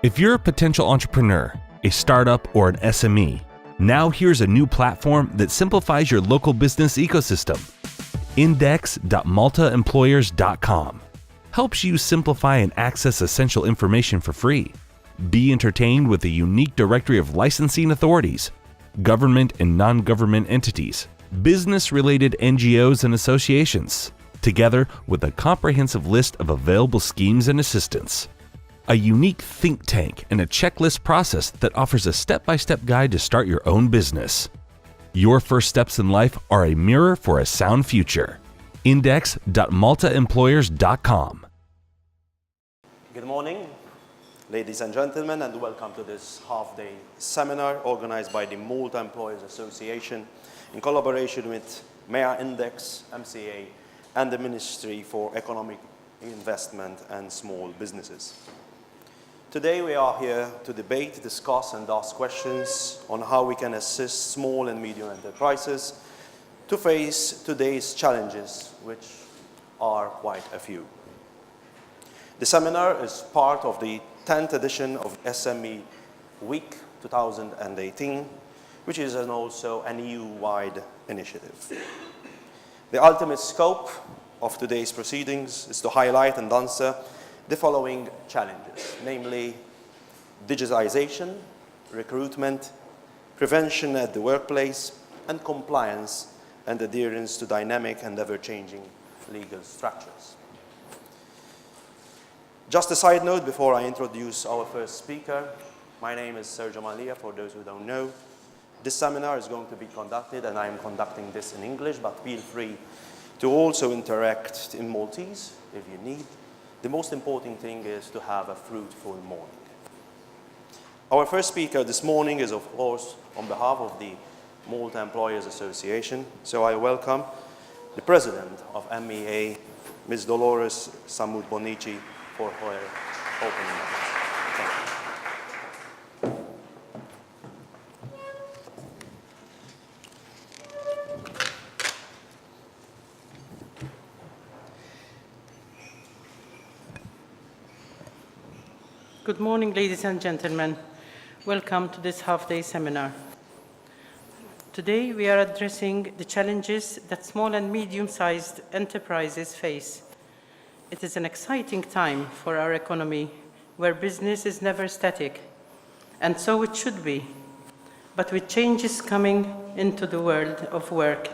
If you're a potential entrepreneur, a startup, or an SME, now here's a new platform that simplifies your local business ecosystem. MEAINDEX.maltaemployers.com helps you simplify and access essential information for free. Be entertained with a unique directory of licensing authorities, government and non-government entities, business-related NGOs and associations, together with a comprehensive list of available schemes and assistance. A unique think tank and a checklist process that offers a step-by-step guide to start your own business. Your first steps in life are a mirror for a sound future. MEAINDEX.maltaemployers.com. Good morning, ladies and gentlemen, and welcome to this half-day seminar organized by the Malta Employers Association in collaboration with MEAINDEX, MCA, and the Ministry for Economic Investment and Small Businesses. Today we are here to debate, discuss, and ask questions on how we can assist small and medium enterprises to face today's challenges, which are quite a few. The seminar is part of the 10th edition of SME Week 2018, which is also an EU-wide initiative. The ultimate scope of today's proceedings is to highlight and answer the following challenges, namely digitization, recruitment, prevention at the workplace, and compliance and adherence to dynamic and ever-changing legal structures. Just a side note before I introduce our first speaker, my name is Sergio Malia, for those who don't know. This seminar is going to be conducted, and I am conducting this in English, but feel free to also interact in Maltese if you need. The most important thing is to have a fruitful morning. Our first speaker this morning is, of course, on behalf of the Malta Employers Association. So I welcome the President of MEA, Ms. Dolores Samud Bonici, for her opening remarks. Thank you. Good morning, ladies and gentlemen. Welcome to this half-day seminar. Today, we are addressing the challenges that small and medium-sized enterprises face. It is an exciting time for our economy, where business is never static, and so it should be. But with changes coming into the world of work,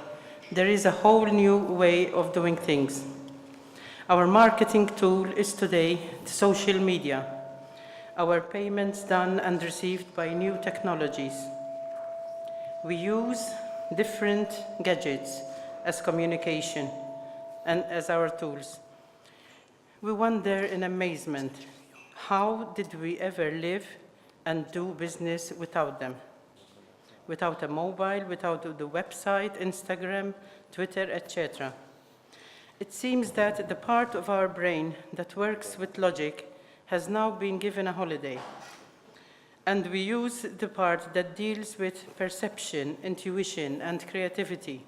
there is a whole new way of doing things. Our marketing tool is today social media. Our payments done and received by new technologies. We use different gadgets as communication and as our tools. We wonder in amazement, how did we ever live and do business without them? Without a mobile, without the website, Instagram, Twitter, etc. It seems that the part of our brain that works with logic has now been given a holiday. And we use the part that deals with perception, intuition, and creativity.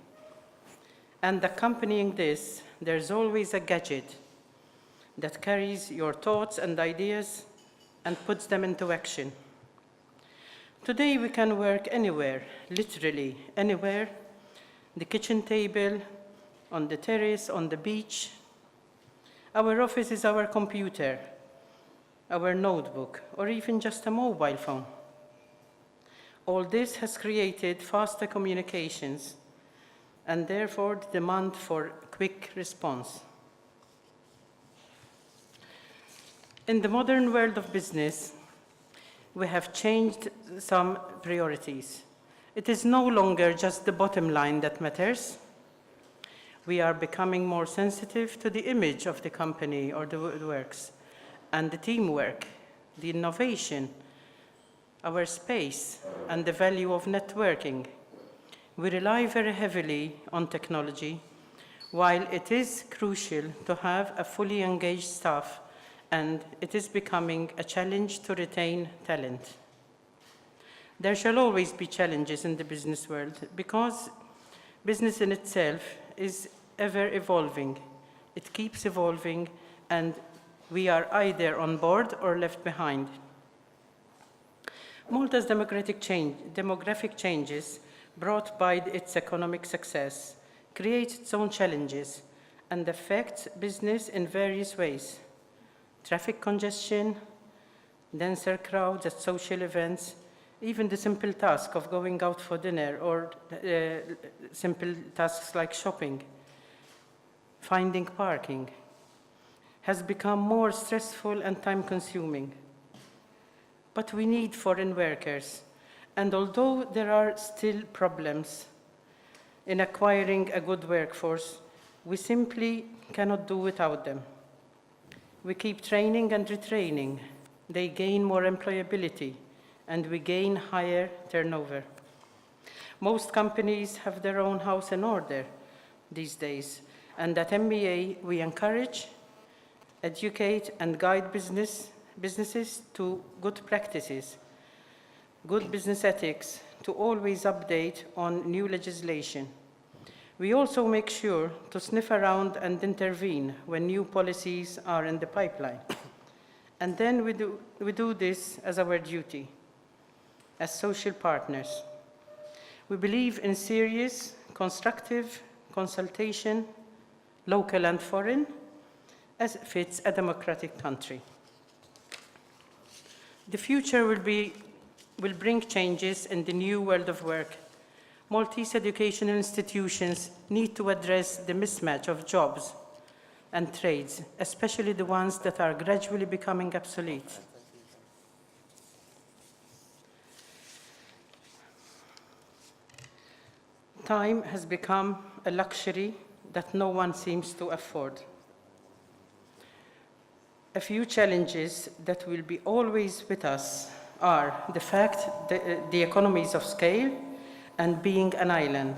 And accompanying this, there's always a gadget that carries your thoughts and ideas and puts them into action. Today, we can work anywhere, literally anywhere, the kitchen table, on the terrace, on the beach. Our office is our computer, our notebook, or even just a mobile phone. All this has created faster communications and therefore the demand for quick response. In the modern world of business, we have changed some priorities. It is no longer just the bottom line that matters. We are becoming more sensitive to the image of the company or the works, and the teamwork, the innovation, our space, and the value of networking. We rely very heavily on technology, while it is crucial to have a fully engaged staff, and it is becoming a challenge to retain talent. There shall always be challenges in the business world, because business in itself is ever evolving. It keeps evolving, and we are either on board or left behind. Malta's demographic changes brought by its economic success create its own challenges and affect business in various ways. Traffic congestion, denser crowds at social events, even the simple task of going out for dinner or simple tasks like shopping, finding parking, has become more stressful and time-consuming. But we need foreign workers, and although there are still problems in acquiring a good workforce, we simply cannot do without them. We keep training and retraining. They gain more employability, and we gain higher turnover. Most companies have their own house in order these days, and at MEA we encourage, educate, and guide businesses to good practices, good business ethics, to always update on new legislation. We also make sure to sniff around and intervene when new policies are in the pipeline. And then we do this as our duty, as social partners. We believe in serious, constructive consultation, local and foreign, as fits a democratic country. The future will bring changes in the new world of work. Maltese educational institutions need to address the mismatch of jobs and trades, especially the ones that are gradually becoming obsolete. Time has become a luxury that no one seems to afford. A few challenges that will be always with us are the fact that the economies of scale and being an island.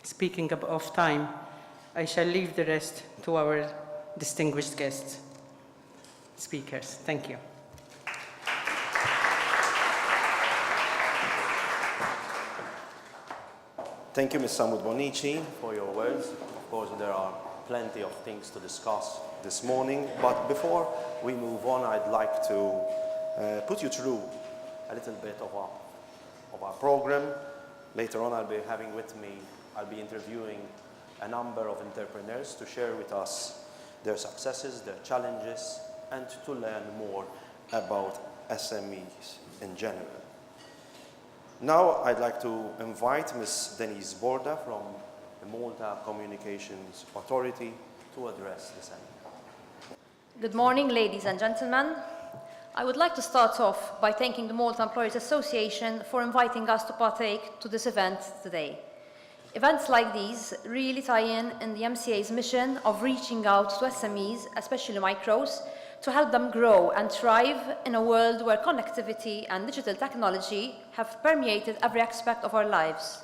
Speaking of time, I shall leave the rest to our distinguished guests, speakers. Thank you. Thank you, Ms. Samud Bonici, for your words. Of course, there are plenty of things to discuss this morning, but before we move on, I'd like to put you through a little bit of our program. Later on, I'll be interviewing a number of entrepreneurs to share with us their successes, their challenges, and to learn more about SMEs in general. Now, I'd like to invite Ms. Denise Borda from the Malta Communications Authority to address the seminar. Good morning, ladies and gentlemen. I would like to start off by thanking the Malta Employers Association for inviting us to partake to this event today. Events like these really tie in the MCA's mission of reaching out to SMEs, especially micros, to help them grow and thrive in a world where connectivity and digital technology have permeated every aspect of our lives.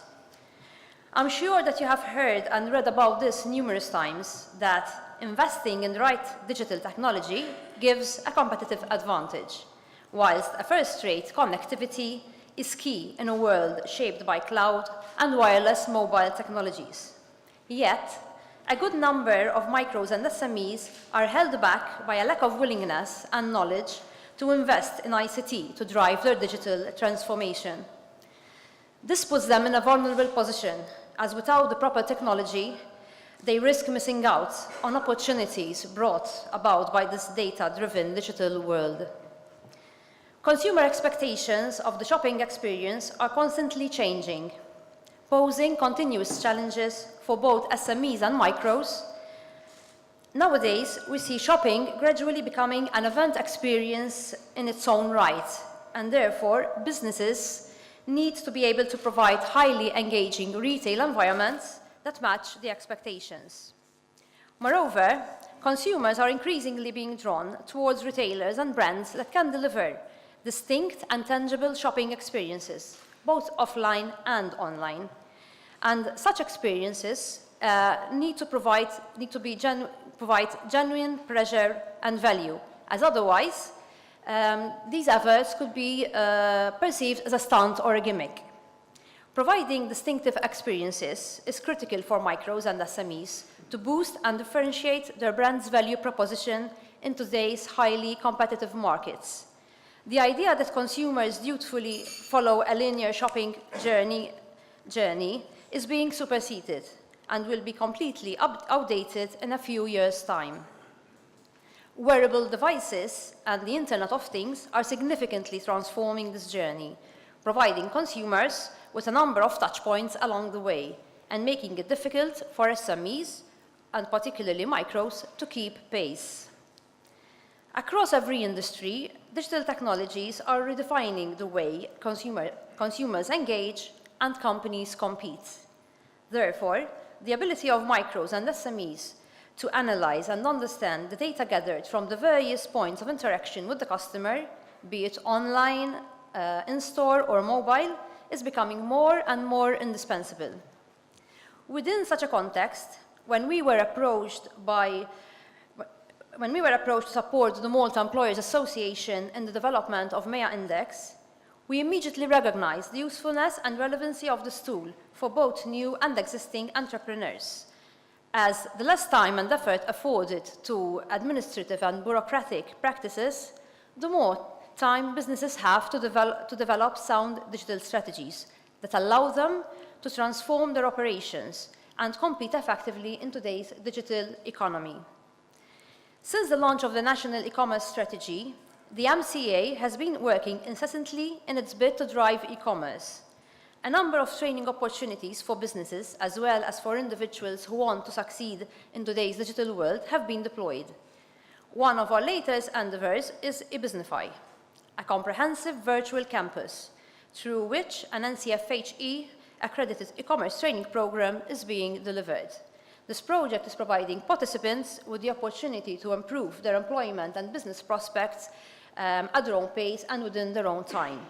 I'm sure that you have heard and read about this numerous times, that investing in the right digital technology gives a competitive advantage, whilst a first-rate connectivity is key in a world shaped by cloud and wireless mobile technologies. Yet, a good number of micros and SMEs are held back by a lack of willingness and knowledge to invest in ICT to drive their digital transformation. This puts them in a vulnerable position, as without the proper technology, they risk missing out on opportunities brought about by this data-driven digital world. Consumer expectations of the shopping experience are constantly changing, posing continuous challenges for both SMEs and micros. Nowadays, we see shopping gradually becoming an event experience in its own right, and therefore, businesses need to be able to provide highly engaging retail environments that match the expectations. Moreover, consumers are increasingly being drawn towards retailers and brands that can deliver distinct and tangible shopping experiences, both offline and online. And such experiences need to provide genuine pleasure and value, as otherwise these efforts could be perceived as a stunt or a gimmick. Providing distinctive experiences is critical for micros and SMEs to boost and differentiate their brand's value proposition in today's highly competitive markets. The idea that consumers dutifully follow a linear shopping journey is being superseded and will be completely outdated in a few years' time. Wearable devices and the Internet of Things are significantly transforming this journey, providing consumers with a number of touchpoints along the way and making it difficult for SMEs, and particularly micros, to keep pace. Across every industry, digital technologies are redefining the way consumers engage and companies compete. Therefore, the ability of micros and SMEs to analyze and understand the data gathered from the various points of interaction with the customer, be it online, in-store, or mobile, is becoming more and more indispensable. Within such a context, when we were approached to support the Malta Employers Association in the development of MEAINDEX, we immediately recognized the usefulness and relevancy of this tool for both new and existing entrepreneurs, as the less time and effort afforded to administrative and bureaucratic practices, the more time businesses have to develop sound digital strategies that allow them to transform their operations and compete effectively in today's digital economy. Since the launch of the National E-commerce Strategy, the MCA has been working incessantly in its bid to drive e-commerce. A number of training opportunities for businesses, as well as for individuals who want to succeed in today's digital world, have been deployed. One of our latest endeavors is eBusinify, a comprehensive virtual campus through which an NCFHE accredited e-commerce training program is being delivered. This project is providing participants with the opportunity to improve their employment and business prospects at their own pace and within their own time.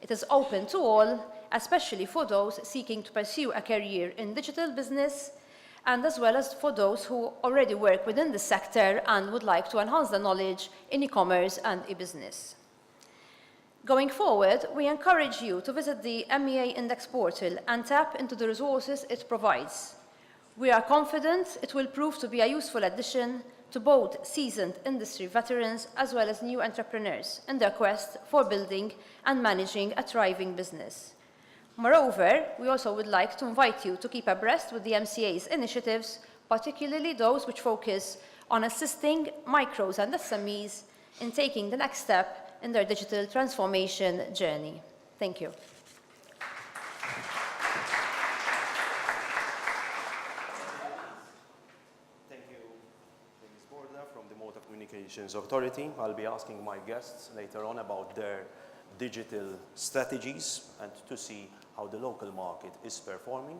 It is open to all, especially for those seeking to pursue a career in digital business, and as well as for those who already work within the sector and would like to enhance their knowledge in e-commerce and e-business. Going forward, we encourage you to visit the MEAINDEX portal and tap into the resources it provides. We are confident it will prove to be a useful addition to both seasoned industry veterans as well as new entrepreneurs in their quest for building and managing a thriving business. Moreover, we also would like to invite you to keep abreast with the MCA's initiatives, particularly those which focus on assisting micros and SMEs in taking the next step in their digital transformation journey. Thank you. From the Malta Communications Authority. I'll be asking my guests later on about their digital strategies and to see how the local market is performing.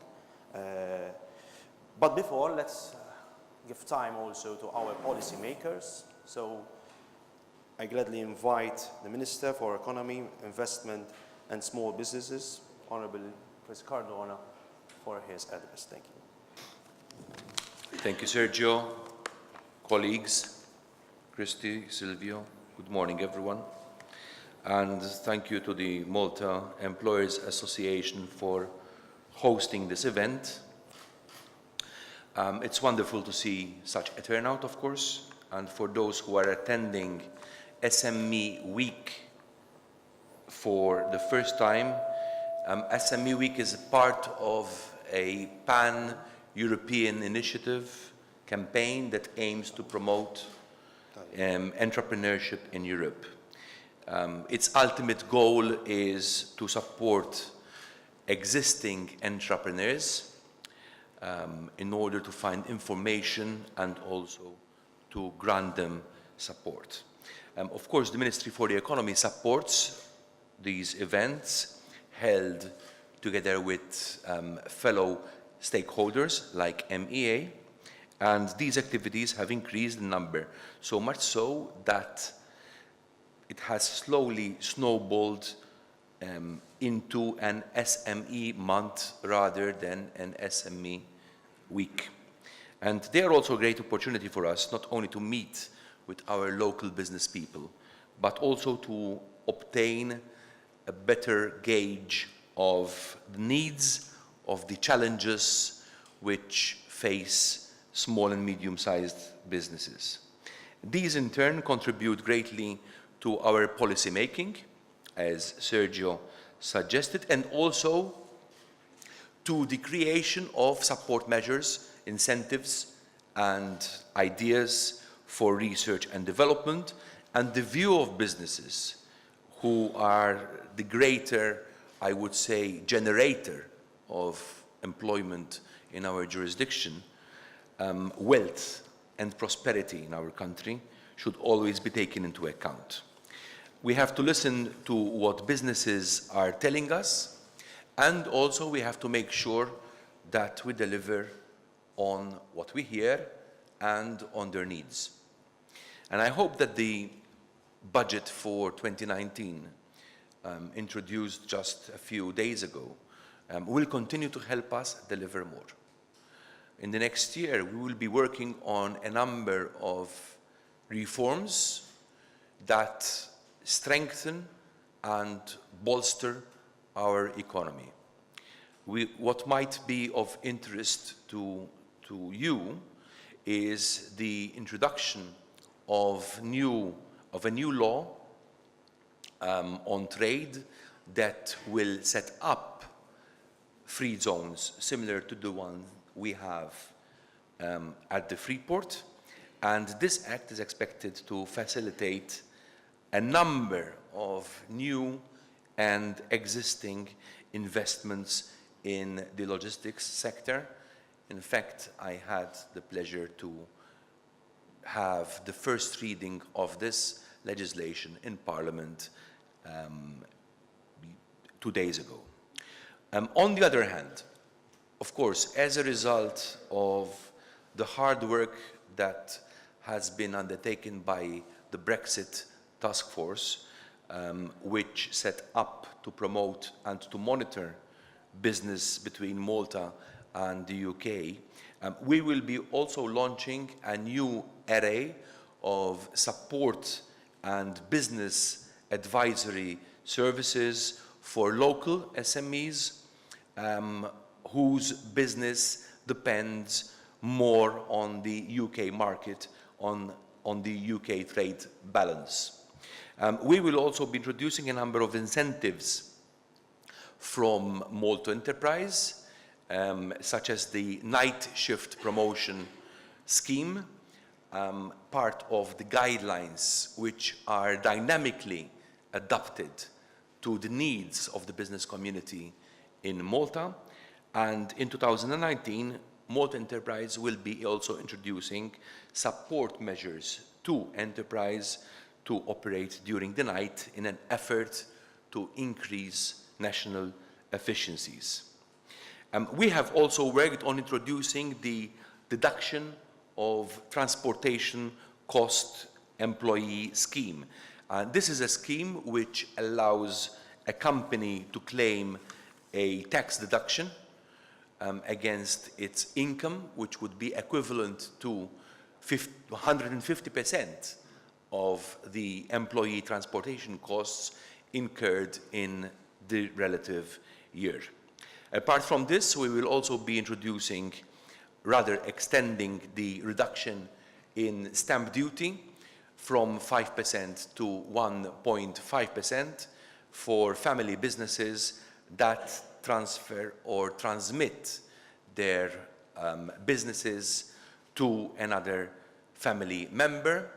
But before, let's give time also to our policymakers. So I gladly invite the Minister for Economy, Investment and Small Businesses, Honourable Chris Cardona, for his address. Thank you. Thank you, Sergio. Colleagues, Christy, Silvio, good morning, everyone. And thank you to the Malta Employers Association for hosting this event. It's wonderful to see such a turnout, of course, and for those who are attending SME Week for the first time, SME Week is a part of a pan-European initiative campaign that aims to promote entrepreneurship in Europe. Its ultimate goal is to support existing entrepreneurs in order to find information and also to grant them support. Of course, the Ministry for the Economy supports these events held together with fellow stakeholders like MEA, and these activities have increased in number, so much so that it has slowly snowballed into an SME month rather than an SME week. And they are also a great opportunity for us not only to meet with our local business people, but also to obtain a better gauge of the needs, of the challenges which face small and medium-sized businesses. These in turn contribute greatly to our policy making, as Sergio suggested, and also to the creation of support measures, incentives, and ideas for research and development, and the view of businesses who are the greater, I would say, generator of employment in our jurisdiction, wealth and prosperity in our country should always be taken into account. We have to listen to what businesses are telling us, and also we have to make sure that we deliver on what we hear and on their needs. And I hope that the budget for 2019, introduced just a few days ago, will continue to help us deliver more. In the next year, we will be working on a number of reforms that strengthen and bolster our economy. What might be of interest to you is the introduction of a new law on trade that will set up free zones similar to the one we have at the Freeport. And this act is expected to facilitate a number of new and existing investments in the logistics sector. In fact, I had the pleasure to have the first reading of this legislation in Parliament 2 days ago. On the other hand, of course, as a result of the hard work that has been undertaken by the Brexit task force, which set up to promote and to monitor business between Malta and the UK, we will be also launching a new array of support and business advisory services for local SMEs whose business depends more on the UK market, on the UK trade balance. We will also be introducing a number of incentives from Malta Enterprise, such as the night shift promotion scheme, part of the guidelines which are dynamically adapted to the needs of the business community in Malta. And in 2019, Malta Enterprise will be also introducing support measures to enterprise to operate during the night in an effort to increase national efficiencies. We have also worked on introducing the deduction of transportation cost employee scheme. This is a scheme which allows a company to claim a tax deduction against its income, which would be equivalent to 150% of the employee transportation costs incurred in the relative year. Apart from this, we will also be introducing, rather extending the reduction in stamp duty from 5% to 1.5% for family businesses that transfer or transmit their businesses to another family member.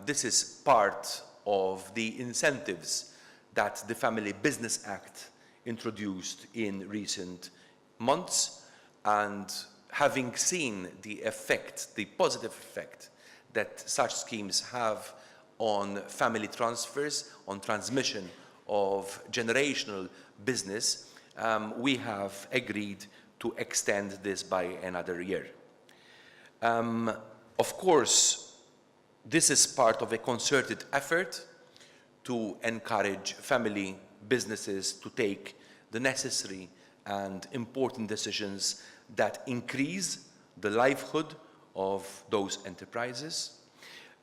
This is part of the incentives that the Family Business Act introduced in recent months, and having seen the effect, the positive effect that such schemes have on family transfers, on transmission of generational business, we have agreed to extend this by another year. Of course, this is part of a concerted effort to encourage family businesses to take the necessary and important decisions that increase the livelihood of those enterprises.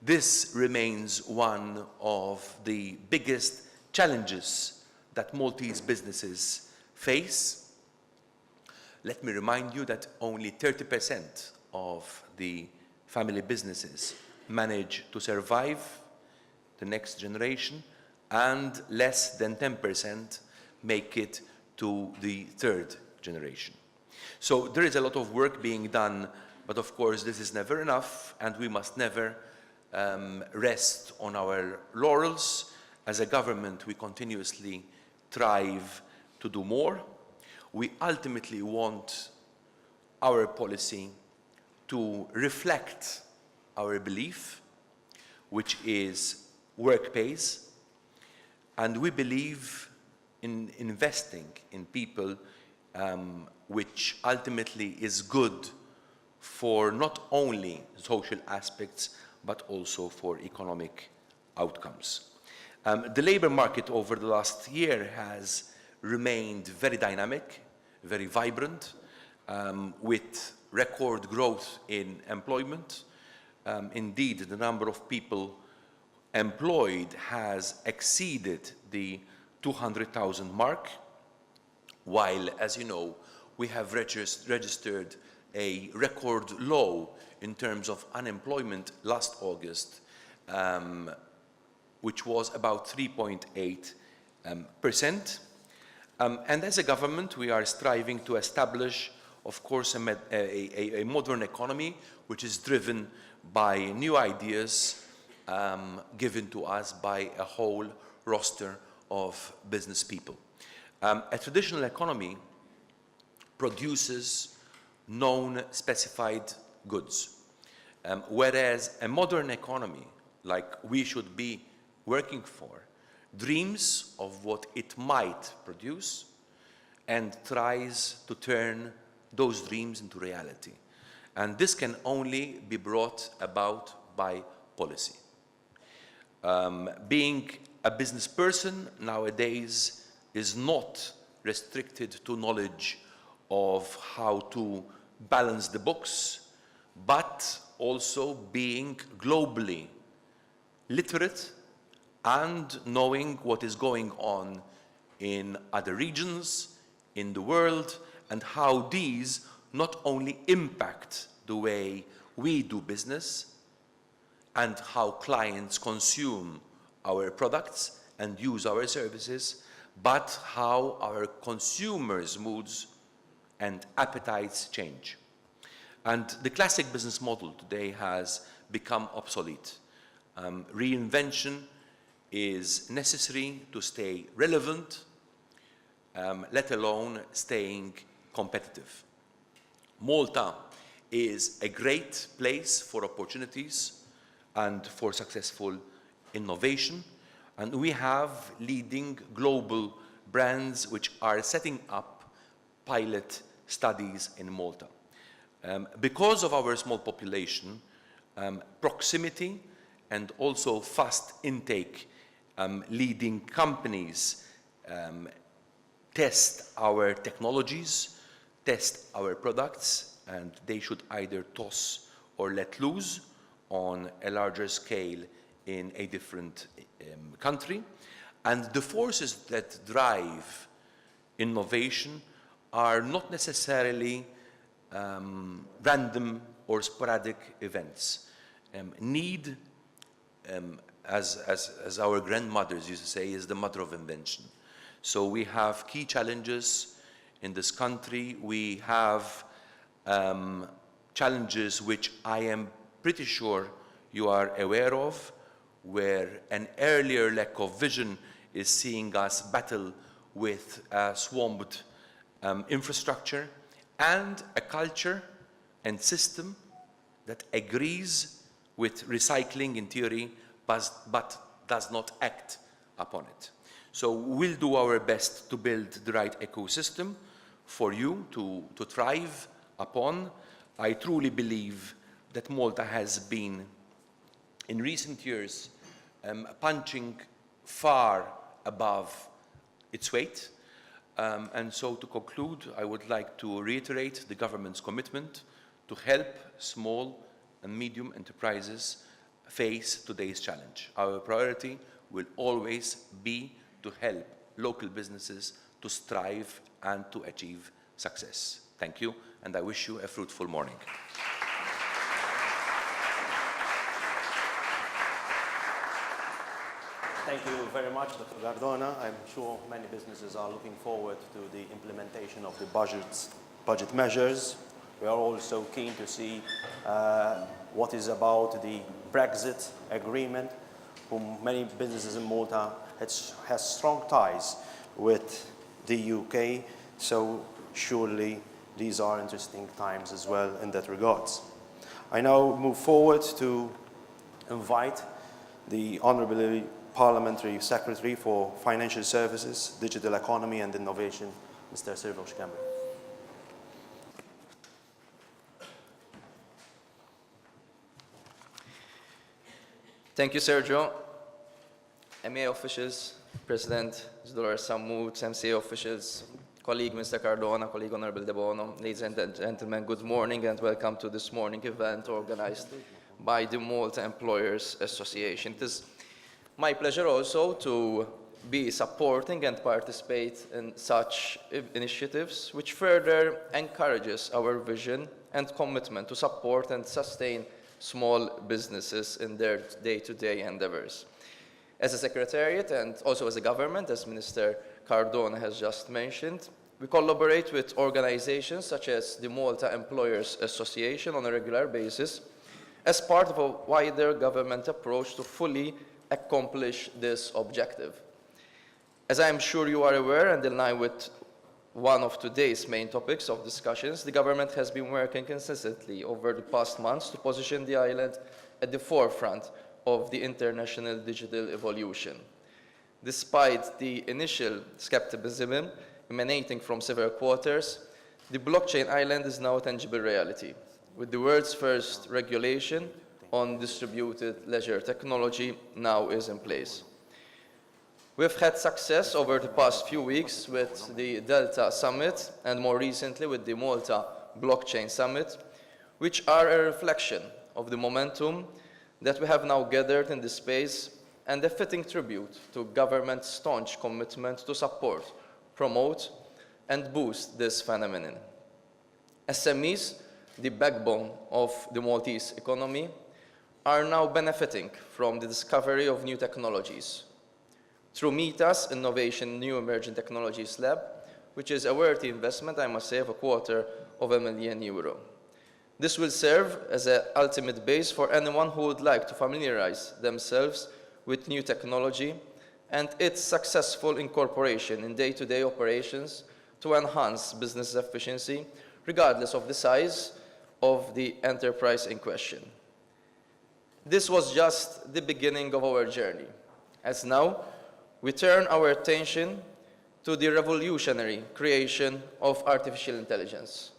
This remains one of the biggest challenges that Maltese businesses face. Let me remind you that only 30% of the family businesses manage to survive the next generation, and less than 10% make it to the third generation. So there is a lot of work being done, but of course this is never enough, and we must never rest on our laurels. As a government, we continuously strive to do more. We ultimately want our policy to reflect our belief, which is work pays, and we believe in investing in people, which ultimately is good for not only social aspects, but also for economic outcomes. The labor market over the last year has remained very dynamic, very vibrant, with record growth in employment. Indeed, the number of people employed has exceeded the 200,000 mark, while, as you know, we have registered a record low in terms of unemployment last August, which was about 3.8%. And as a government, we are striving to establish, of course, a modern economy which is driven by new ideas given to us by a whole roster of business people. A traditional economy produces known specified goods, whereas a modern economy, like we should be working for, dreams of what it might produce and tries to turn those dreams into reality. And this can only be brought about by policy. Being a business person nowadays is not restricted to knowledge of how to balance the books, but also being globally literate and knowing what is going on in other regions, in the world, and how these not only impact the way we do business and how clients consume our products and use our services, but how our consumers' moods and appetites change. And the classic business model today has become obsolete. Reinvention is necessary to stay relevant, let alone staying competitive. Malta is a great place for opportunities and for successful innovation, and we have leading global brands which are setting up pilot studies in Malta. Because of our small population, proximity and also fast intake, leading companies test our technologies, test our products, and they should either toss or let loose on a larger scale in a different country. And the forces that drive innovation are not necessarily random or sporadic events. Need, as our grandmothers used to say, is the mother of invention. So we have key challenges in this country. We have challenges which I am pretty sure you are aware of, where an earlier lack of vision is seeing us battle with a swamped infrastructure and a culture and system that agrees with recycling in theory, but does not act upon it. So we'll do our best to build the right ecosystem for you to thrive upon. I truly believe that Malta has been, in recent years, punching far above its weight. And so to conclude, I would like to reiterate the government's commitment to help small and medium enterprises face today's challenge. Our priority will always be to help local businesses to strive and to achieve success. Thank you, and I wish you a fruitful morning. Thank you very much, Dr. Gardona. I'm sure many businesses are looking forward to the implementation of the budget measures. We are also keen to see what is about the Brexit agreement, whom many businesses in Malta has strong ties with the UK, so surely these are interesting times as well in that regards. I now move forward to invite the Honourable Parliamentary Secretary for Financial Services, Digital Economy and Innovation, Mr. Sirvosh Campbell. Thank you, Sergio. MEA officials, President Zdolor Samut, MCA officials, colleague Mr. Cardona, colleague Honorable De Bono, ladies and gentlemen, good morning and welcome to this morning event organized by the Malta Employers Association. It is my pleasure also to be supporting and participate in such initiatives which further encourages our vision and commitment to support and sustain small businesses in their day-to-day endeavors. As a secretariat and also as a government, as Minister Cardona has just mentioned, we collaborate with organizations such as the Malta Employers Association on a regular basis as part of a wider government approach to fully accomplish this objective. As I am sure you are aware, and in line with one of today's main topics of discussions, the government has been working consistently over the past months to position the island at the forefront of the international digital evolution. Despite the initial skepticism emanating from several quarters, the blockchain island is now a tangible reality, with the world's first regulation on distributed ledger technology now is in place. We've had success over the past few weeks with the Delta Summit and more recently with the Malta Blockchain Summit, which are a reflection of the momentum that we have now gathered in this space and a fitting tribute to government's staunch commitment to support, promote, and boost this phenomenon. SMEs, the backbone of the Maltese economy, are now benefiting from the discovery of new technologies through MEA's Innovation New Emerging Technologies Lab, which is a worthy investment, I must say, of €250,000. This will serve as an ultimate base for anyone who would like to familiarize themselves with new technology and its successful incorporation in day-to-day operations to enhance business efficiency, regardless of the size of the enterprise in question. This was just the beginning of our journey, as now we turn our attention to the revolutionary creation of artificial intelligence.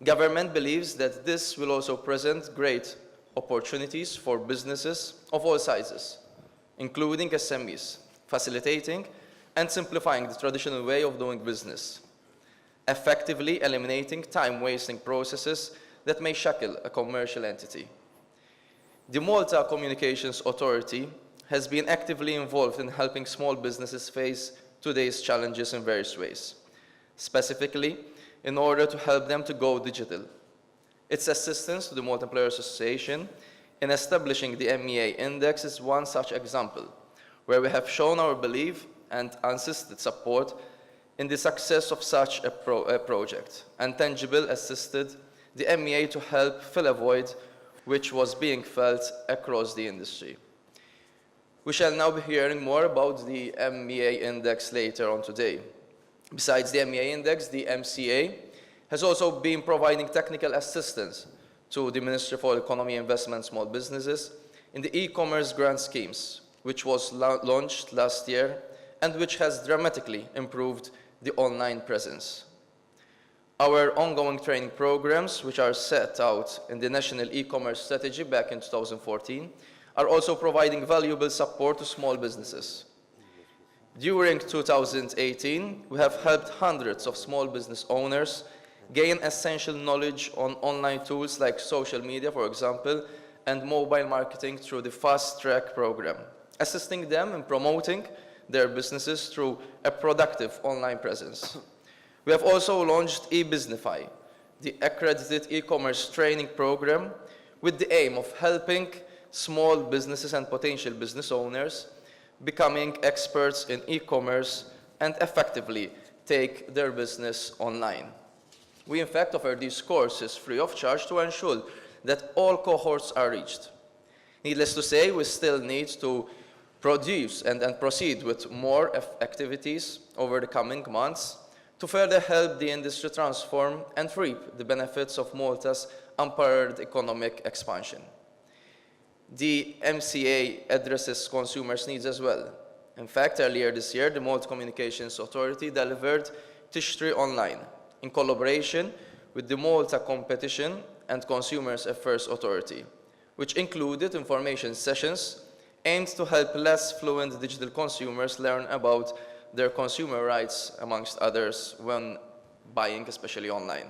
Government believes that this will also present great opportunities for businesses of all sizes, including SMEs, facilitating and simplifying the traditional way of doing business, effectively eliminating time-wasting processes that may shackle a commercial entity. The Malta Communications Authority has been actively involved in helping small businesses face today's challenges in various ways, specifically in order to help them to go digital. Its assistance to the Malta Employers Association in establishing the MEA Index is one such example, where we have shown our belief and insisted support in the success of such a project, and tangible assisted the MEA to help fill a void which was being felt across the industry. We shall now be hearing more about the MEA Index later on today. Besides the MEA Index, the MCA has also been providing technical assistance to the Ministry for Economy, Investment and Small Businesses in the e-commerce grant schemes, which was launched last year and which has dramatically improved the online presence. Our ongoing training programs, which are set out in the National E-commerce Strategy back in 2014, are also providing valuable support to small businesses. During 2018, we have helped hundreds of small business owners gain essential knowledge on online tools like social media, for example, and mobile marketing through the Fast Track program, assisting them in promoting their businesses through a productive online presence. We have also launched eBusinify, the accredited e-commerce training program, with the aim of helping small businesses and potential business owners becoming experts in e-commerce and effectively take their business online. We in fact offer these courses free of charge to ensure that all cohorts are reached. Needless to say, we still need to produce and proceed with more activities over the coming months to further help the industry transform and reap the benefits of Malta's unparalleled economic expansion. The MCA addresses consumers' needs as well. In fact, earlier this year, the Malta Communications Authority delivered Tixtri Online in collaboration with the Malta Competition and Consumers Affairs Authority, which included information sessions aimed to help less fluent digital consumers learn about their consumer rights, amongst others, when buying, especially online.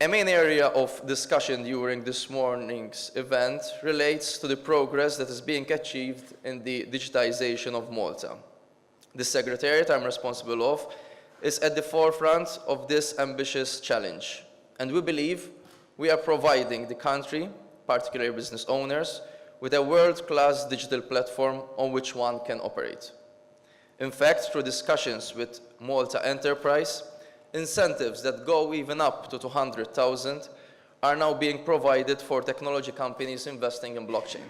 A main area of discussion during this morning's event relates to the progress that is being achieved in the digitization of Malta. The Secretariat I'm responsible of is at the forefront of this ambitious challenge, and we believe we are providing the country, particularly business owners, with a world-class digital platform on which one can operate. In fact, through discussions with Malta Enterprise, incentives that go even up to 200,000 are now being provided for technology companies investing in blockchain.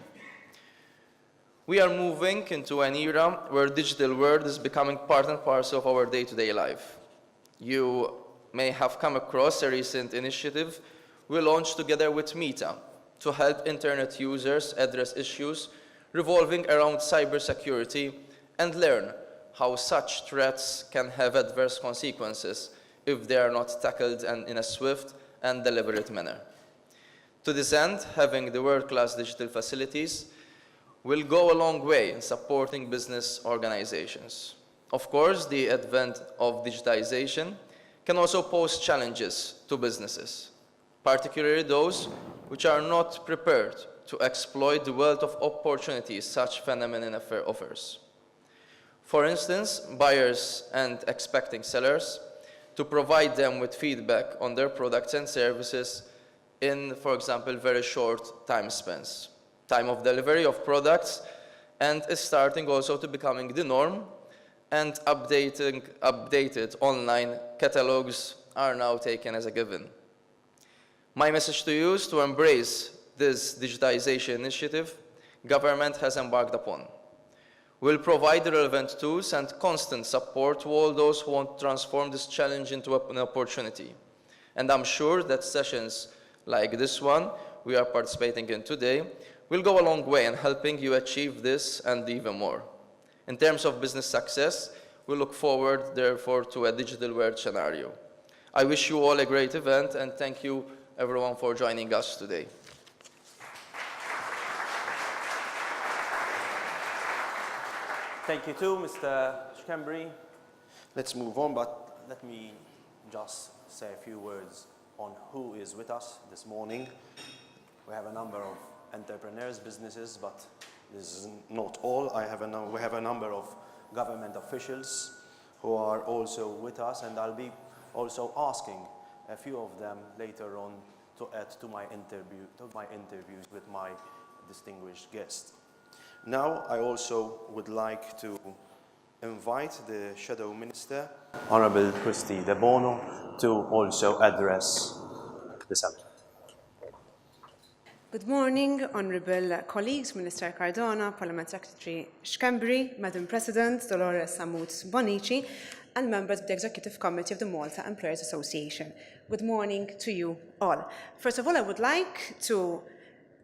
We are moving into an era where the digital world is becoming part and parcel of our day-to-day life. You may have come across a recent initiative we launched together with MEA to help internet users address issues revolving around cybersecurity and learn how such threats can have adverse consequences if they are not tackled in a swift and deliberate manner. To this end, having the world-class digital facilities will go a long way in supporting business organizations. Of course, the advent of digitization can also pose challenges to businesses, particularly those which are not prepared to exploit the wealth of opportunities such phenomenon offers. For instance, buyers and expecting sellers to provide them with feedback on their products and services in, for example, very short time spans. Time of delivery of products and is starting also to becoming the norm, and updated online catalogs are now taken as a given. My message to you is to embrace this digitization initiative government has embarked upon. We'll provide the relevant tools and constant support to all those who want to transform this challenge into an opportunity. And I'm sure that sessions like this one we are participating in today will go a long way in helping you achieve this and even more. In terms of business success, we look forward, therefore, to a digital world scenario. I wish you all a great event, and thank you, everyone, for joining us today. Thank you too, Mr. Schembri. Let's move on, but let me just say a few words on who is with us this morning. We have a number of entrepreneurs, businesses, but this is not all. We have a number of government officials who are also with us, and I'll be also asking a few of them later on to add to my interviews with my distinguished guests. Now, I also would like to invite the Shadow Minister, Honourable Christy De Bono, to also address the seminar. Good morning, honourable colleagues, Minister Cardona, Parliament Secretary Schembri, Madam President Dolores Samut Bonici, and members of the Executive Committee of the Malta Employers Association. Good morning to you all. First of all, I would like to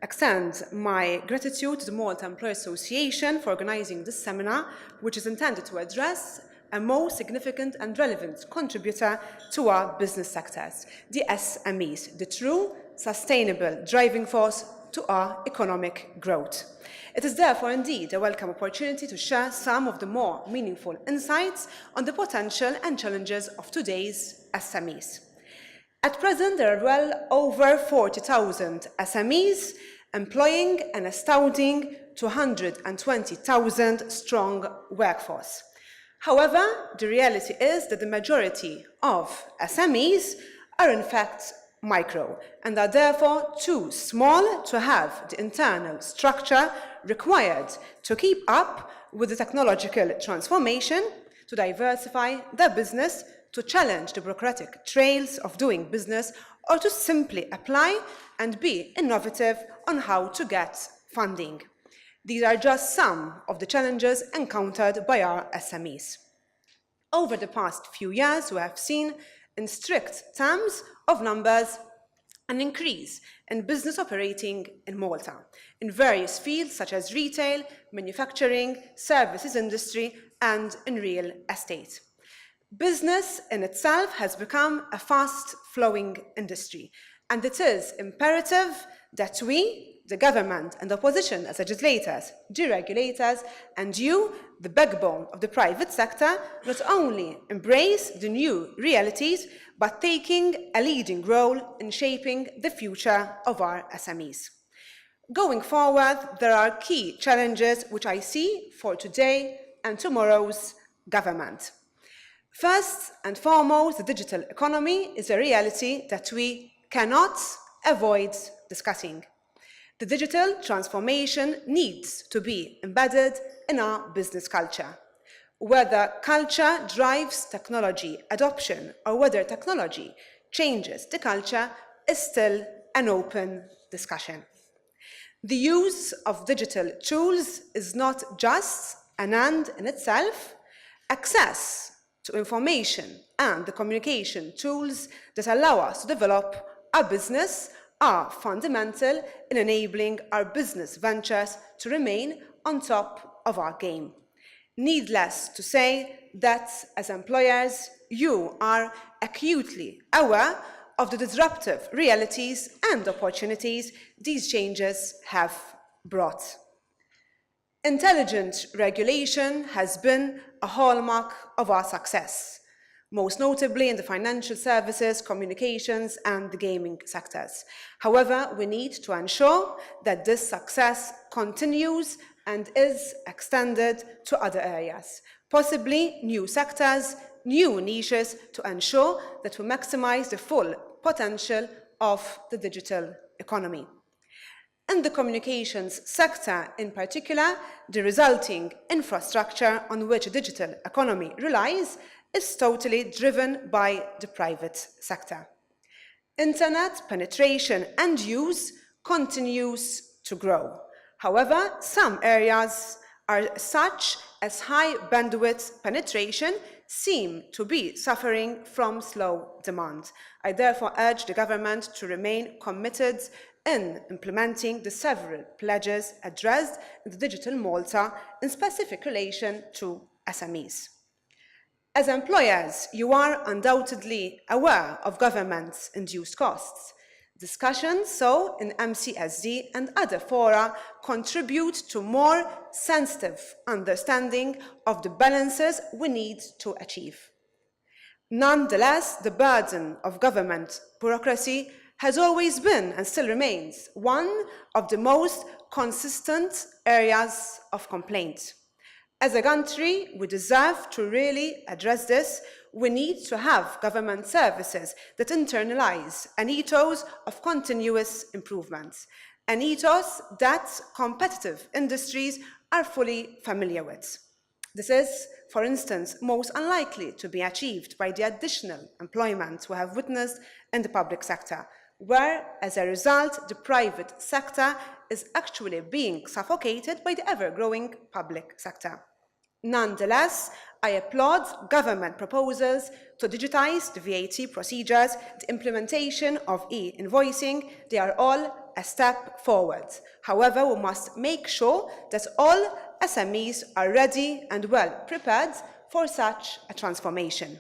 extend my gratitude to the Malta Employers Association for organising this seminar, which is intended to address a most significant and relevant contributor to our business sectors, the SMEs, the true, sustainable driving force to our economic growth. It is therefore indeed a welcome opportunity to share some of the more meaningful insights on the potential and challenges of today's SMEs. At present, there are well over 40,000 SMEs employing an astounding 220,000 strong workforce. However, the reality is that the majority of SMEs are in fact micro, and are therefore too small to have the internal structure required to keep up with the technological transformation, to diversify their business, to challenge the bureaucratic trails of doing business, or to simply apply and be innovative on how to get funding. These are just some of the challenges encountered by our SMEs. Over the past few years, we have seen, in strict terms of numbers, an increase in business operating in Malta, in various fields such as retail, manufacturing, services industry, and in real estate. Business in itself has become a fast-flowing industry, and it is imperative that we, the government and opposition as legislators, deregulators, and you, the backbone of the private sector, not only embrace the new realities, but taking a leading role in shaping the future of our SMEs. Going forward, there are key challenges which I see for today and tomorrow's government. First and foremost, the digital economy is a reality that we cannot avoid discussing. The digital transformation needs to be embedded in our business culture. Whether culture drives technology adoption or whether technology changes the culture is still an open discussion. The use of digital tools is not just an end in itself. Access to information and the communication tools that allow us to develop our business are fundamental in enabling our business ventures to remain on top of our game. Needless to say that as employers, you are acutely aware of the disruptive realities and opportunities these changes have brought. Intelligent regulation has been a hallmark of our success, most notably in the financial services, communications, and the gaming sectors. However, we need to ensure that this success continues and is extended to other areas, possibly new sectors, new niches, to ensure that we maximize the full potential of the digital economy. In the communications sector in particular, the resulting infrastructure on which the digital economy relies is totally driven by the private sector. Internet penetration and use continues to grow. However, some areas are such as high bandwidth penetration seem to be suffering from slow demand. I therefore urge the government to remain committed in implementing the several pledges addressed in the Digital Malta in specific relation to SMEs. As employers, you are undoubtedly aware of government's induced costs. Discussions so in MCSD and other fora contribute to more sensitive understanding of the balances we need to achieve. Nonetheless, the burden of government bureaucracy has always been and still remains one of the most consistent areas of complaint. As a country, we deserve to really address this. We need to have government services that internalize an ethos of continuous improvements, an ethos that competitive industries are fully familiar with. This is, for instance, most unlikely to be achieved by the additional employment we have witnessed in the public sector, where, as a result, the private sector is actually being suffocated by the ever-growing public sector. Nonetheless, I applaud government proposals to digitize the VAT procedures, the implementation of e-invoicing. They are all a step forward. However, we must make sure that all SMEs are ready and well prepared for such a transformation.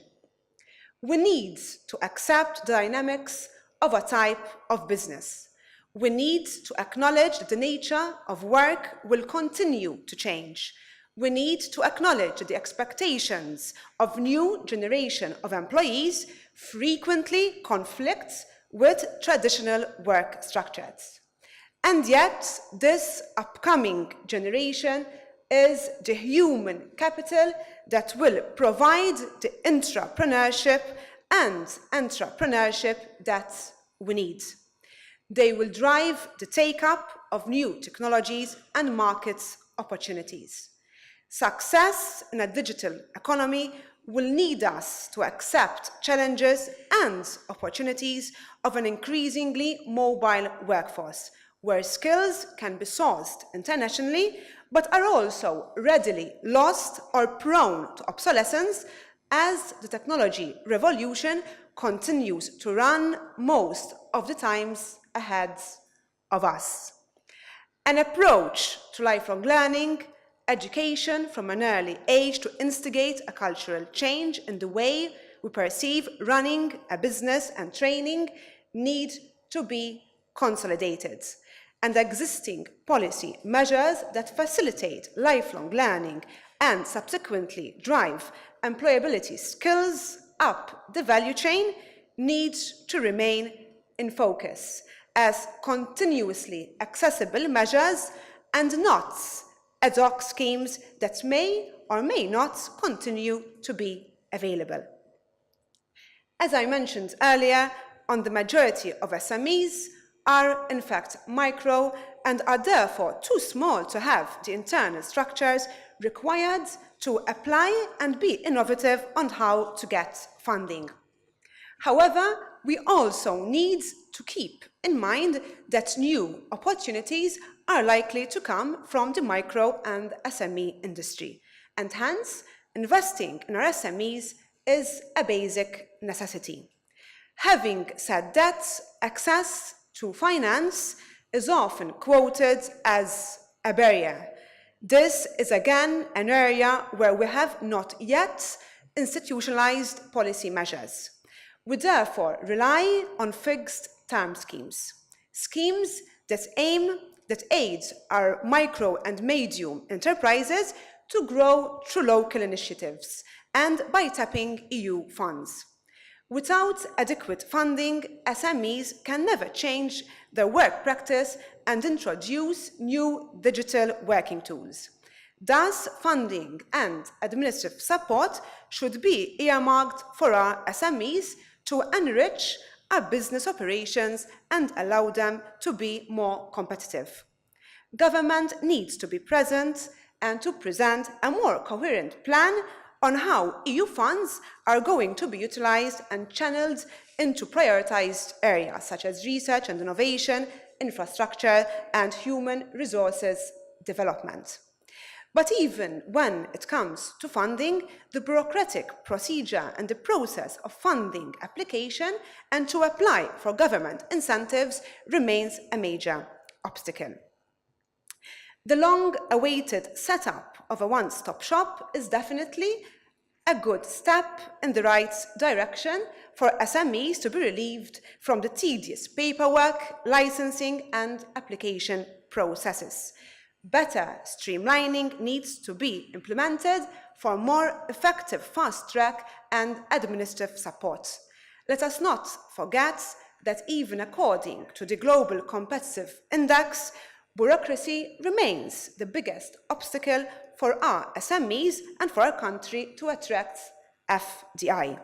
We need to accept the dynamics of a type of business. We need to acknowledge that the nature of work will continue to change. We need to acknowledge the expectations of new generation of employees frequently conflicts with traditional work structures. And yet, this upcoming generation is the human capital that will provide the intrapreneurship and entrepreneurship that we need. They will drive the take-up of new technologies and market opportunities. Success in a digital economy will need us to accept challenges and opportunities of an increasingly mobile workforce, where skills can be sourced internationally but are also readily lost or prone to obsolescence as the technology revolution continues to run most of the times ahead of us. An approach to lifelong learning, education from an early age to instigate a cultural change in the way we perceive running a business and training need to be consolidated, and existing policy measures that facilitate lifelong learning and subsequently drive employability skills up the value chain need to remain in focus as continuously accessible measures and not ad hoc schemes that may or may not continue to be available. As I mentioned earlier, the majority of SMEs are in fact micro and are therefore too small to have the internal structures required to apply and be innovative on how to get funding. However, we also need to keep in mind that new opportunities are likely to come from the micro and SME industry, and hence investing in our SMEs is a basic necessity. Having said that, access to finance is often quoted as a barrier. This is again an area where we have not yet institutionalized policy measures. We therefore rely on fixed-term schemes, schemes that aid our micro and medium enterprises to grow through local initiatives and by tapping EU funds. Without adequate funding, SMEs can never change their work practice and introduce new digital working tools. Thus, funding and administrative support should be earmarked for our SMEs to enrich our business operations and allow them to be more competitive. Government needs to be present and to present a more coherent plan on how EU funds are going to be utilized and channeled into prioritized areas such as research and innovation, infrastructure, and human resources development. But even when it comes to funding, the bureaucratic procedure and the process of funding application and to apply for government incentives remains a major obstacle. The long-awaited setup of a one-stop shop is definitely a good step in the right direction for SMEs to be relieved from the tedious paperwork, licensing, and application processes. Better streamlining needs to be implemented for more effective fast-track and administrative support. Let us not forget that even according to the Global Competitive Index, bureaucracy remains the biggest obstacle for our SMEs and for our country to attract FDI.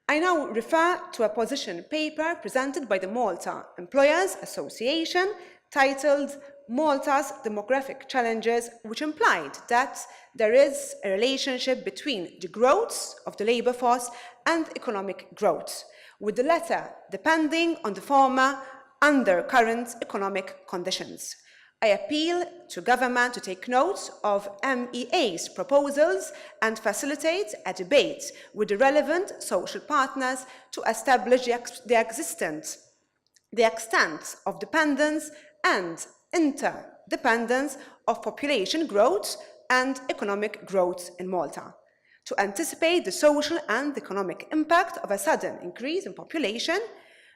I now refer to a position paper presented by the Malta Employers Association titled Malta's Demographic Challenges, which implied that there is a relationship between the growth of the labour force and economic growth, with the latter depending on the former under current economic conditions. I appeal to government to take note of MEA's proposals and facilitate a debate with the relevant social partners to establish the extent of dependence and interdependence of population growth and economic growth in Malta, to anticipate the social and economic impact of a sudden increase in population,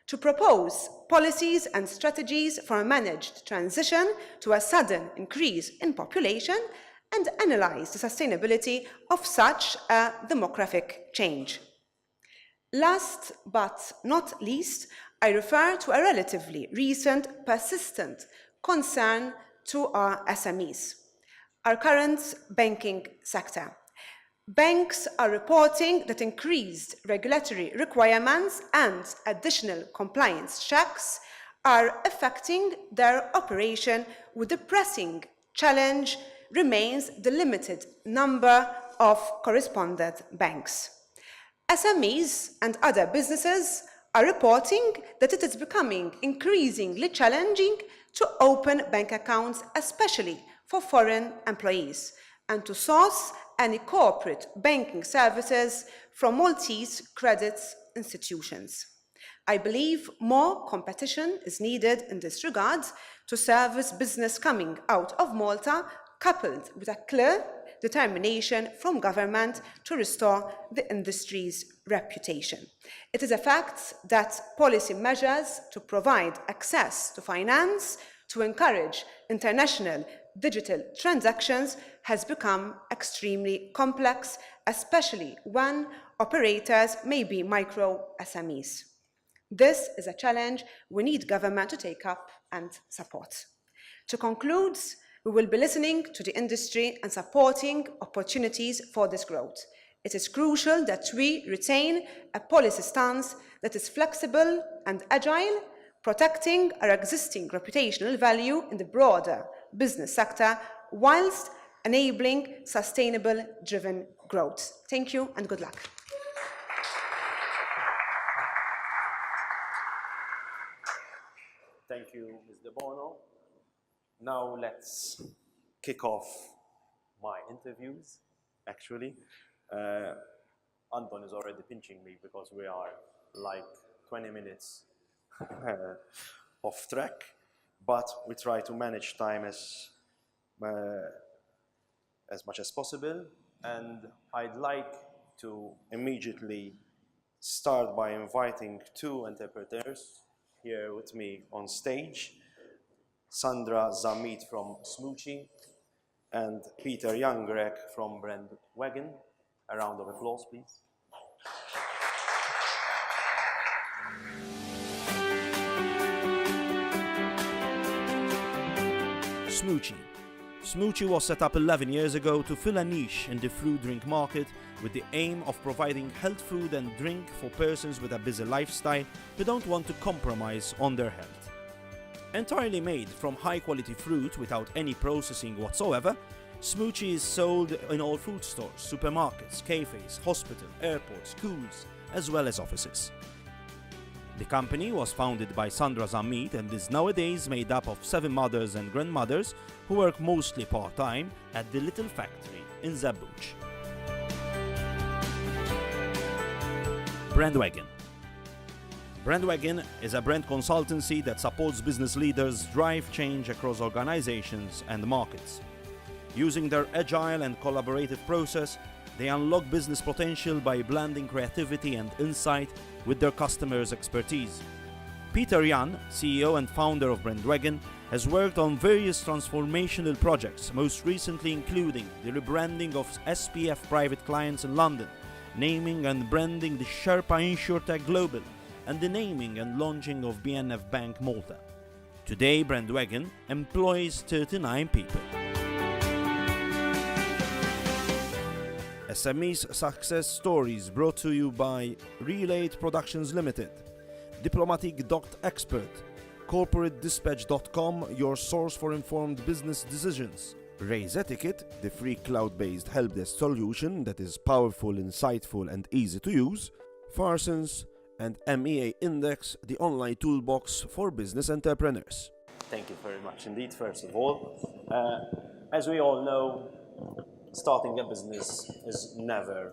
to propose policies and strategies for a managed transition to a sudden increase in population, and analyze the sustainability of such a demographic change. Last but not least, I refer to a relatively recent, persistent concern to our SMEs, our current banking sector. Banks are reporting that increased regulatory requirements and additional compliance checks are affecting their operation, with the pressing challenge remains the limited number of correspondent banks. SMEs and other businesses are reporting that it is becoming increasingly challenging to open bank accounts, especially for foreign employees, and to source any corporate banking services from Maltese credit institutions. I believe more competition is needed in this regard to service business coming out of Malta, coupled with a clear determination from government to restore the industry's reputation. It is a fact that policy measures to provide access to finance to encourage international digital transactions has become extremely complex, especially when operators may be micro SMEs. This is a challenge we need government to take up and support. To conclude, we will be listening to the industry and supporting opportunities for this growth. It is crucial that we retain a policy stance that is flexible and agile, protecting our existing reputational value in the broader business sector whilst enabling sustainable driven growth. Thank you and good luck. Thank you, Ms. De Bono. Now let's kick off my interviews, actually. Anton is already pinching me because we are like 20 minutes off track, but we try to manage time as much as possible. And I'd like to immediately start by inviting two entrepreneurs here with me on stage. Sandra Zamit from Smoochie and Peter Youngrek from Brandwagon. A round of applause, please. Smoochie. Smoochie was set up 11 years ago to fill a niche in the fruit drink market with the aim of providing health food and drink for persons with a busy lifestyle who don't want to compromise on their health. Entirely made from high-quality fruit without any processing whatsoever, Smoochie is sold in all food stores, supermarkets, cafes, hospitals, airports, schools, as well as offices. The company was founded by Sandra Zamit and is nowadays made up of 7 mothers and grandmothers who work mostly part-time at the little factory in Zabuch. Brandwagon. Brandwagon is a brand consultancy that supports business leaders drive change across organizations and markets. Using their agile and collaborative process, they unlock business potential by blending creativity and insight with their customers' expertise. Peter Jan, CEO and founder of Brandwagon, has worked on various transformational projects, most recently including the rebranding of SPF private clients in London, naming and branding the Sherpa InsurTech Global, and the naming and launching of BNF Bank Malta. Today, Brandwagon employs 39 people. SME's success stories brought to you by Relate Productions Limited, Diplomatic.expert, CorporateDispatch.com, your source for informed business decisions, Raise Etiquette, the free cloud-based helpdesk solution that is powerful, insightful and easy to use, Farsons, and MEAINDEX, the online toolbox for business entrepreneurs. Thank you very much indeed, first of all. As we all know, starting a business is never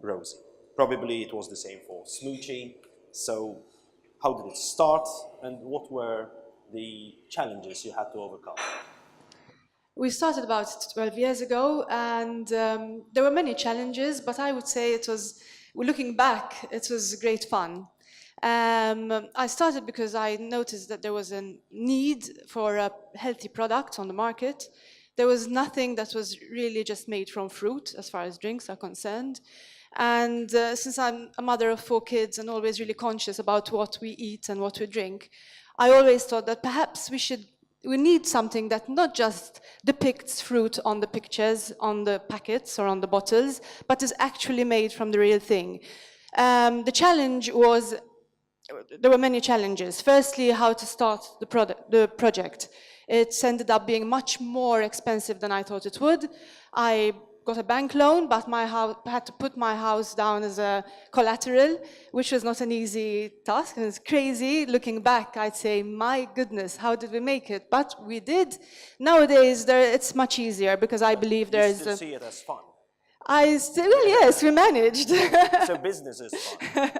rosy. Probably it was the same for Smoochie. So how did it start and what were the challenges you had to overcome? We started about 12 years ago and there were many challenges, but I would say it was, looking back, it was great fun. I started because I noticed that there was a need for a healthy product on the market. There was nothing that was really just made from fruit as far as drinks are concerned. And since I'm a mother of 4 kids and always really conscious about what we eat and what we drink, I always thought that perhaps we should we need something that not just depicts fruit on the pictures, on the packets or on the bottles, but is actually made from the real thing. The challenge was, there were many challenges. Firstly, how to start the project. It's ended up being much more expensive than I thought it would. I got a bank loan, but I had to put my house down as a collateral, which was not an easy task. It was crazy. Looking back, I'd say, my goodness, how did we make it? But we did. Nowadays, it's much easier because I believe there's... You still see it as fun. Well, yes, we managed. So business is fun.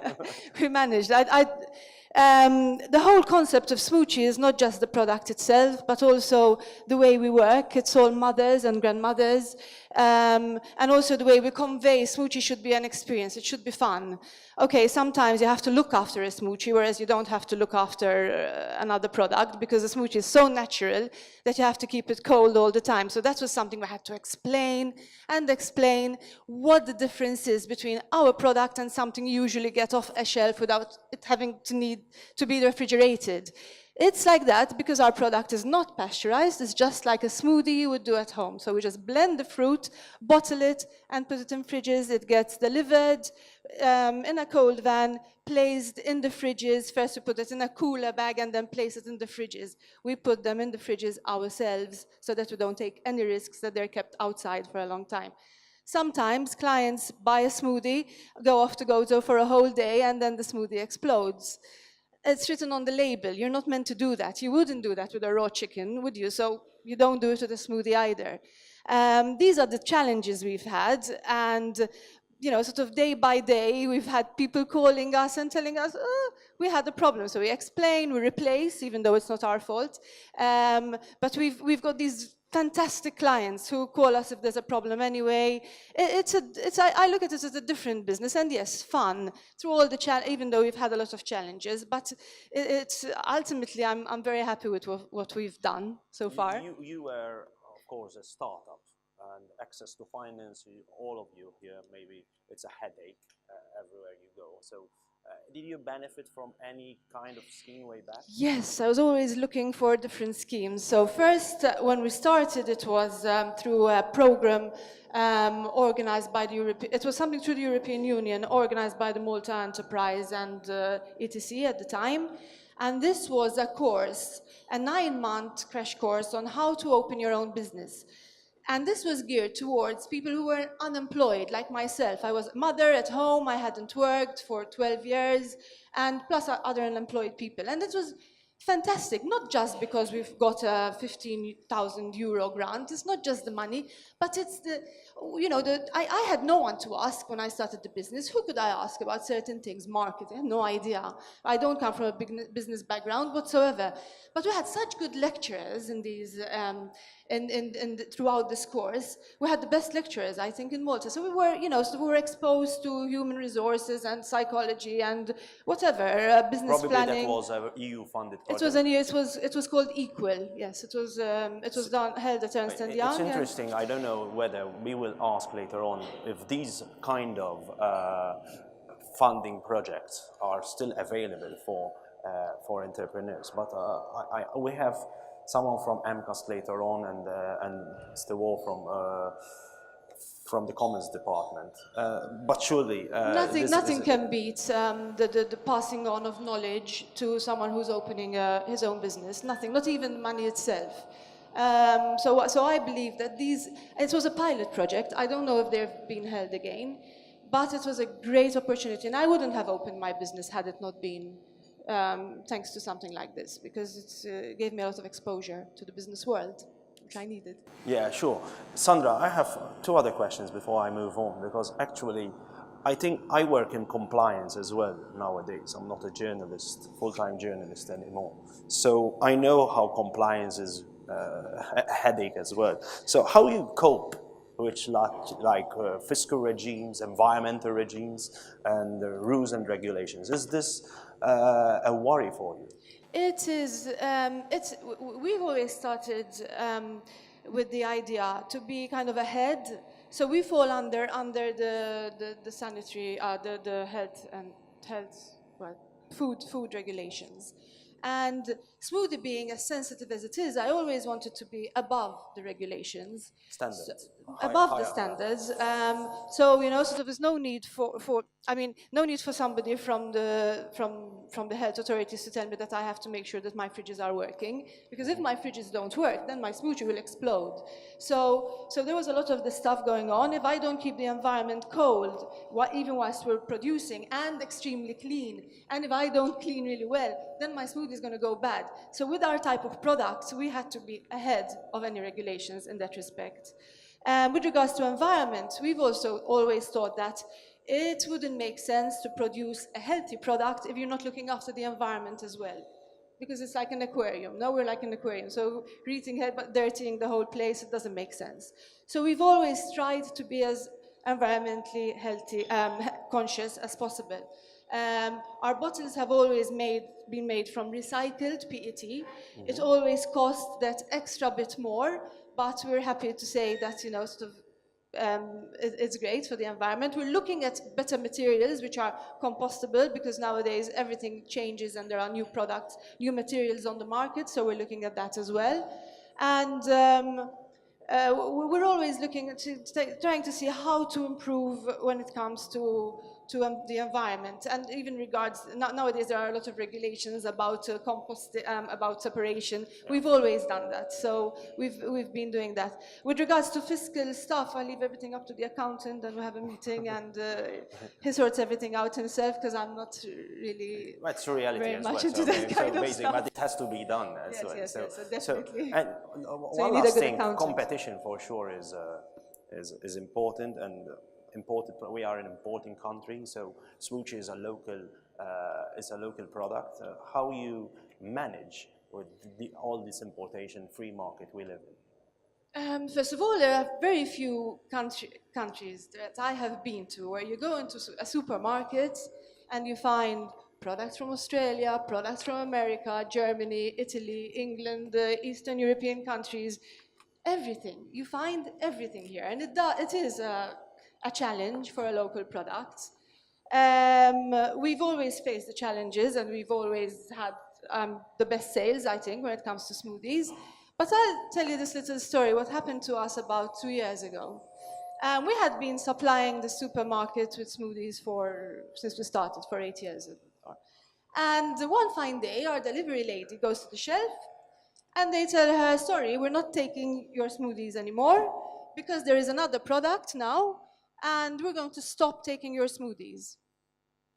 We managed. The whole concept of Smoochie is not just the product itself, but also the way we work. It's all mothers and grandmothers. And also the way we convey Smoochie should be an experience. It should be fun. Okay, sometimes you have to look after a Smoochie, whereas you don't have to look after another product, because a Smoochie is so natural that you have to keep it cold all the time. So that was something we had to explain what the difference is between our product and something you usually get off a shelf without it having to need to be refrigerated. It's like that because our product is not pasteurized. It's just like a smoothie you would do at home. So we just blend the fruit, bottle it, and put it in fridges. It gets delivered in a cold van, placed in the fridges. First we put it in a cooler bag and then place it in the fridges. We put them in the fridges ourselves so that we don't take any risks that they're kept outside for a long time. Sometimes clients buy a smoothie, go off to Gozo for a whole day, and then the smoothie explodes. It's written on the label. You're not meant to do that. You wouldn't do that with a raw chicken, would you? So you don't do it with a smoothie either. These are the challenges we've had, and sort of day by day, we've had people calling us and telling us, oh, we had a problem. So we explain, we replace, even though it's not our fault. But we've got these fantastic clients who call us if there's a problem anyway. I look at it as a different business, and yes, fun through all the even though we've had a lot of challenges. But it's ultimately, I'm very happy with what we've done so far. You were, of course, a startup, and access to finance. All of you here, maybe it's a headache everywhere you go. So. Did you benefit from any kind of scheme way back? Yes, I was always looking for different schemes. So first, when we started, it was through a program organized by the European... It was something through the European Union, organized by the Malta Enterprise and ETC at the time. And this was a course, a 9-month crash course on how to open your own business. And this was geared towards people who were unemployed, like myself. I was a mother at home, I hadn't worked for 12 years, and plus other unemployed people. And it was fantastic, not just because we've got a 15,000 euro grant, it's not just the money, but it's I had no one to ask when I started the business. Who could I ask about certain things? Marketing, I had no idea. I don't come from a big business background whatsoever. But we had such good lecturers in these, throughout this course. We had the best lecturers, I think, in Malta. So we were exposed to human resources and psychology and whatever, business Probably planning. That was an EU-funded project. It was called Equal. Yes, it was held at Ernst & Young. It's interesting. I don't know whether we will ask later on if these kind of funding projects are still available for entrepreneurs. But we have someone from MCAS later on, and Mr. Wall from the Commons Department. But surely nothing can beat the passing on of knowledge to someone who's opening his own business. Nothing, not even money itself. So I believe that it was a pilot project. I don't know if they've been held again, but it was a great opportunity, and I wouldn't have opened my business had it not been thanks to something like this, because it gave me a lot of exposure to the business world, which I needed. Yeah, sure. Sandra, I have 2 other questions before I move on, because actually I think I work in compliance as well nowadays. I'm not a journalist, full-time journalist anymore. So I know how compliance is a headache as well. So how you cope with fiscal regimes, environmental regimes, and rules and regulations? Is this a worry for you? It is. We've always started with the idea to be kind of ahead. So we fall under the sanitary, the health and food regulations. And smoothie being as sensitive as it is, I always wanted to be above the regulations. Standards. Above the standards. So, you know, sort of there's no need no need for somebody from the health authorities to tell me that I have to make sure that my fridges are working, because if my fridges don't work, then my smoothie will explode. So there was a lot of this stuff going on. If I don't keep the environment cold, even whilst we're producing, and extremely clean, and if I don't clean really well, then my smoothie is going to go bad. So with our type of products, we had to be ahead of any regulations in that respect. With regards to environment, we've also always thought that it wouldn't make sense to produce a healthy product if you're not looking after the environment as well. Because it's like an aquarium. Now we're like an aquarium. So we're eating head, but dirtying the whole place, it doesn't make sense. So we've always tried to be as environmentally healthy, conscious as possible. Our bottles have always been made from recycled PET. It always costs that extra bit more, but we're happy to say that, you know, sort of, it's great for the environment. We're looking at better materials which are compostable, because nowadays everything changes and there are new products, new materials on the market, so we're looking at that as well. And we're always looking at trying to see how to improve when it comes to the environment, and even regards nowadays there are a lot of regulations about compost, about separation. We've always done that, so we've been doing that. With regards to fiscal stuff, I leave everything up to the accountant, and we have a meeting, and he sorts everything out himself, because I'm not really That's reality very as much well. into that kind of stuff. But it has to be done as well. Yes, definitely. And So you one need a last good thing, accountant. competition for sure is important, and imported. We are an importing country, so smoothie is a local product. How you manage with all this importation free market we live in? First of all, there are very few countries that I have been to where you go into a supermarket and you find products from Australia, products from America, Germany, Italy, England, Eastern European countries, everything. You find everything here, and it is a challenge for a local product. We've always faced the challenges, and we've always had the best sales, I think, when it comes to smoothies. But I'll tell you this little story, what happened to us about 2 years ago. We had been supplying the supermarket with smoothies since we started, for 8 years. And one fine day, our delivery lady goes to the shelf, and they tell her, sorry, we're not taking your smoothies anymore, because there is another product now, and we're going to stop taking your smoothies.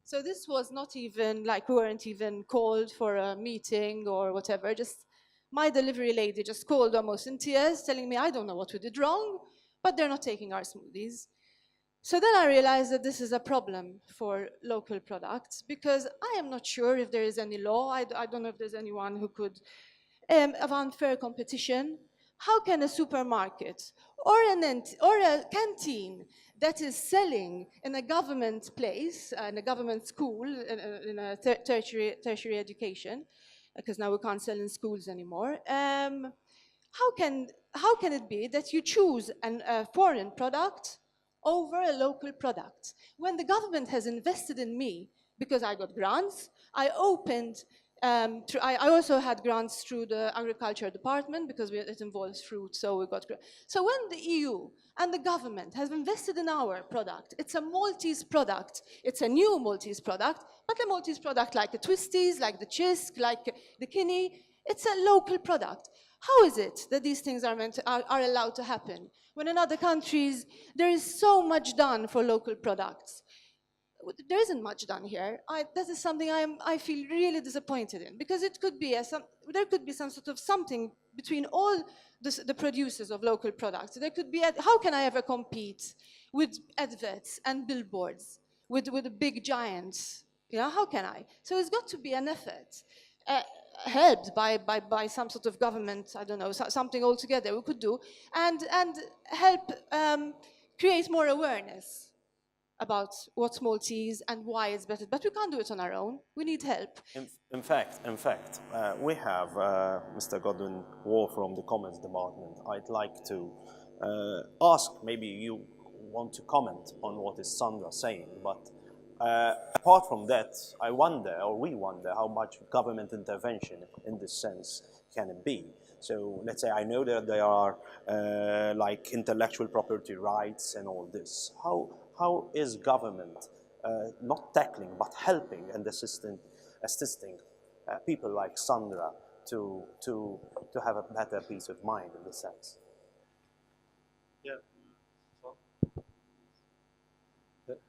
So this was not even, like, we weren't even called for a meeting or whatever. Just my delivery lady just called almost in tears, telling me, I don't know what we did wrong, but they're not taking our smoothies. So then I realized that this is a problem for local products, because I am not sure if there is any law. I don't know if there's anyone who could, of unfair competition. How can a supermarket or a canteen that is selling in a government place, in a government school, in a tertiary education, because now we can't sell in schools anymore, how can it be that you choose a foreign product over a local product? When the government has invested in me, because I got grants, I also had grants through the agriculture department, because it involves fruit, so we got grants. So when the EU and the government has invested in our product, it's a Maltese product, it's a new Maltese product, but a Maltese product like the Twisties, like the Chisk, like the Kinney, it's a local product. How is it that these things are allowed to happen when in other countries there is so much done for local products? There isn't much done here. That is something I feel really disappointed in, because it could be there could be some sort of something between all the producers of local products. There could be how can I ever compete with adverts and billboards with the big giants? You know, how can I? So it's got to be an effort. Helped by some sort of government, I don't know, something altogether we could do, and help create more awareness about what's Maltese and why it's better. But we can't do it on our own. We need help. In fact, we have Mr. Godwin Wall from the Commerce Department. I'd like to ask, maybe you want to comment on what is Sandra saying, but Apart from that, I wonder, or we wonder, how much government intervention in this sense can it be? So let's say I know that there are like intellectual property rights and all this. How is government not tackling but helping and assisting people like Sandra to have a better peace of mind in this sense? Yeah.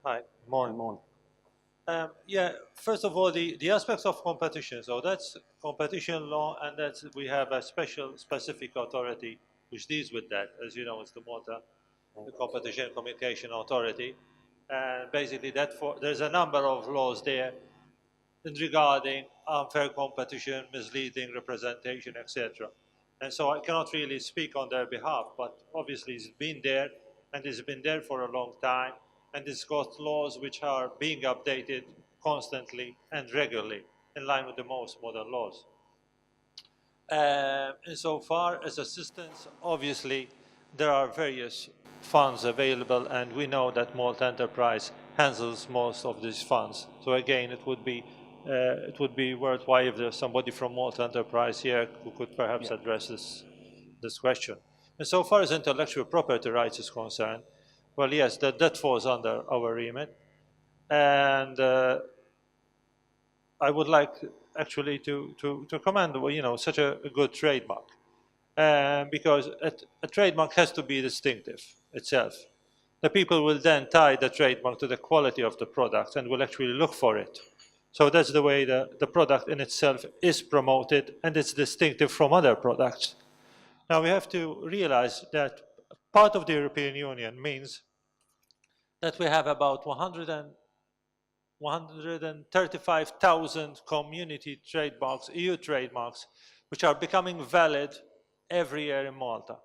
Hi, morning. Morning. Yeah, first of all, the aspects of competition. So that's competition law, and that's we have a specific authority which deals with that. As you know, it's the Malta, the Competition Communication Authority, and basically there's a number of laws there regarding unfair competition, misleading representation, etc. And so I cannot really speak on their behalf, but obviously it's been there, and it's been there for a long time, and it's got laws which are being updated constantly and regularly in line with the most modern laws. Insofar as assistance, obviously there are various funds available, and we know that Malta Enterprise handles most of these funds. So again, it would be worthwhile if there's somebody from Malta Enterprise here who could perhaps address this question. And so far as intellectual property rights is concerned, well, yes, that falls under our remit. And I would like actually to commend, you know, such a good trademark. Because a trademark has to be distinctive itself. The people will then tie the trademark to the quality of the product and will actually look for it. So that's the way the product in itself is promoted, and it's distinctive from other products. Now we have to realize that part of the European Union means that we have about 135,000 community trademarks, EU trademarks, which are becoming valid every year in Malta.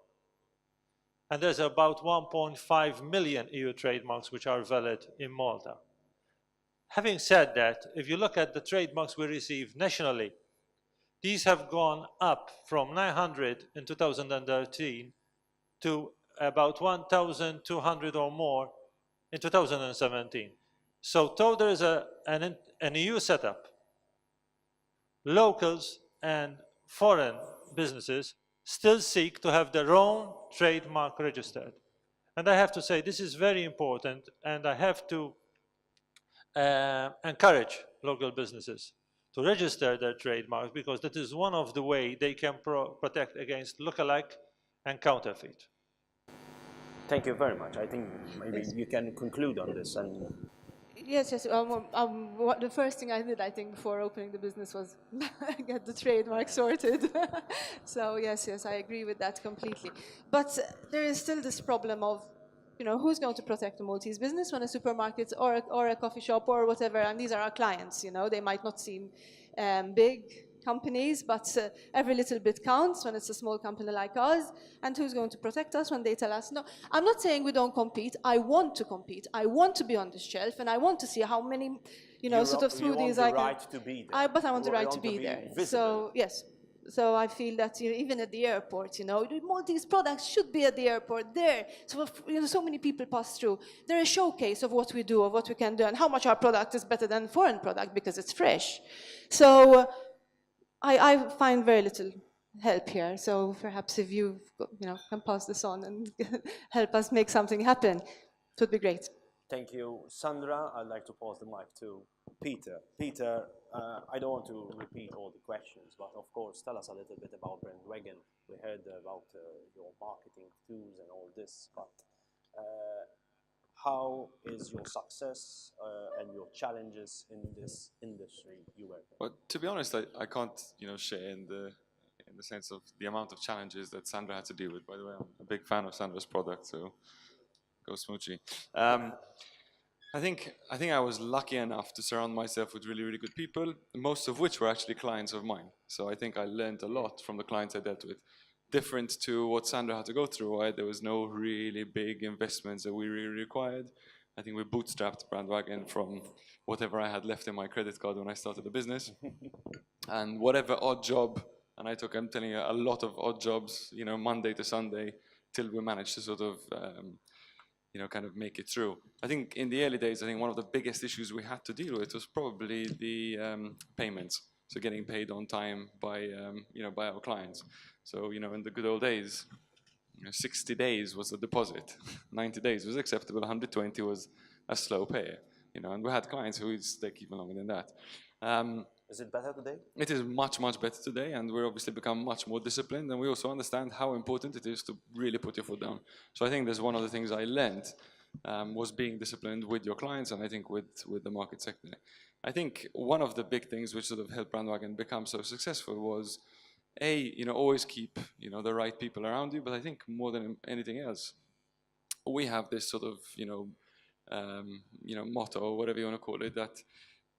And there's about 1.5 million EU trademarks which are valid in Malta. Having said that, if you look at the trademarks we receive nationally, these have gone up from 900 in 2013 to about 1,200 or more in 2017. So though there is an EU setup, locals and foreign businesses still seek to have their own trademark registered. And I have to say this is very important, and I have to encourage local businesses to register their trademarks, because that is one of the ways they can protect against lookalike and counterfeit. Thank you very much. I think maybe you can conclude on this. And Yes. The first thing I did, I think, before opening the business was get the trademark sorted. So yes, I agree with that completely. But there is still this problem of, you know, who's going to protect the Maltese business when a supermarket or a coffee shop or whatever, and these are our clients, you know, they might not seem big companies, but every little bit counts when it's a small company like ours. And who's going to protect us when they tell us no? I'm not saying we don't compete. I want to compete. I want to be on the shelf, and I want to see how many, you know, sort of smoothies I can. You want the right to be there. But I want the right to be there. So yes. So I feel that, you know, even at the airport, you know, Maltese products should be at the airport there. So, you know, so many people pass through. They're a showcase of what we do, of what we can do, and how much our product is better than foreign product because it's fresh. So I find very little help here. So perhaps if you can pass this on and help us make something happen, it would be great. Thank you, Sandra. I'd like to pass the mic to Peter. Peter, I don't want to repeat all the questions, but of course, tell us a little bit about Brandwagon. We heard about your marketing tools and all this, but how is your success and your challenges in this industry you work in? Well, to be honest, I can't, share in the sense of the amount of challenges that Sandra had to deal with. By the way, I'm a big fan of Sandra's product, so go Smoochie. I think I was lucky enough to surround myself with really, really good people, most of which were actually clients of mine. So I think I learned a lot from the clients I dealt with. Different to what Sandra had to go through, right? There was no really big investments that we really required. I think we bootstrapped Brandwagon from whatever I had left in my credit card when I started the business. And whatever odd job, and I'm telling you, a lot of odd jobs, Monday to Sunday, till we managed to sort of kind of make it through. I think in the early days, I think one of the biggest issues we had to deal with was probably the payments. So getting paid on time by, by our clients. So, in the good old days, 60 days was a deposit, 90 days was acceptable, 120 was a slow pay, and we had clients who would take even longer than that. Is it better today? It is much, much better today, and we're obviously become much more disciplined, and we also understand how important it is to really put your foot down. So I think that's one of the things I learned was being disciplined with your clients, and I think with the market sector. I think one of the big things which sort of helped Brandwagon become so successful was, always keep, the right people around you, but I think more than anything else, we have this sort of, motto, or whatever you want to call it, that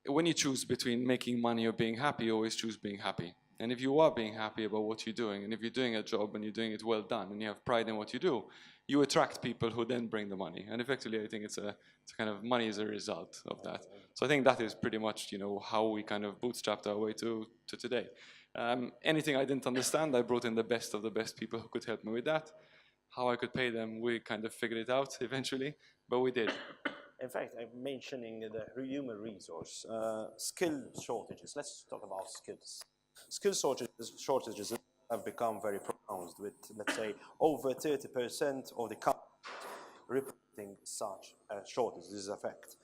when you choose between making money or being happy, you always choose being happy. And if you are being happy about what you're doing, and if you're doing a job and you're doing it well done, and you have pride in what you do, you attract people who then bring the money. And effectively, I think it's a kind of money as a result of that. So I think that is pretty much, how we kind of bootstrapped our way to today. Anything I didn't understand, I brought in the best of the best people who could help me with that. How I could pay them, we kind of figured it out eventually, but we did. In fact, I'm mentioning the human resource, skill shortages. Let's talk about skills. Skill shortages have become very pronounced with, let's say, over 30% of the companies reporting such a shortage. This is a fact.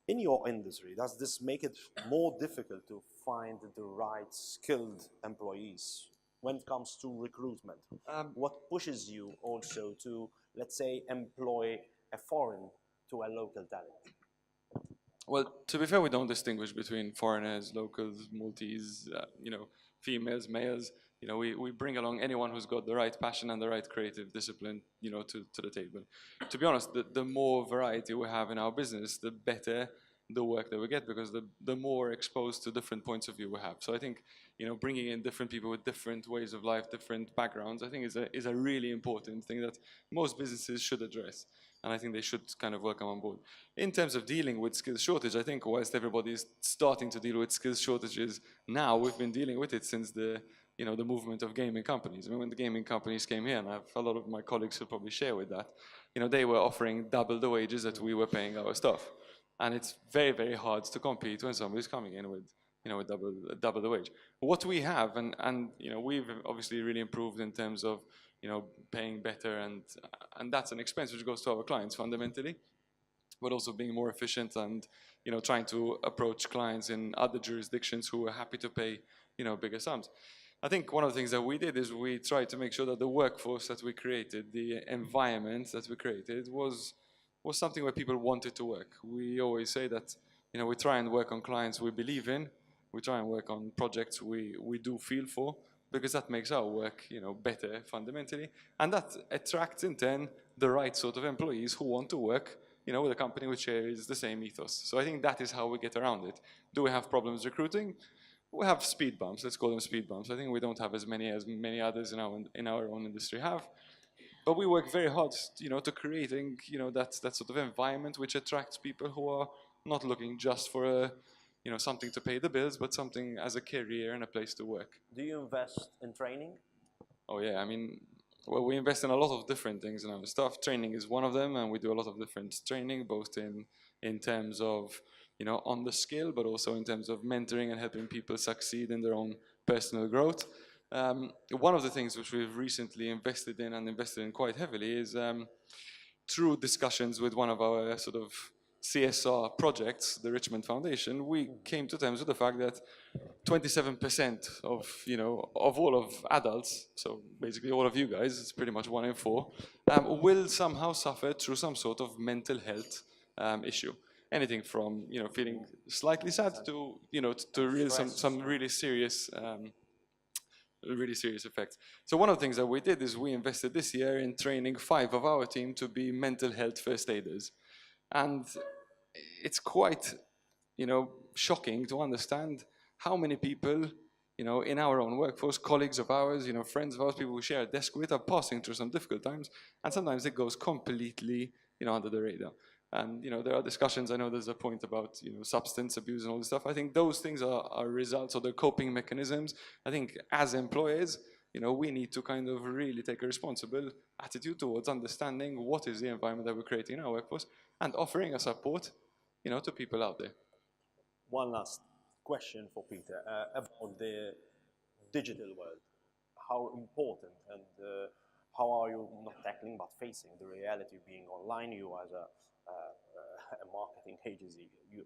In your industry, does this make it more difficult to find the right skilled employees when it comes to recruitment? What pushes you also to, let's say, employ a foreign to a local talent? Well, to be fair, we don't distinguish between foreigners, locals, multis, females, males. We bring along anyone who's got the right passion and the right creative discipline, to the table. To be honest, the more variety we have in our business, the better the work that we get, because the more exposed to different points of view we have. So I think, bringing in different people with different ways of life, different backgrounds, I think is a really important thing that most businesses should address. And I think they should kind of welcome on board. In terms of dealing with skills shortage, I think whilst everybody is starting to deal with skills shortages now, we've been dealing with it since the movement of gaming companies. I mean, when the gaming companies came here, and a lot of my colleagues will probably share with that, they were offering double the wages that we were paying our staff. And it's very, very hard to compete when somebody's coming in with, with double the wage. What we have, and we've obviously really improved in terms of, paying better, and that's an expense which goes to our clients fundamentally, but also being more efficient and, trying to approach clients in other jurisdictions who are happy to pay, bigger sums. I think one of the things that we did is we tried to make sure that the workforce that we created, the environment that we created was something where people wanted to work. We always say that, we try and work on clients we believe in, we try and work on projects we do feel for, because that makes our work, better fundamentally. And that attracts in turn the right sort of employees who want to work, with a company which shares the same ethos. So I think that is how we get around it. Do we have problems recruiting? We have speed bumps, let's call them speed bumps. I think we don't have as many others in our own industry have. But we work very hard, to creating, that sort of environment which attracts people who are not looking just for something to pay the bills, but something as a career and a place to work. Do you invest in training? Oh yeah, I mean, well, we invest in a lot of different things in our stuff. Training is one of them, and we do a lot of different training, both in terms of, on the skill, but also in terms of mentoring and helping people succeed in their own personal growth. One of the things which we've recently invested in quite heavily is through discussions with one of our sort of CSR projects, the Richmond Foundation, we came to terms with the fact that 27% of all of adults, so basically all of you guys, it's pretty much 1 in 4, will somehow suffer through some sort of mental health issue. Anything from feeling slightly sad to really some really serious effects. So one of the things that we did is we invested this year in training 5 of our team to be mental health first aiders. And it's quite, shocking to understand how many people, in our own workforce, colleagues of ours, friends of ours, people we share a desk with, are passing through some difficult times, and sometimes it goes completely, under the radar. And there are discussions. I know there's a point about substance abuse and all this stuff. I think those things are results of the coping mechanisms. I think as employers, we need to kind of really take a responsible attitude towards understanding what is the environment that we're creating in our workforce and offering a support, to people out there. One last question for Peter about the digital world. How important and how are you not tackling but facing the reality of being online? You as a marketing agency, you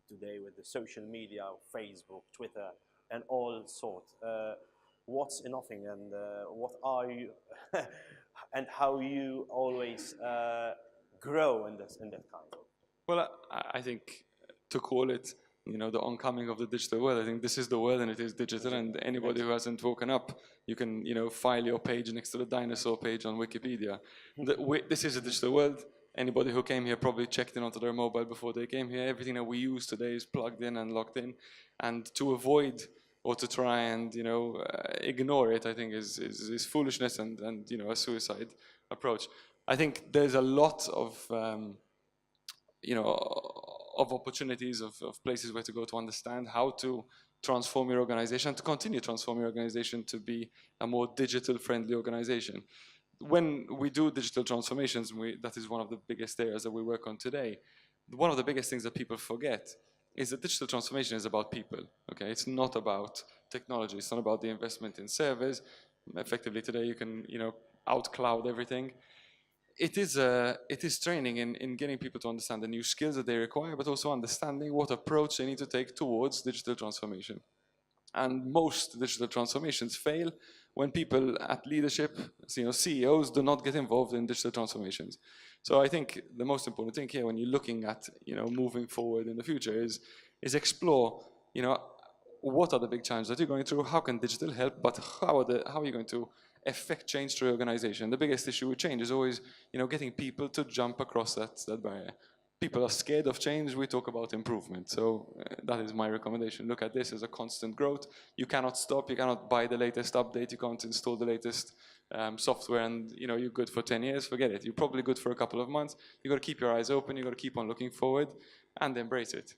today with the social media, Facebook, Twitter, and all sorts. What's innovating and what are you and how you always grow in that kind of? Well, I think to call it, the oncoming of the digital world, I think this is the world and it is digital, and anybody who hasn't woken up, you can, file your page next to the dinosaur page on Wikipedia. This is a digital world. Anybody who came here probably checked in onto their mobile before they came here. Everything that we use today is plugged in and logged in. And to avoid or to try and, ignore it, I think is foolishness and a suicide approach. I think there's a lot of, of opportunities, of places where to go to understand how to transform your organization, to continue transforming your organization to be a more digital-friendly organization. When we do digital transformations, that is one of the biggest areas that we work on today. One of the biggest things that people forget is that digital transformation is about people. Okay, it's not about technology. It's not about the investment in servers. Effectively, today you can out-cloud everything. It is training in getting people to understand the new skills that they require, but also understanding what approach they need to take towards digital transformation. And most digital transformations fail when people at leadership, CEOs, do not get involved in digital transformations. So I think the most important thing here when you're looking at moving forward in the future is explore what are the big challenges that you're going through, how can digital help, but how are you going to affect change through your organization. The biggest issue with change is always getting people to jump across that barrier. People are scared of change. We talk about improvement. So that is my recommendation. Look at this as a constant growth. You cannot stop. You cannot buy the latest update. You can't install the latest software and you're good for 10 years. Forget it. You're probably good for a couple of months. You got to keep your eyes open. You got to keep on looking forward and embrace it.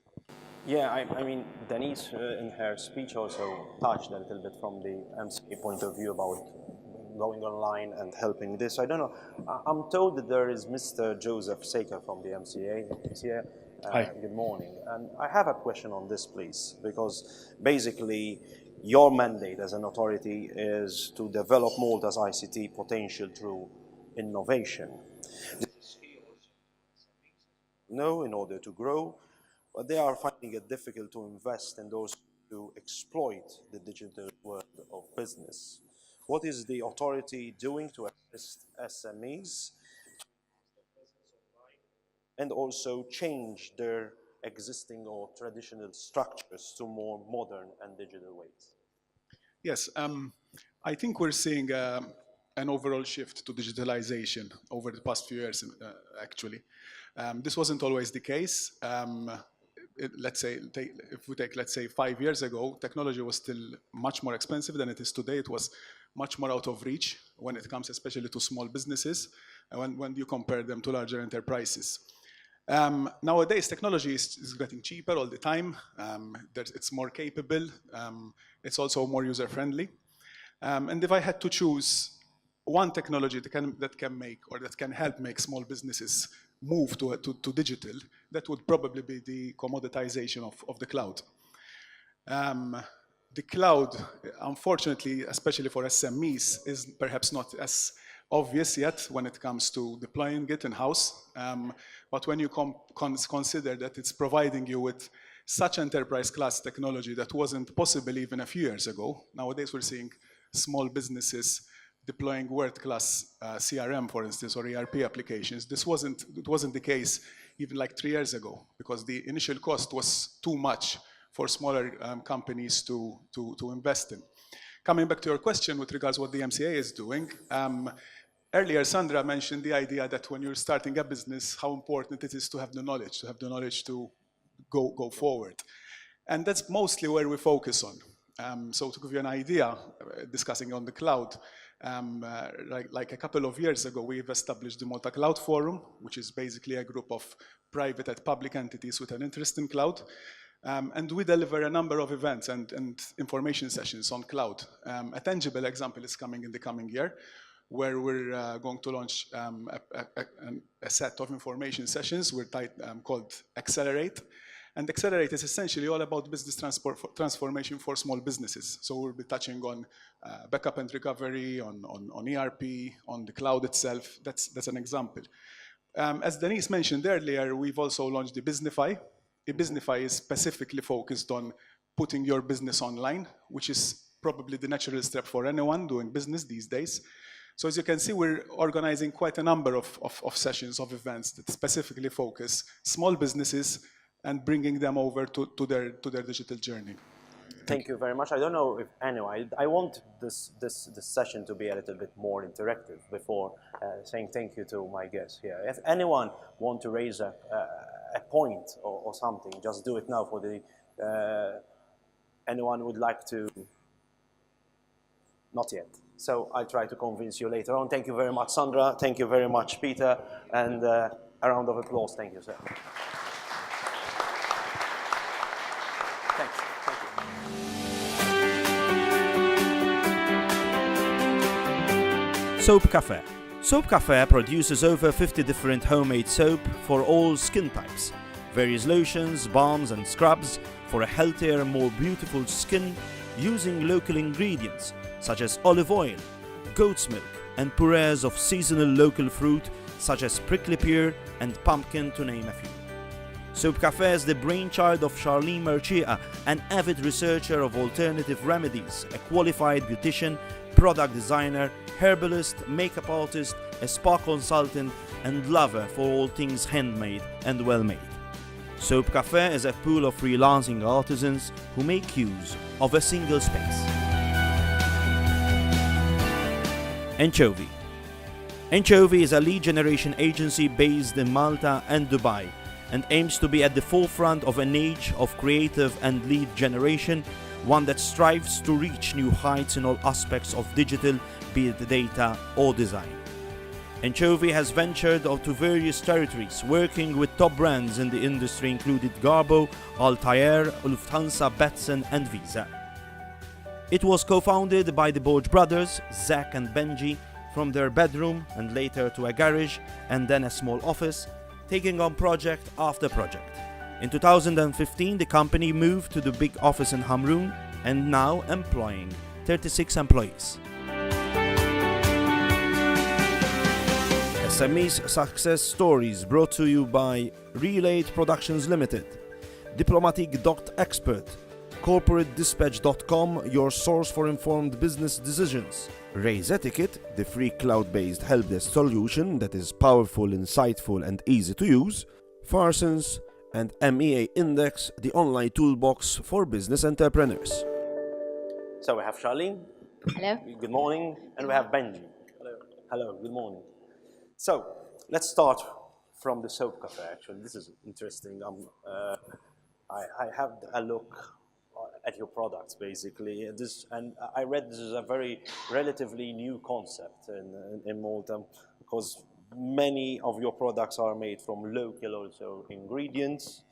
Yeah, I mean, Denise in her speech also touched a little bit from the MCA point of view about going online and helping this. I don't know. I'm told that there is Mr. Joseph Saker from the MCA. He's here. Hi. Good morning. And I have a question on this, please, because basically your mandate as an authority is to develop Malta's ICT potential through innovation. No, in order to grow, but they are finding it difficult to invest in those to exploit the digital world of business. What is the authority doing to assist SMEs and also change their existing or traditional structures to more modern and digital ways? Yes, I think we're seeing an overall shift to digitalization over the past few years, actually. This wasn't always the case. Let's say, if we take, let's say, 5 years ago, technology was still much more expensive than it is today. It was much more out of reach when it comes especially to small businesses, when you compare them to larger enterprises. Nowadays, technology is getting cheaper all the time. It's more capable. It's also more user-friendly. And if I had to choose one technology that can help make small businesses move to digital, that would probably be the commoditization of the cloud. The cloud, unfortunately, especially for SMEs, is perhaps not as obvious yet when it comes to deploying it in-house. But when you consider that it's providing you with such enterprise-class technology that wasn't possible even a few years ago, nowadays we're seeing small businesses deploying world-class CRM, for instance, or ERP applications. It wasn't the case even like 3 years ago, because the initial cost was too much for smaller companies to invest in. Coming back to your question with regards to what the MCA is doing, earlier Sandra mentioned the idea that when you're starting a business, how important it is to have the knowledge to go forward. And that's mostly where we focus on. So to give you an idea, discussing on the cloud, like a couple of years ago, we've established the Malta Cloud Forum, which is basically a group of private and public entities with an interest in cloud. And we deliver a number of events and information sessions on cloud. A tangible example is coming in the coming year, where we're going to launch a set of information sessions called Accelerate. And Accelerate is essentially all about business transformation for small businesses. So we'll be touching on backup and recovery, on ERP, on the cloud itself. That's an example. As Denise mentioned earlier, we've also launched the Businify. Businify is specifically focused on putting your business online, which is probably the natural step for anyone doing business these days. So as you can see, we're organizing quite a number of sessions, of events that specifically focus small businesses and bringing them over to their digital journey. Thank you very much. I don't know if anyone, I want this session to be a little bit more interactive before saying thank you to my guests here. If anyone want to raise a point or something, just do it now for the, anyone would like to, not yet. So I'll try to convince you later on. Thank you very much, Sandra. Thank you very much, Peter. And a round of applause. Thank you, sir. Thanks. Thank you. Soap Cafe. Soap Cafe produces over 50 different homemade soap for all skin types, various lotions, balms and scrubs for a healthier, more beautiful skin using local ingredients such as olive oil, goat's milk and purees of seasonal local fruit such as prickly pear and pumpkin, to name a few. Soap Cafe is the brainchild of Charlene Mercia, an avid researcher of alternative remedies, a qualified beautician, product designer, herbalist, makeup artist, a spa consultant, and lover for all things handmade and well-made. Soap Cafe is a pool of freelancing artisans who make use of a single space. Anchovy. Anchovy is a lead generation agency based in Malta and Dubai and aims to be at the forefront of an age of creative and lead generation, one that strives to reach new heights in all aspects of digital, be it data or design. Anchovy has ventured to various territories, working with top brands in the industry including Garbo, Altair, Lufthansa, Betson and Visa. It was co-founded by the Borg brothers, Zach and Benji, from their bedroom and later to a garage and then a small office, taking on project after project. In 2015, the company moved to the big office in Hamrun and now employing 36 employees. SME's success stories brought to you by Relate Productions Limited, Diplomatic.expert, CorporateDispatch.com, your source for informed business decisions. Raise Etiquette, the free cloud-based helpdesk solution that is powerful, insightful and easy to use. Farsons, and MEAINDEX, the online toolbox for business entrepreneurs. So we have Charlene. Hello. Good morning. And we have Benji. Hello. Hello, good morning. So let's start from the Soap Cafe, actually. This is interesting. I have a look at your products, basically. And I read this is a very relatively new concept in Malta, because many of your products are made from local also ingredients,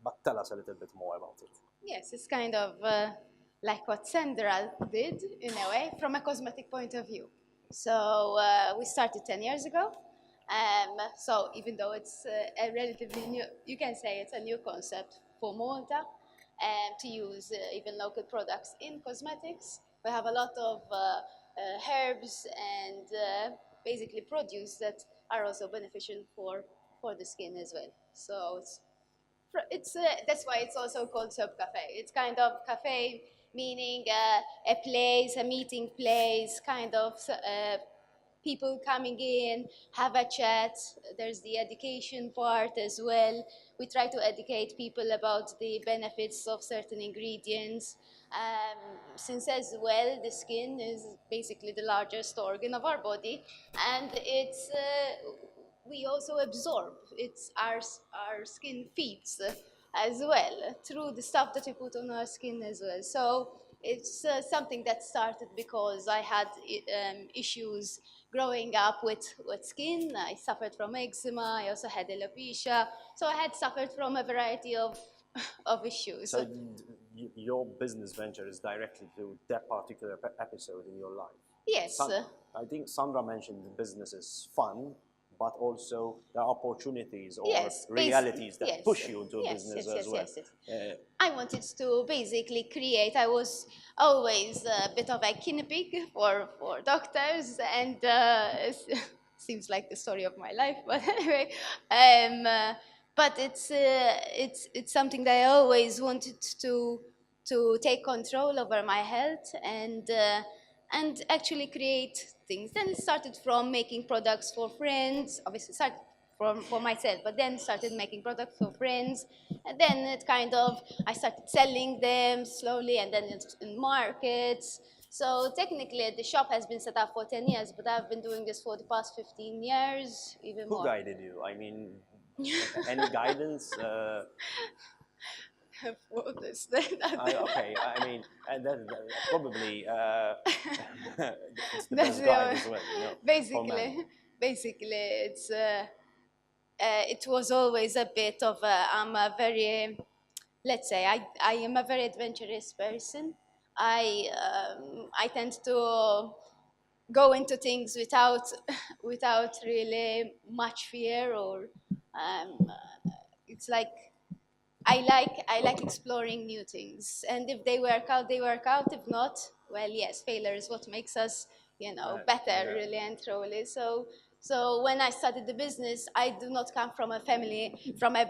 but tell us a little bit more about it. Yes, it's kind of like what Sandra did, in a way, from a cosmetic point of view. So we started 10 years ago. So even though it's a relatively new, you can say it's a new concept for Malta, to use even local products in cosmetics. We have a lot of herbs and basically produce that are also beneficial for the skin as well. So it's that's why it's also called Soap Cafe. It's kind of cafe, meaning a place, a meeting place, kind of people coming in, have a chat. There's the education part as well. We try to educate people about the benefits of certain ingredients. Since as well, the skin is basically the largest organ of our body, and it's we also absorb. It's our skin feeds as well through the stuff that we put on our skin as well. So it's something that started because I had issues growing up with skin. I suffered from eczema. I also had alopecia. So I had suffered from a variety of of issues. So your business venture is directly to that particular episode in your life. Yes. I think Sandra mentioned the business is fun, but also there are opportunities or Yes, realities that yes, push you into a yes, business yes, as yes, well. yes. I wanted to basically create, I was always a bit of a guinea pig for doctors, and seems like the story of my life, but anyway, but it's something that I always wanted to take control over my health and actually create things. Then it started from making products for friends, obviously started for myself, but then started making products for friends, and then it kind of, I started selling them slowly, and then it's in markets. So technically the shop has been set up for 10 years, but I've been doing this for the past 15 years, even Who more. guided you? I mean, any guidance? For this. Okay, I mean, and that probably it's the That's best guide as well, you know, for men. basically, it was always a bit of I'm a very, let's say, I am a very adventurous person. I tend to go into things without really much fear, or it's like I like exploring new things, and if they work out, they work out. If not, well, yes, failure is what makes us, better, really and truly. So when I started the business, I do not come from a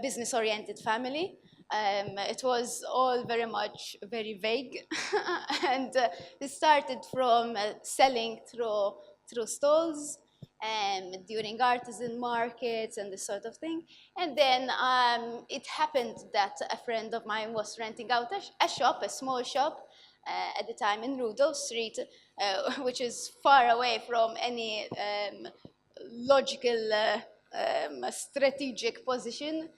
business-oriented family. It was all very much very vague, and it started from selling through stalls during artisan markets and this sort of thing. And then it happened that a friend of mine was renting out a shop, a small shop, at the time in Rudolph Street, which is far away from any logical, strategic position.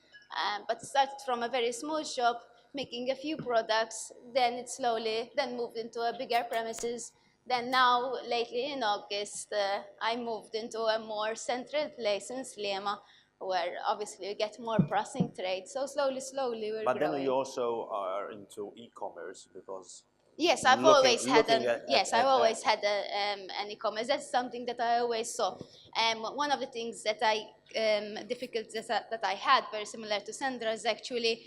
But started from a very small shop, making a few products, then it slowly then moved into a bigger premises. Then now, lately in August, I moved into a more central place in Slema, where obviously we get more processing trade. So slowly we're But growing. then you also are into e-commerce because Yes, I've always had an e-commerce. That's something that I always saw. One of the things that difficulties that I had, very similar to Sandra, is actually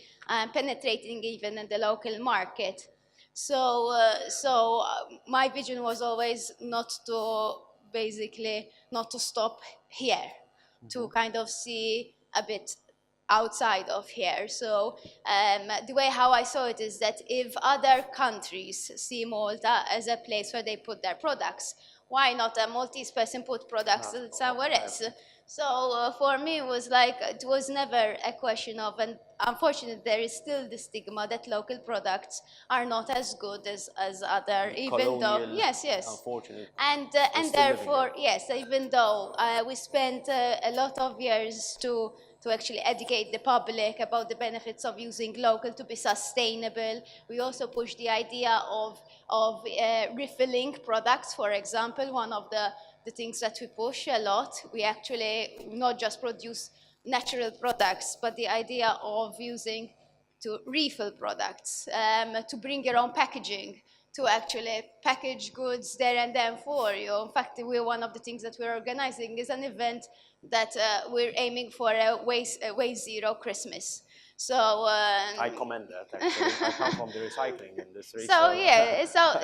penetrating even in the local market. So my vision was always not to stop here, to kind of see a bit outside of here. So the way how I saw it is that if other countries see Malta as a place where they put their products, why not a Maltese person put products somewhere else? So for me, it was like, it was never a question of, and unfortunately, there is still the stigma that local products are not as good as other, even though, yes, unfortunately, and therefore, yes, even though we spent a lot of years to actually educate the public about the benefits of using local to be sustainable. We also push the idea of refilling products, for example. One of the things that we push a lot, we actually not just produce natural products, but the idea of using to refill products, to bring your own packaging, to actually package goods there and then for you. In fact, one of the things that we're organizing is an event that we're aiming for a waste zero Christmas. So I commend that, actually. I come from the recycling industry. So yeah, so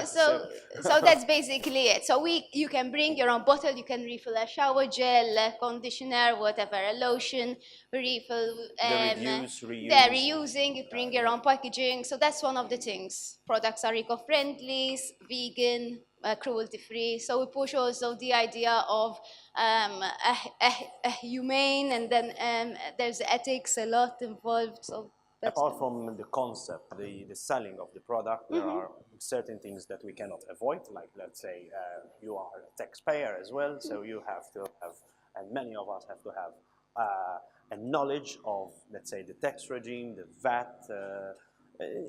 that's basically it. So you can bring your own bottle, you can refill a shower gel, a conditioner, whatever, a lotion, refill. They're reusing, you bring your own packaging. So that's one of the things. Products are eco-friendly, vegan, cruelty-free. So we push also the idea of a humane, and then there's ethics a lot involved. So apart from the concept, the selling of the product, there are certain things that we cannot avoid. Like, let's say, you are a taxpayer as well, so you have to have, and many of us have to have a knowledge of, let's say, the tax regime, the VAT.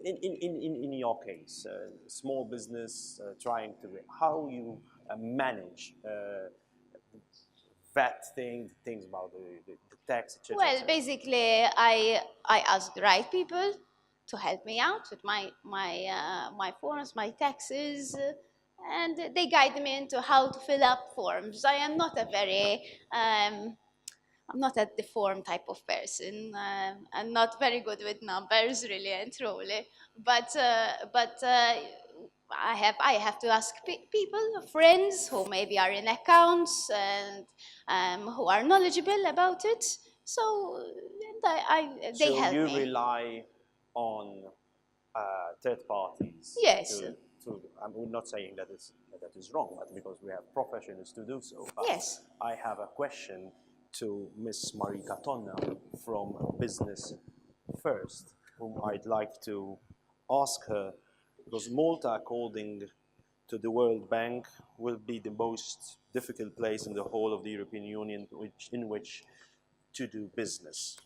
In your case, small business trying to, how you manage VAT things about the tax, etc. Well, basically, I ask the right people. to help me out with my forms, my taxes, and they guide me into how to fill up forms. I am not a very I'm not a deformed type of person. I'm not very good with numbers, really and truly. But I have to ask people, friends who maybe are in accounts and who are knowledgeable about it. So they So help you me. rely on third parties. Yes. I'm not saying that that is wrong, but because we have professionals to do so. But Yes. I have a question to Miss Marika Tonna from Business First, whom I'd like to ask her, because Malta, according to the World Bank, will be the most difficult place in the whole of the European Union in which to do business.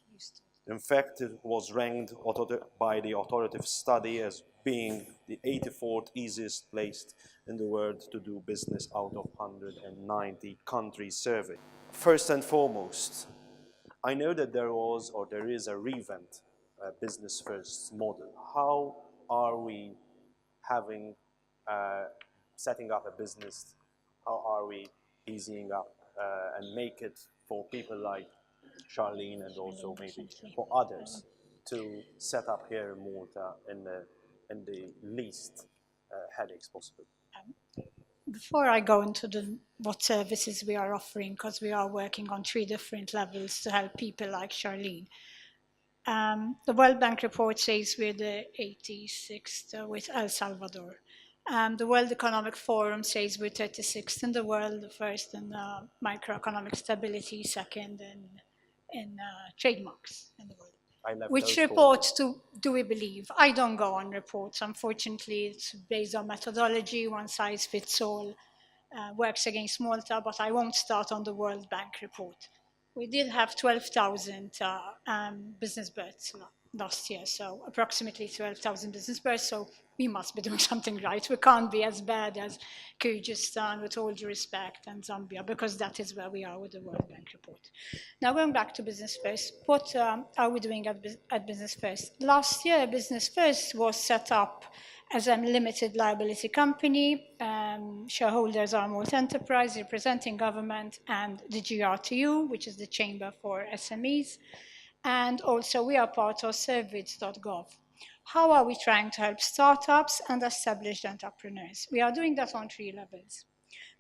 In fact, it was ranked by the authoritative study as being the 84th easiest place in the world to do business out of 190 countries surveyed. First and foremost, I know that there was or there is a revamped business first model. How are we having, setting up a business? How are we easing up and make it for people like Charlene and also maybe for others to set up here in Malta in the least headaches possible? Before I go into what services we are offering, because we are working on 3 different levels to help people like Charlene. The World Bank report says we're the 86th with El Salvador. The World Economic Forum says we're 36th in the world, the first in microeconomic stability, second in trademarks in the world. Which reports do we believe? I don't go on reports. Unfortunately, it's based on methodology, one size fits all, works against Malta, but I won't start on the World Bank report. We did have 12,000 business births last year, so approximately 12,000 business births, so we must be doing something right. We can't be as bad as Kyrgyzstan, with all due respect, and Zambia, because that is where we are with the World Bank report. Now, going back to Business First, what are we doing at Business First? Last year, Business First was set up as a limited liability company. Shareholders are Malta Enterprise, representing government, and the GRTU, which is the Chamber for SMEs. And also, we are part of service.gov. How are we trying to help startups and established entrepreneurs? We are doing that on 3 levels.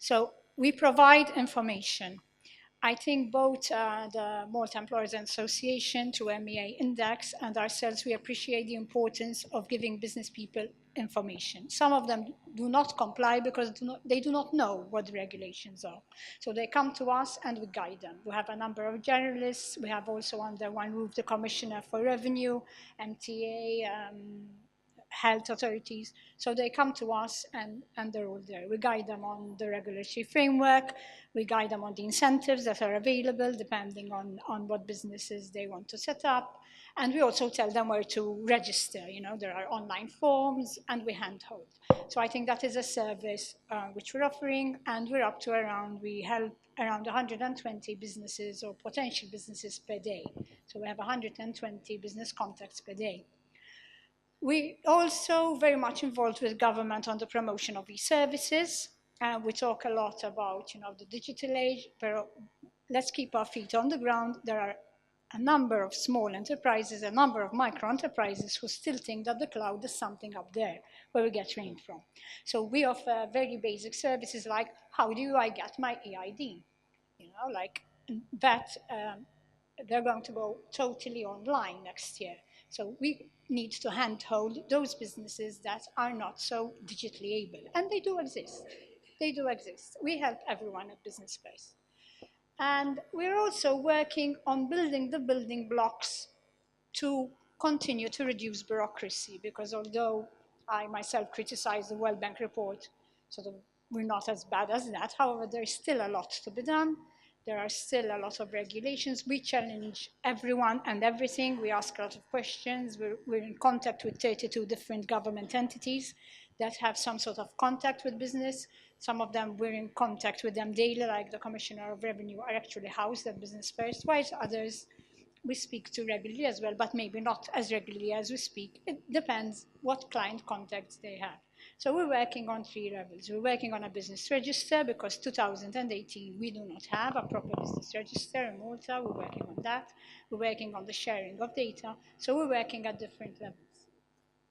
So we provide information. I think both the Malta Employers Association to MEAINDEX and ourselves, we appreciate the importance of giving business people information. Some of them do not comply because they do not know what the regulations are. So they come to us and we guide them. We have a number of journalists. We have also under one roof the Commissioner for Revenue, MTA, health authorities. So they come to us and they're all there. We guide them on the regulatory framework. We guide them on the incentives that are available depending on what businesses they want to set up. And we also tell them where to register. You know, there are online forms and we handhold. So I think that is a service which we're offering, and we're up to we help around 120 businesses or potential businesses per day. So we have 120 business contacts per day. We also very much involved with government on the promotion of e-services. We talk a lot about, the digital age, but let's keep our feet on the ground. There are a number of small enterprises, a number of micro enterprises who still think that the cloud is something up there where we get rain from. So we offer very basic services like, how do I get my EID? They're going to go totally online next year. So we need to handhold those businesses that are not so digitally able. And they do exist. They do exist. We help everyone at Business First. And we're also working on building the building blocks to continue to reduce bureaucracy, because although I myself criticize the World Bank report, we're not as bad as that. However, there's still a lot to be done. There are still a lot of regulations. We challenge everyone and everything. We ask a lot of questions. We're in contact with 32 different government entities that have some sort of contact with business. Some of them we're in contact with them daily, like the Commissioner of Revenue are actually housed at Business First, whilst others we speak to regularly as well, but maybe not as regularly as we speak. It depends what client contacts they have. So we're working on 3 levels. We're working on a business register because 2018 we do not have a proper business register in Malta. We're working on that. We're working on the sharing of data. So we're working at different levels.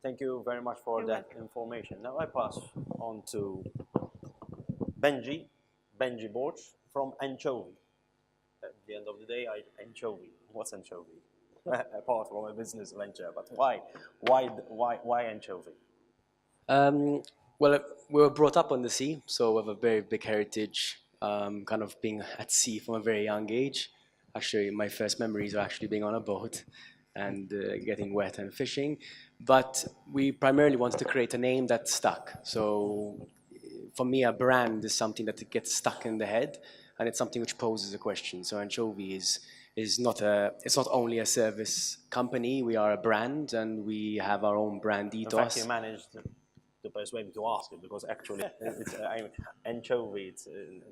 Thank you very much for that information. Now I pass on to Benji Borch from Anchovy. At the end of the day, Anchovy. What's Anchovy? Apart from a business venture, but why Anchovy? Well, we were brought up on the sea, so we have a very big heritage, kind of being at sea from a very young age. Actually, my first memories are actually being on a boat and getting wet and fishing. But we primarily wanted to create a name that stuck. So for me, a brand is something that gets stuck in the head, and it's something which poses a question. So Anchovy is not only a service company, we are a brand, and we have our own brand ethos. In fact, you managed to persuade me to ask it, because actually, Anchovy,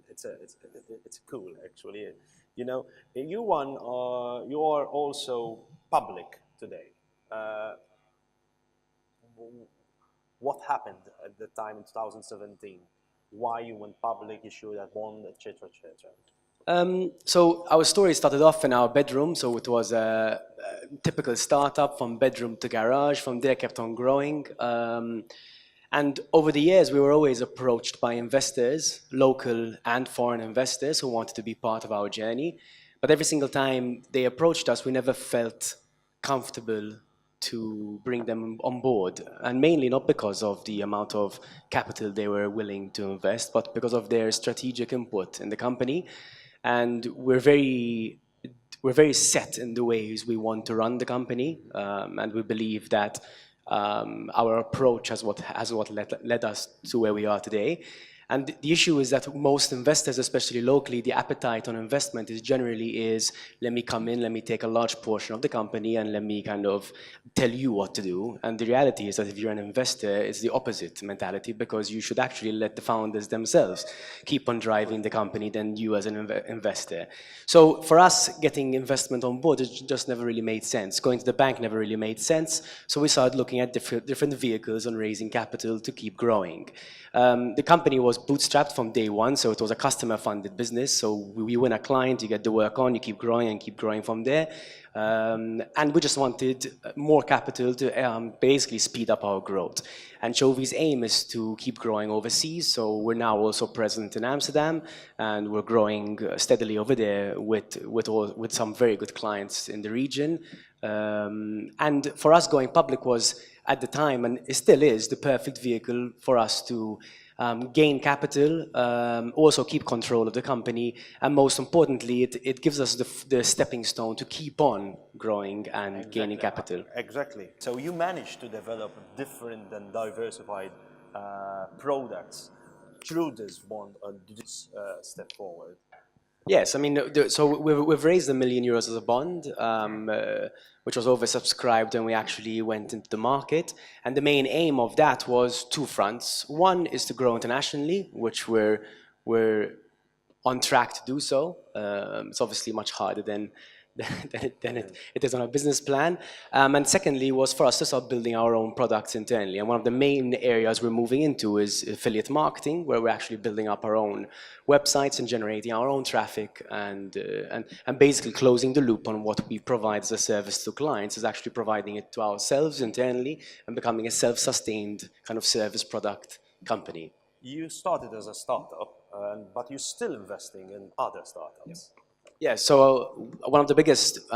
it's cool, actually. You know, you are also public today. What happened at the time in 2017? Why you went public, you issued that bond, etc., etc.? So our story started off in our bedroom. So it was a typical startup from bedroom to garage. From there, kept on growing. And over the years, we were always approached by investors, local and foreign investors, who wanted to be part of our journey. But every single time they approached us, we never felt comfortable to bring them on board. And mainly not because of the amount of capital they were willing to invest, but because of their strategic input in the company. And we're very set in the ways we want to run the company. And we believe that our approach has what led us to where we are today. And the issue is that most investors, especially locally, the appetite on investment is let me come in, let me take a large portion of the company, and let me kind of tell you what to do. And the reality is that if you're an investor, it's the opposite mentality, because you should actually let the founders themselves keep on driving the company than you as an investor. So for us, getting investment on board, it just never really made sense. Going to the bank never really made sense. So we started looking at different vehicles on raising capital to keep growing. The company was bootstrapped from day one, so it was a customer-funded business. So we win a client, you get the work on, you keep growing and keep growing from there. And we just wanted more capital to basically speed up our growth. Anchovy's aim is to keep growing overseas, so we're now also present in Amsterdam, and we're growing steadily over there with some very good clients in the region. And for us, going public was, at the time, and it still is, the perfect vehicle for us to gain capital, also keep control of the company, and most importantly, it gives us the stepping stone to keep on growing and gaining capital. Exactly. So you managed to develop different and diversified products through this bond, this step forward. Yes, I mean, so we've raised €1 million as a bond, which was oversubscribed when we actually went into the market. And the main aim of that was 2 fronts. One is to grow internationally, which we're on track to do so. It's obviously much harder than it is on a business plan. And secondly was for us to start building our own products internally. And one of the main areas we're moving into is affiliate marketing, where we're actually building up our own websites and generating our own traffic, and basically closing the loop on what we provide as a service to clients is actually providing it to ourselves internally and becoming a self-sustained kind of service product company. You started as a startup, but you're still investing in other startups. Yeah, so one of the biggest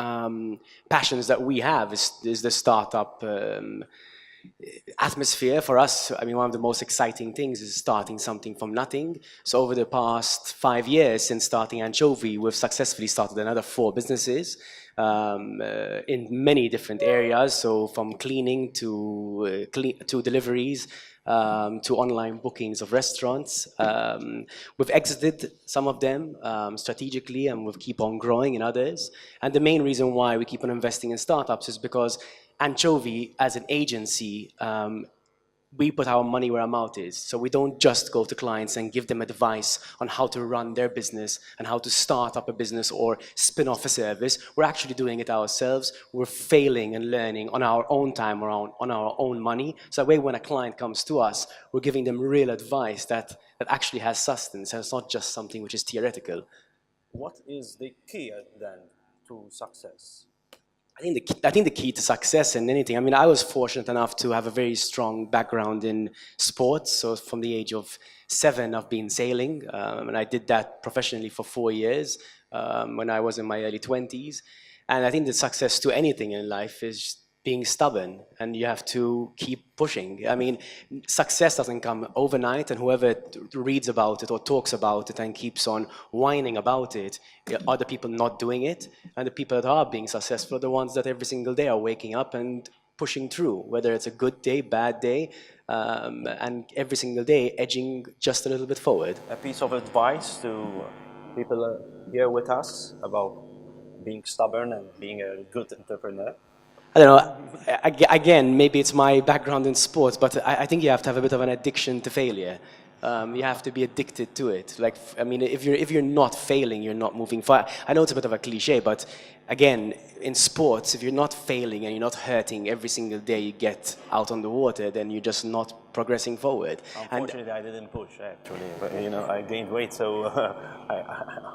passions that we have is the startup atmosphere. For us, I mean, one of the most exciting things is starting something from nothing. So over the past 5 years since starting Anchovy, we've successfully started another 4 businesses in many different areas. So from cleaning to deliveries, to online bookings of restaurants. We've exited some of them strategically, and we'll keep on growing in others. And the main reason why we keep on investing in startups is because Anchovy, as an agency, we put our money where our mouth is. So we don't just go to clients and give them advice on how to run their business and how to start up a business or spin off a service. We're actually doing it ourselves. We're failing and learning on our own time, on our own money. So that way when a client comes to us, we're giving them real advice that actually has substance, and it's not just something which is theoretical. What is the key then to success? I think the key to success in anything, I mean, I was fortunate enough to have a very strong background in sports. So from the age of 7, I've been sailing, and I did that professionally for 4 years when I was in my early 20s. And I think the success to anything in life is being stubborn, and you have to keep pushing. I mean, success doesn't come overnight, and whoever reads about it or talks about it and keeps on whining about it are the people not doing it, and the people that are being successful are the ones that every single day are waking up and pushing through, whether it's a good day, bad day, and every single day edging just a little bit forward. A piece of advice to people here with us about being stubborn and being a good entrepreneur? I don't know, again, maybe it's my background in sports, but I think you have to have a bit of an addiction to failure. You have to be addicted to it. Like, I mean, if you're not failing, you're not moving forward. I know it's a bit of a cliche, but again, in sports, if you're not failing and you're not hurting every single day you get out on the water, then you're just not progressing forward. Unfortunately, I didn't push, actually. But, you know, I gained weight, so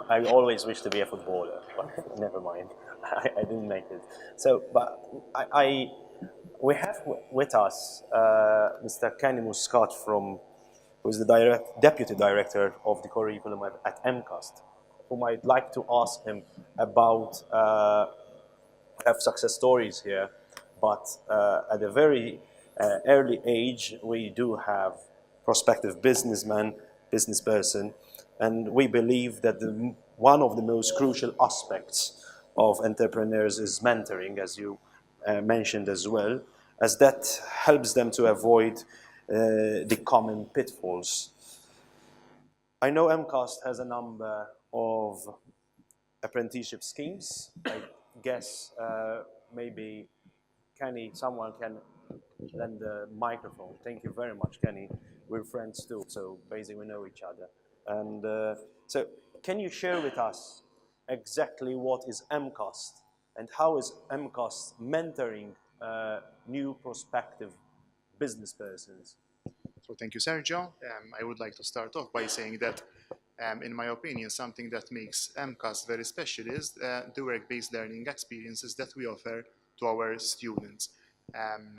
I always wished to be a footballer, but never mind. I didn't make it. So, but we have with us Mr. Kenny Muscat who is the Deputy Director of the curriculum at MCAST, whom I'd like to ask him about have success stories here, but at a very early age, we do have prospective businessman, business person, and we believe that one of the most crucial aspects of entrepreneurs is mentoring, as you mentioned as well, as that helps them to avoid the common pitfalls. I know MCAST has a number of apprenticeship schemes. I guess maybe Kenny, someone can lend the microphone. Thank you very much, Kenny. We're friends too, so basically we know each other. And so can you share with us exactly what is MCAST and how is MCAST mentoring new prospective business persons? So thank you, Sergio. I would like to start off by saying that, in my opinion, something that makes MCAST very special is the work-based learning experiences that we offer to our students.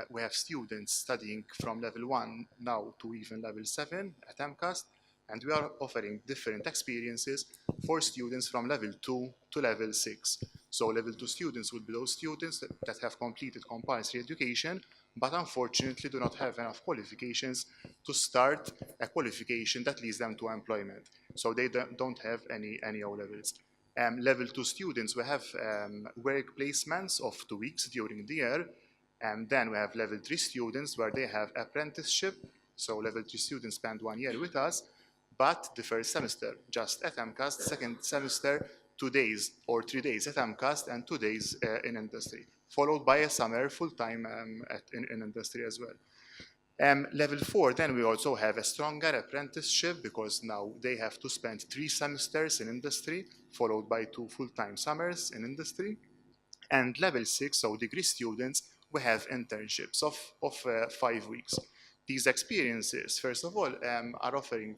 We have students studying from level 1 now to even level 7 at MCAST, and we are offering different experiences for students from level 2 to level 6. So level 2 students will be those students that have completed compulsory education, but unfortunately do not have enough qualifications to start a qualification that leads them to employment. So they don't have any O-levels. Level 2 students, we have work placements of 2 weeks during the year, and then we have level 3 students where they have apprenticeship. So level 3 students spend 1 year with us, but the first semester just at MCAST, second semester 2 days or 3 days at MCAST and 2 days in industry, followed by a summer full-time in industry as well. Level 4, then we also have a stronger apprenticeship because now they have to spend 3 semesters in industry, followed by 2 full-time summers in industry. And level 6, so degree students, we have internships of 5 weeks. These experiences, first of all, are offering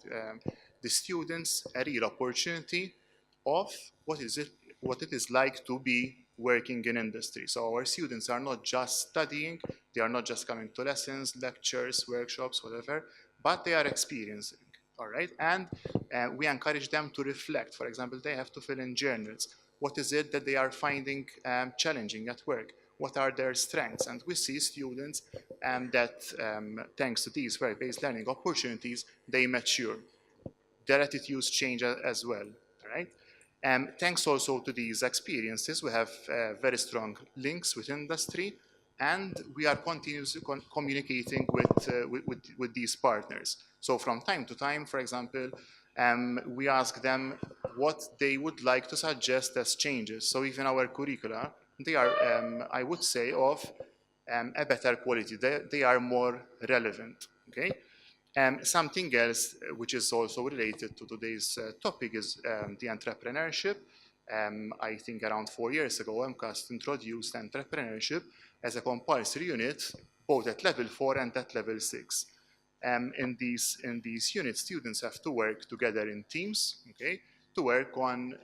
the students a real opportunity of what it is like to be working in industry. So our students are not just studying, they are not just coming to lessons, lectures, workshops, whatever, but they are experiencing, all right? And we encourage them to reflect. For example, they have to fill in journals. What is it that they are finding challenging at work? What are their strengths? And we see students that, thanks to these work-based learning opportunities, they mature. Their attitudes change as well, right? Thanks also to these experiences, we have very strong links with industry, and we are continuously communicating with these partners. So from time to time, for example, we ask them what they would like to suggest as changes. So even our curricula, they are, I would say, of a better quality. They are more relevant. Okay. Something else which is also related to today's topic is the entrepreneurship. I think around 4 years ago, MCAS introduced entrepreneurship as a compulsory unit, both at level 4 and at level 6. In these units, students have to work together in teams, okay, to work on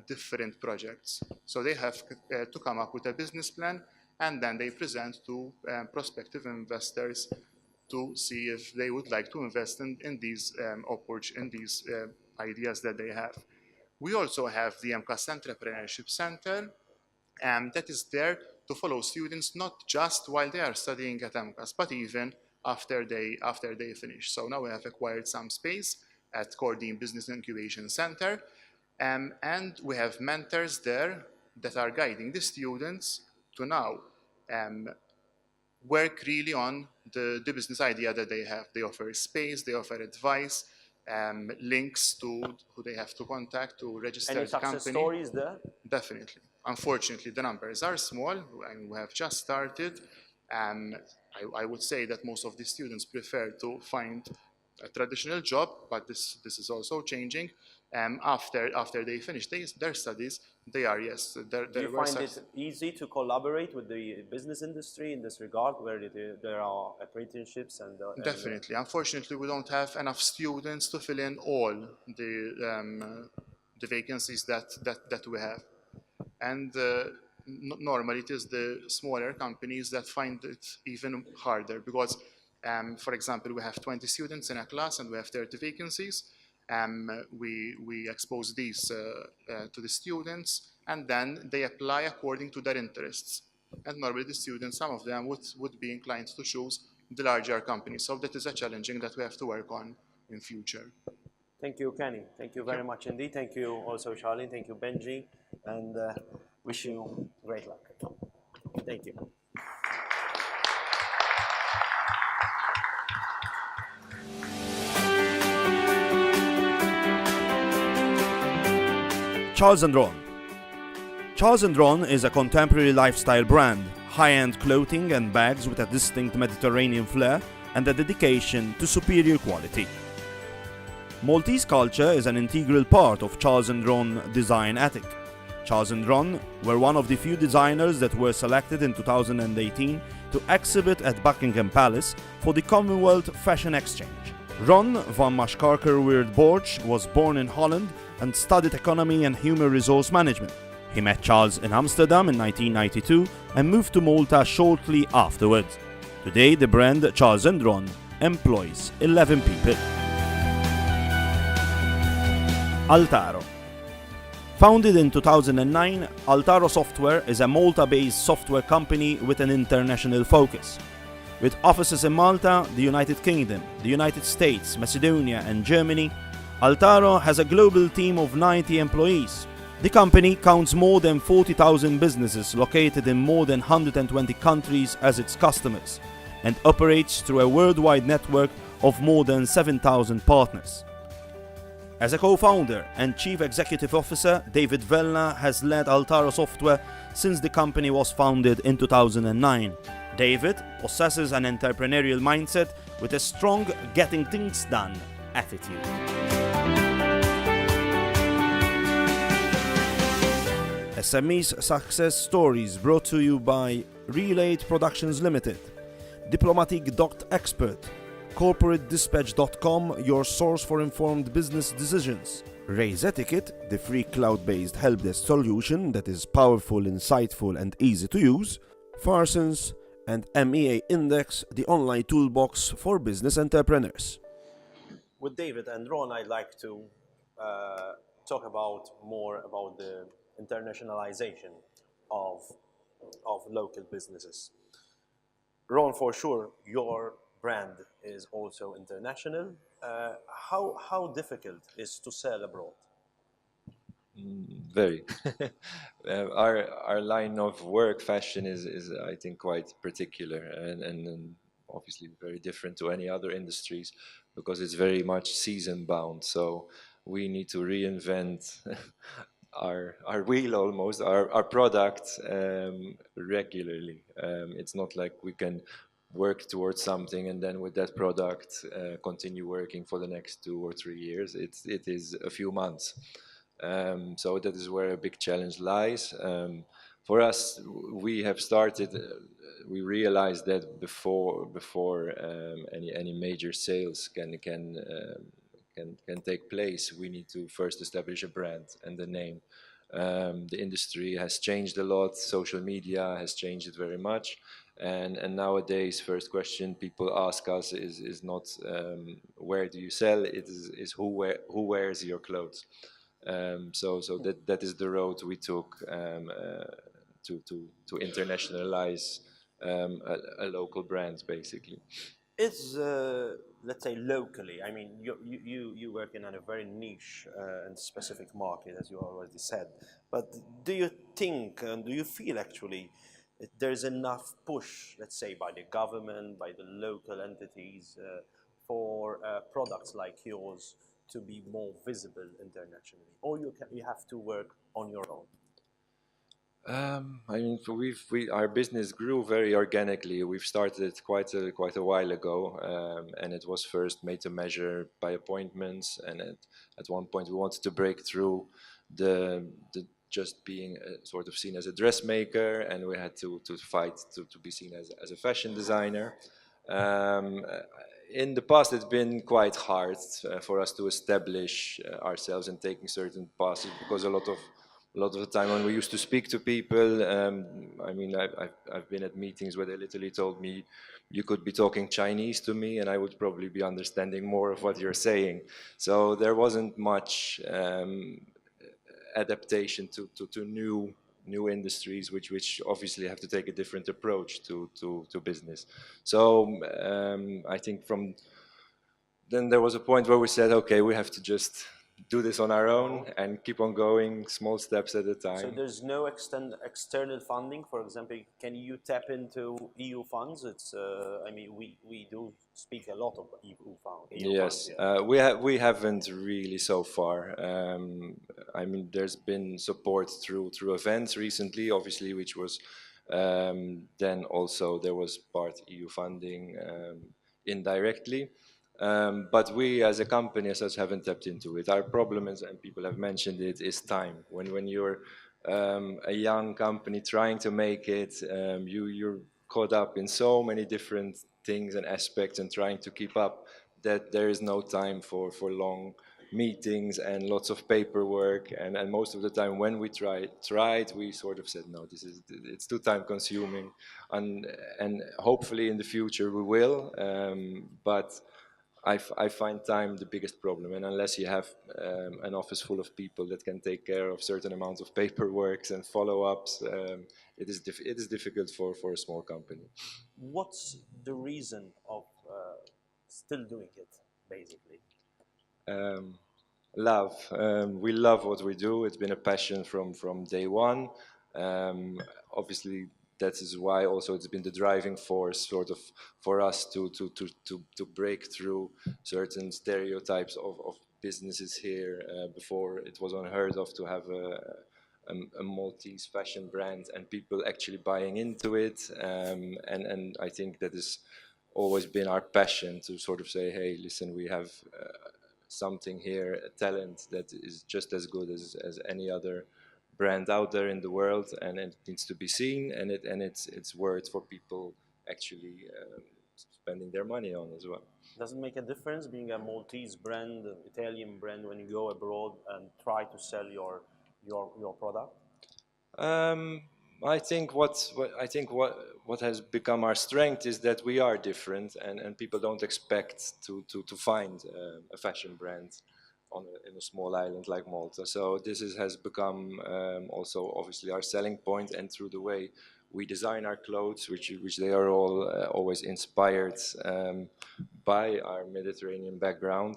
different projects. So they have to come up with a business plan, and then they present to prospective investors to see if they would like to invest in these ideas that they have. We also have the MCAS Entrepreneurship Center that is there to follow students not just while they are studying at MCAS, but even after they finish. So now we have acquired some space at Cordine Business Incubation Center, and we have mentors there that are guiding the students to now work really on the business idea that they have. They offer space, they offer advice, links to who they have to contact to register Any the success company. stories there? Definitely. Unfortunately, the numbers are small, and we have just started. I would say that most of the students prefer to find a traditional job, but this is also changing. After they finish their studies, they are, yes. Do you find it easy to collaborate with the business industry in this regard, where there are apprenticeships and Definitely. Unfortunately, we don't have enough students to fill in all the vacancies that we have. And normally it is the smaller companies that find it even harder because, for example, we have 20 students in a class and we have 30 vacancies. We expose these to the students, and then they apply according to their interests. And normally the students, some of them would be inclined to choose the larger companies. So that is a challenging that we have to work on in future. Thank you, Kenny. Thank you very much indeed. Thank you also, Charlene. Thank you, Benji. And wish you great luck. Thank you. Charles & Ron. Charles & Ron is a contemporary lifestyle brand, high-end clothing and bags with a distinct Mediterranean flair and a dedication to superior quality. Maltese culture is an integral part of Charles & Ron design ethic. Charles & Ron were one of the few designers that were selected in 2018 to exhibit at Buckingham Palace for the Commonwealth Fashion Exchange. Ron van Maaskarker-Weerd-Borch was born in Holland and studied economy and human resource management. He met Charles in Amsterdam in 1992 and moved to Malta shortly afterwards. Today, the brand Charles & Ron employs 11 people. Altaro. Founded in 2009, Altaro Software is a Malta-based software company with an international focus. With offices in Malta, the United Kingdom, the United States, Macedonia and Germany, Altaro has a global team of 90 employees. The company counts more than 40,000 businesses located in more than 120 countries as its customers and operates through a worldwide network of more than 7,000 partners. As a co-founder and chief executive officer, David Vella has led Altaro Software since the company was founded in 2009. David possesses an entrepreneurial mindset with a strong getting things done attitude. SME's success stories brought to you by Relate Productions Limited, Diplomatic.expert, CorporateDispatch.com, your source for informed business decisions. Raise Etiquette, the free cloud-based helpdesk solution that is powerful, insightful and easy to use. Farsons and MEAINDEX, the online toolbox for business entrepreneurs. With David and Ron, I'd like to talk more about the internationalization of local businesses. Ron, for sure, your brand is also international. How difficult is to sell abroad? Very. Our line of work, fashion, is I think quite particular and obviously very different to any other industries because it's very much season bound. So we need to reinvent our wheel almost, our product regularly. It's not like we can work towards something and then with that product continue working for the next 2 or 3 years. It is a few months. So that is where a big challenge lies. For us, we have started. We realized that before any major sales can take place, we need to first establish a brand and the name. The industry has changed a lot. Social media has changed it very much. And nowadays, first question people ask us is not where do you sell? It is who wears your clothes. So that is the road we took to internationalize a local brand, basically. Is, let's say, locally, I mean, you work in a very niche and specific market, as you already said, but do you think, and do you feel actually, there's enough push, let's say, by the government, by the local entities, for products like yours to be more visible internationally, or you have to work on your own? I mean, our business grew very organically. We've started quite a while ago, and it was first made to measure by appointments. And at one point, we wanted to break through the just being sort of seen as a dressmaker, and we had to fight to be seen as a fashion designer. In the past, it's been quite hard for us to establish ourselves and taking certain passes, because a lot of the time when we used to speak to people, I mean, I've been at meetings where they literally told me, you could be talking Chinese to me and I would probably be understanding more of what you're saying. So there wasn't much adaptation to new industries, which obviously have to take a different approach to business. So I think then there was a point where we said, okay, we have to just do this on our own and keep on going, small steps at a time. So there's no external funding, for example. Can you tap into EU funds? It's, I mean, we do speak a lot of EU funds. Yes, we haven't really so far. I mean, there's been support through events recently, obviously, which was then also there was part EU funding indirectly. But we as a company as such haven't tapped into it. Our problem is, and people have mentioned it, is time. When you're a young company trying to make it, you're caught up in so many different things and aspects and trying to keep up that there is no time for long meetings and lots of paperwork. And most of the time when we tried, we sort of said, no, it's too time consuming. And hopefully in the future we will, but I find time the biggest problem, and unless you have an office full of people that can take care of certain amounts of paperwork and follow-ups, it is difficult for a small company. What's the reason of still doing it, basically? Love. We love what we do. It's been a passion from day one. Obviously, that is why also it's been the driving force sort of for us to break through certain stereotypes of businesses here. Before it was unheard of to have a Maltese fashion brand and people actually buying into it. And I think that has always been our passion to sort of say, hey, listen, we have something here, a talent that is just as good as any other brand out there in the world, and it needs to be seen, and it's worth for people actually spending their money on as well. Does it make a difference being a Maltese brand, Italian brand, when you go abroad and try to sell your product? I think what has become our strength is that we are different, and people don't expect to find a fashion brand in a small island like Malta. So this has become also obviously our selling point, and through the way we design our clothes, which they are all always inspired by our Mediterranean background,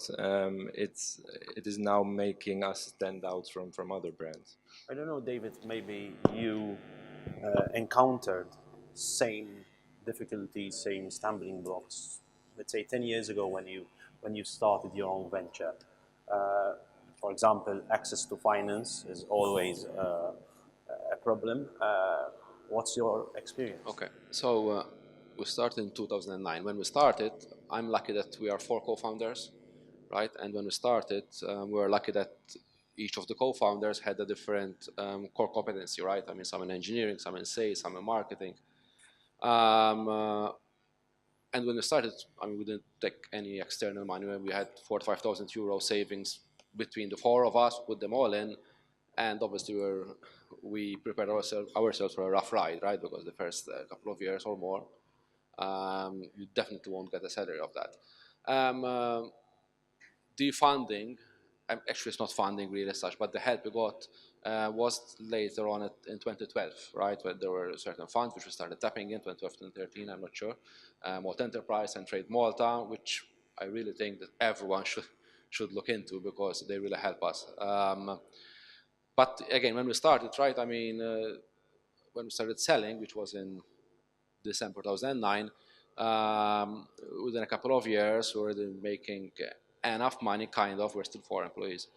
it is now making us stand out from other brands. I don't know, David, maybe you encountered same difficulties, same stumbling blocks, let's say 10 years ago when you started your own venture. For example, access to finance is always a problem. What's your experience? Okay, so we started in 2009. When we started, I'm lucky that we are 4 co-founders, right? And when we started, we were lucky that each of the co-founders had a different core competency, right? I mean, some in engineering, some in sales, some in marketing. And when we started, I mean, we didn't take any external money. We had 4,000 to 5,000 euro savings between the 4 of us, put them all in, and obviously we prepared ourselves for a rough ride, right? Because the first couple of years or more, you definitely won't get a salary of that. The funding, actually it's not funding really as such, but the help we got was later on in 2012, right? When there were certain funds which we started tapping in 2012 and 2013, I'm not sure. Malta Enterprise and Trade Malta, which I really think that everyone should look into because they really help us. But again, when we started, right, I mean, when we started selling, which was in December 2009, within a couple of years, we were making enough money, kind of, we're still 4 employees,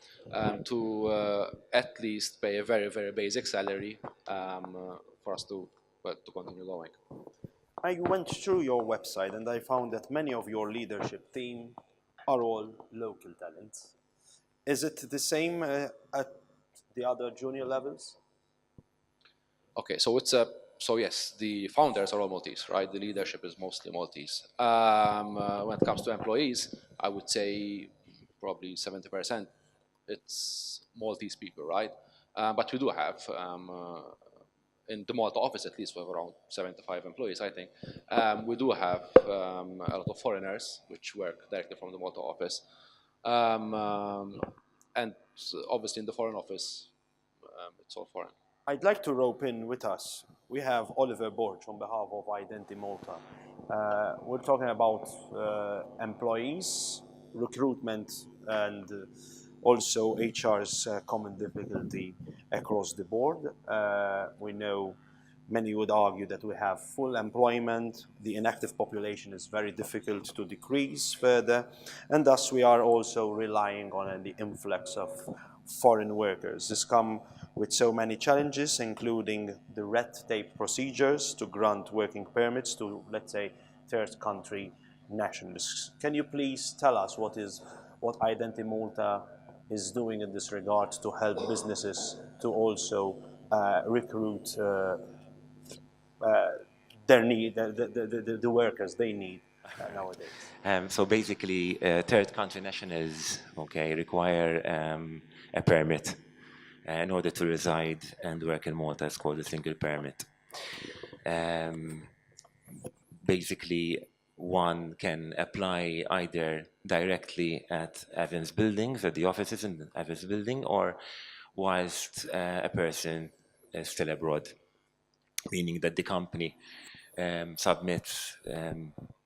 to at least pay a very, very basic salary for us to continue going. I went through your website and I found that many of your leadership team are all local talents. Is it the same at the other junior levels? Okay, so so yes, the founders are all Maltese, right? The leadership is mostly Maltese. When it comes to employees, I would say probably 70% it's Maltese people, right? But we do have, in the Malta office at least, we have around 75 employees, I think. We do have a lot of foreigners which work directly from the Malta office. And obviously in the foreign office, it's all foreign. I'd like to rope in with us. We have Oliver Borch on behalf of Identity Malta. We're talking about employees, recruitment, and also HR's common difficulty across the board. We know many would argue that we have full employment, the inactive population is very difficult to decrease further, and thus we are also relying on the influx of foreign workers. This comes with so many challenges, including the red tape procedures to grant working permits to, let's say, third country nationals. Can you please tell us what Identity Malta is doing in this regard to help businesses to also recruit the workers they need nowadays? So basically, third country nationals, okay, require a permit in order to reside and work in Malta. It's called a single permit. Basically, one can apply either directly at Evans Buildings, at the offices in Evans Building, or whilst a person is still abroad, meaning that the company submits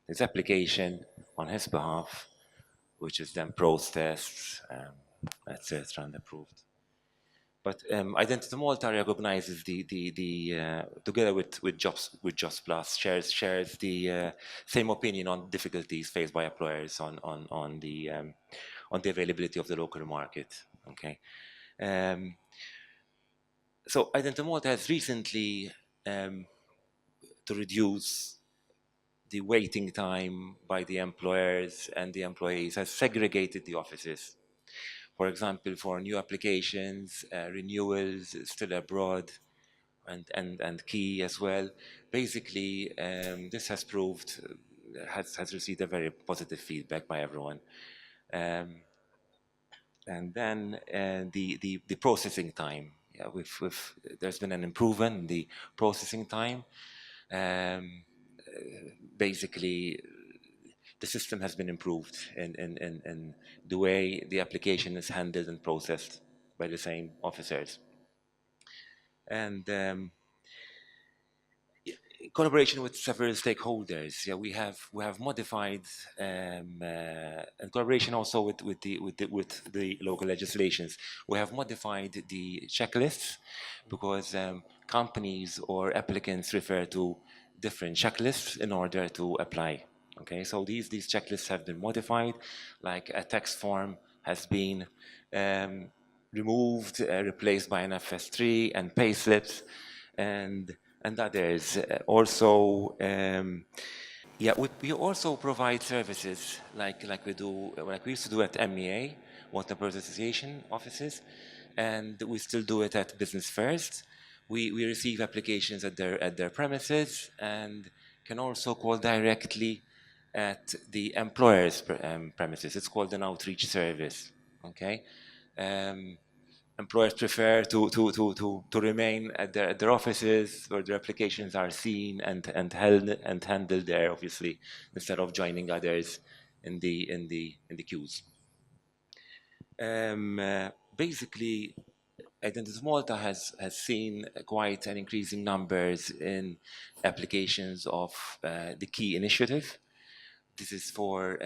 his application on his behalf, which is then processed, etc., and approved. But Identity Malta recognizes together with Jobs Plus, shares the same opinion on difficulties faced by employers on the availability of the local market. Okay, so Identity Malta has recently, to reduce the waiting time by the employers and the employees, has segregated the offices. For example, for new applications, renewals, still abroad, and key as well. Basically, this has proved, has received a very positive feedback by everyone. And then the processing time. Yeah, there's been an improvement in the processing time. Basically, the system has been improved in the way the application is handled and processed by the same officers. And in collaboration with several stakeholders, yeah, we have modified, in collaboration also with the local legislations, we have modified the checklists because companies or applicants refer to different checklists in order to apply. Okay, so these checklists have been modified, like a text form has been removed, replaced by an FS3 and payslips and others. Also, yeah, we also provide services like we used to do at MEA, Water Employers Association offices, and we still do it at Business First. We receive applications at their premises and can also call directly at the employer's premises. It's called an outreach service. Okay. Employers prefer to remain at their offices where their applications are seen and handled there, obviously, instead of joining others in the queues. Basically, Identity Malta has seen quite an increasing numbers in applications of the key initiative. This is for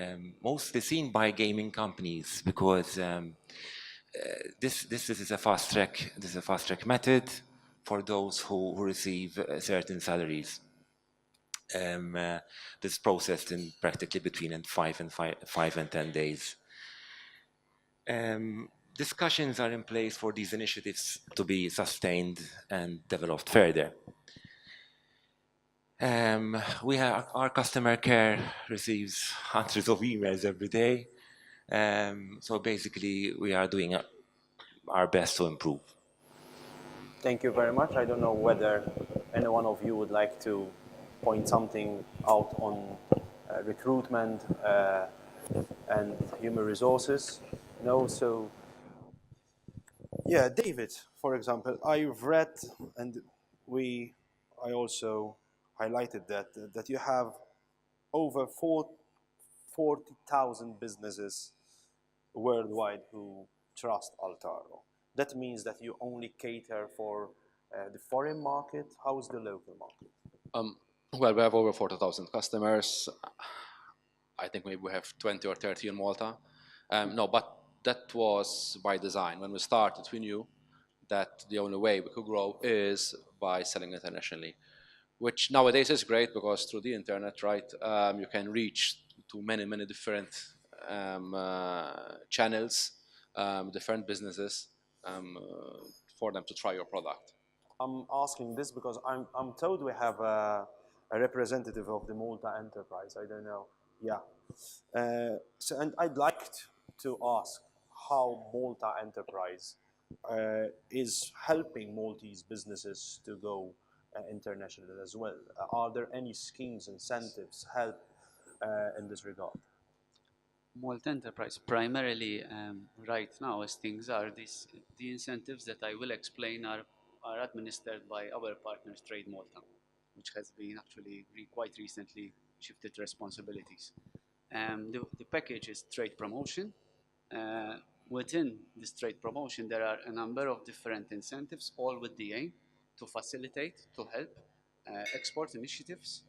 mostly seen by gaming companies because this is a fast track. This is a fast track method for those who receive certain salaries. This is processed in practically between 5 and 10 days. Discussions are in place for these initiatives to be sustained and developed further. We have our customer care receives hundreds of emails every day. So basically, we are doing our best to improve. Thank you very much. I don't know whether any one of you would like to point something out on recruitment and human resources. No, so yeah, David, for example, I've read and I also highlighted that you have over 40,000 businesses worldwide who trust Altaro. That means that you only cater for the foreign market. How is the local market? Well, we have over 40,000 customers. I think maybe we have 20 or 30 in Malta. No, but that was by design. When we started, we knew that the only way we could grow is by selling internationally, which nowadays is great because through the internet, right, you can reach to many, many different channels, different businesses for them to try your product. I'm asking this because I'm told we have a representative of the Malta enterprise. I don't know. Yeah. So, and I'd like to ask how Malta enterprise is helping Maltese businesses to go international as well. Are there any schemes, incentives, help in this regard? Malta Enterprise primarily right now, as things are, the incentives that I will explain are administered by our partners Trade Malta, which has been actually quite recently shifted responsibilities. The package is trade promotion. Within this trade promotion, there are a number of different incentives, all with the aim to facilitate, to help export initiatives.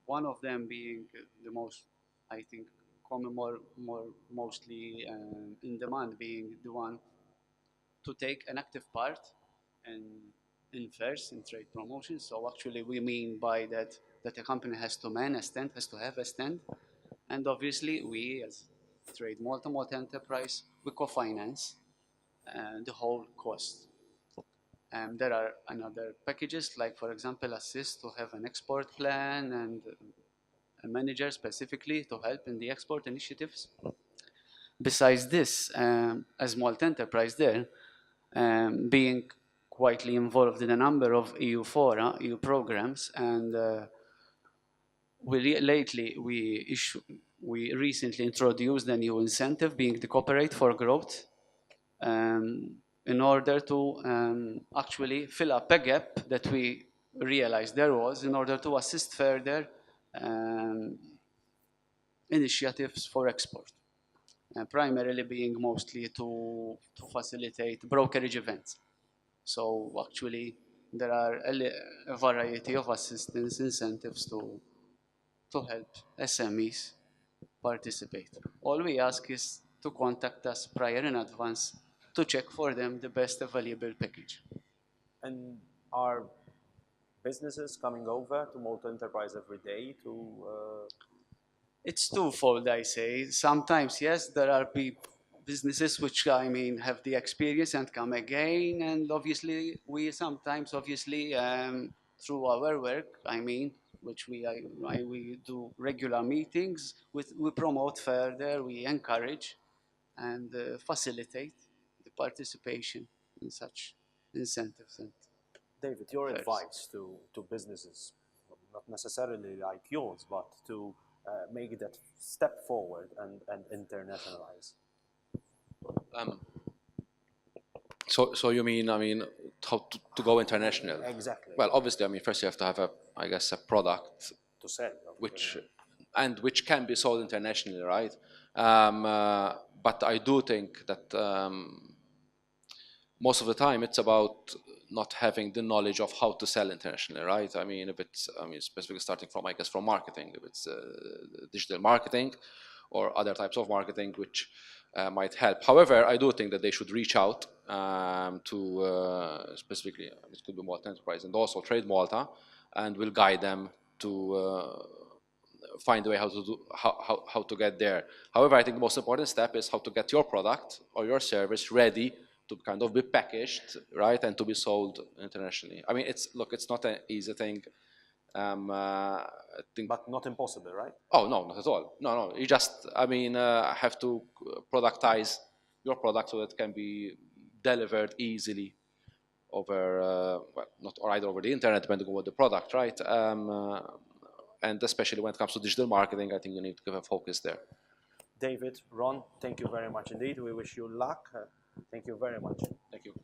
One of them being the most, I think, common, mostly in demand, being the one to take an active part in fairs, in trade promotion. So actually, we mean by that a company has to man a stand, has to have a stand, and obviously we as Trade Malta, Malta Enterprise, we co-finance the whole cost. There are another packages, like for example, assist to have an export plan and a manager specifically to help in the export initiatives. Besides this, as Malta Enterprise there, being quietly involved in a number of EU fora, EU programs, and lately we recently introduced a new incentive, being the Cooperate for Growth, in order to actually fill up a gap that we realized there was, in order to assist further initiatives for export, primarily being mostly to facilitate brokerage events. So actually there are a variety of assistance incentives to help SMEs participate. All we ask is to contact us prior in advance to check for them the best available package. And are businesses coming over to Malta Enterprise every day to It's twofold, I say. Sometimes, yes, there are businesses which, I mean, have the experience and come again, and obviously, we sometimes, obviously, through our work, I mean, which we do regular meetings, we promote further, we encourage and facilitate the participation in such incentives. And David, your fairs. advice to businesses, not necessarily like yours, but to make that step forward and internationalize. So you mean, I mean, how to go international? Exactly. Well, obviously, I mean, first you have to have I guess, a product To sell. which can be sold internationally, right? But I do think that most of the time it's about not having the knowledge of how to sell internationally, right? I mean, if it's, I mean, specifically starting from, I guess, from marketing, if it's digital marketing or other types of marketing, which might help. However, I do think that they should reach out to specifically, it could be Malta Enterprise and also Trade Malta, and we'll guide them to find a way how to do how to get there. However, I think the most important step is how to get your product or your service ready to kind of be packaged, right, and to be sold internationally. I mean, it's not an easy thing. I think, but not impossible, right? Oh no, not at all. No. You just, I mean, have to productize your product so that it can be delivered easily over, well, not or either over the internet, depending on what the product, right? And especially when it comes to digital marketing, I think you need to give a focus there. David, Ron, thank you very much indeed. We wish you luck. Thank you very much. Thank you.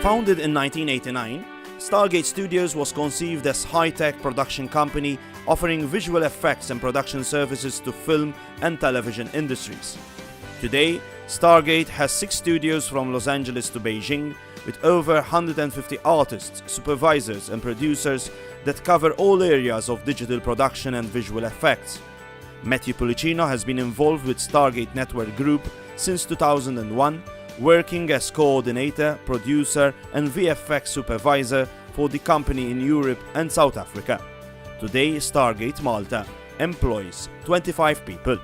Founded in 1989, Stargate Studios was conceived as a high-tech production company offering visual effects and production services to film and television industries. Today, Stargate has 6 studios from Los Angeles to Beijing, with over 150 artists, supervisors and producers that cover all areas of digital production and visual effects. Matthew Pulicino has been involved with Stargate Network Group since 2001, working as coordinator, producer and VFX supervisor for the company in Europe and South Africa. Today, Stargate Malta employs 25 people.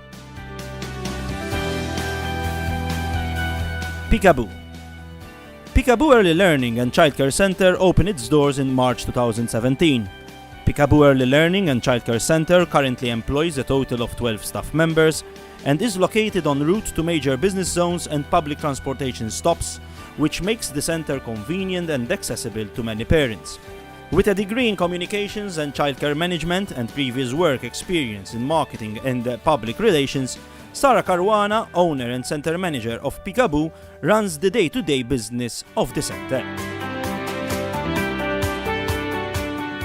Peekaboo. Peekaboo Early Learning and Childcare Center opened its doors in March 2017. Peekaboo Early Learning and Childcare Center currently employs a total of 12 staff members and is located en route to major business zones and public transportation stops, which makes the center convenient and accessible to many parents. With a degree in communications and childcare management and previous work experience in marketing and public relations, Sara Caruana, owner and center manager of Peekaboo, runs the day-to-day business of the center.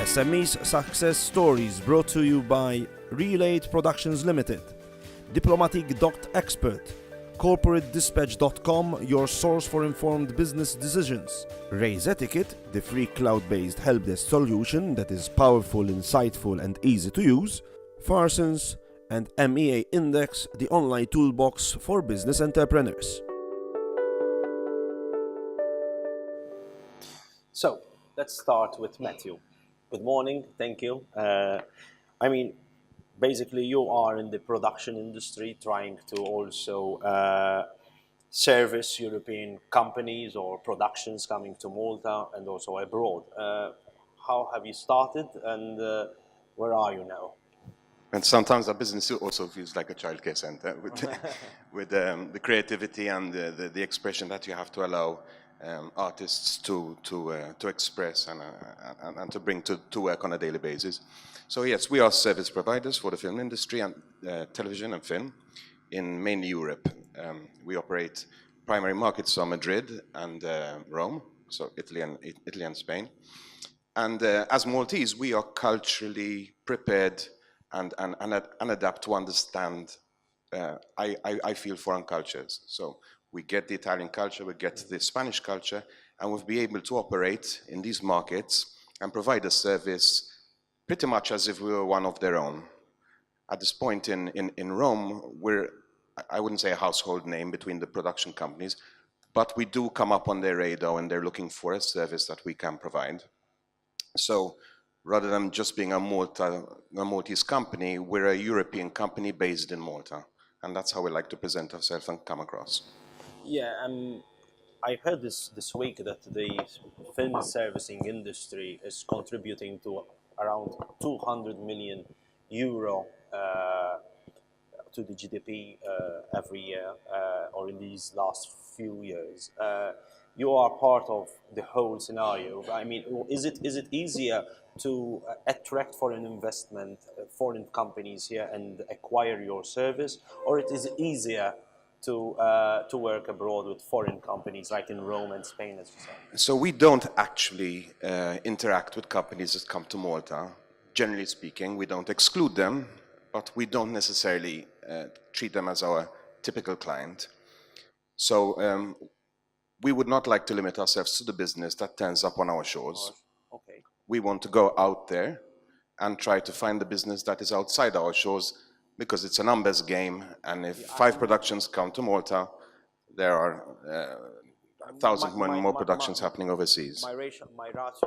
SME's success stories brought to you by Relate Productions Limited, Diplomatic.expert, CorporateDispatch.com, your source for informed business decisions. Raise Etiquette, the free cloud-based helpdesk solution that is powerful, insightful and easy to use. Farsons, and MEAINDEX, the online toolbox for business entrepreneurs. So, let's start with Matthew. Good morning, thank you. I mean, basically you are in the production industry trying to also service European companies or productions coming to Malta and also abroad. How have you started and where are you now? And sometimes a business also feels like a childcare center with the creativity and the expression that you have to allow artists to express and to bring to work on a daily basis. So yes, we are service providers for the film industry and television and film in mainly Europe. We operate primary markets are Madrid and Rome, so Italy and Spain. And as Maltese, we are culturally prepared and adapt to understand, I feel, foreign cultures. So we get the Italian culture, we get the Spanish culture, and we'll be able to operate in these markets and provide a service pretty much as if we were one of their own. At this point in Rome, we're, I wouldn't say a household name between the production companies, but we do come up on their radar when they're looking for a service that we can provide. So rather than just being a Maltese company, we're a European company based in Malta. And that's how we like to present ourselves and come across. Yeah, I heard this week that the film servicing industry is contributing to around 200 million euro to the GDP every year, or in these last few years. You are part of the whole scenario. I mean, is it easier to attract foreign investment, foreign companies here and acquire your service, or it is easier to work abroad with foreign companies like in Rome and Spain, as you said? So we don't actually interact with companies that come to Malta. Generally speaking, we don't exclude them, but we don't necessarily treat them as our typical client. So we would not like to limit ourselves to the business that turns up on our shores. Okay. We want to go out there and try to find the business that is outside our shores, because it's a numbers game, and if 5 productions come to Malta, there are 1,000 more productions happening overseas. My ratio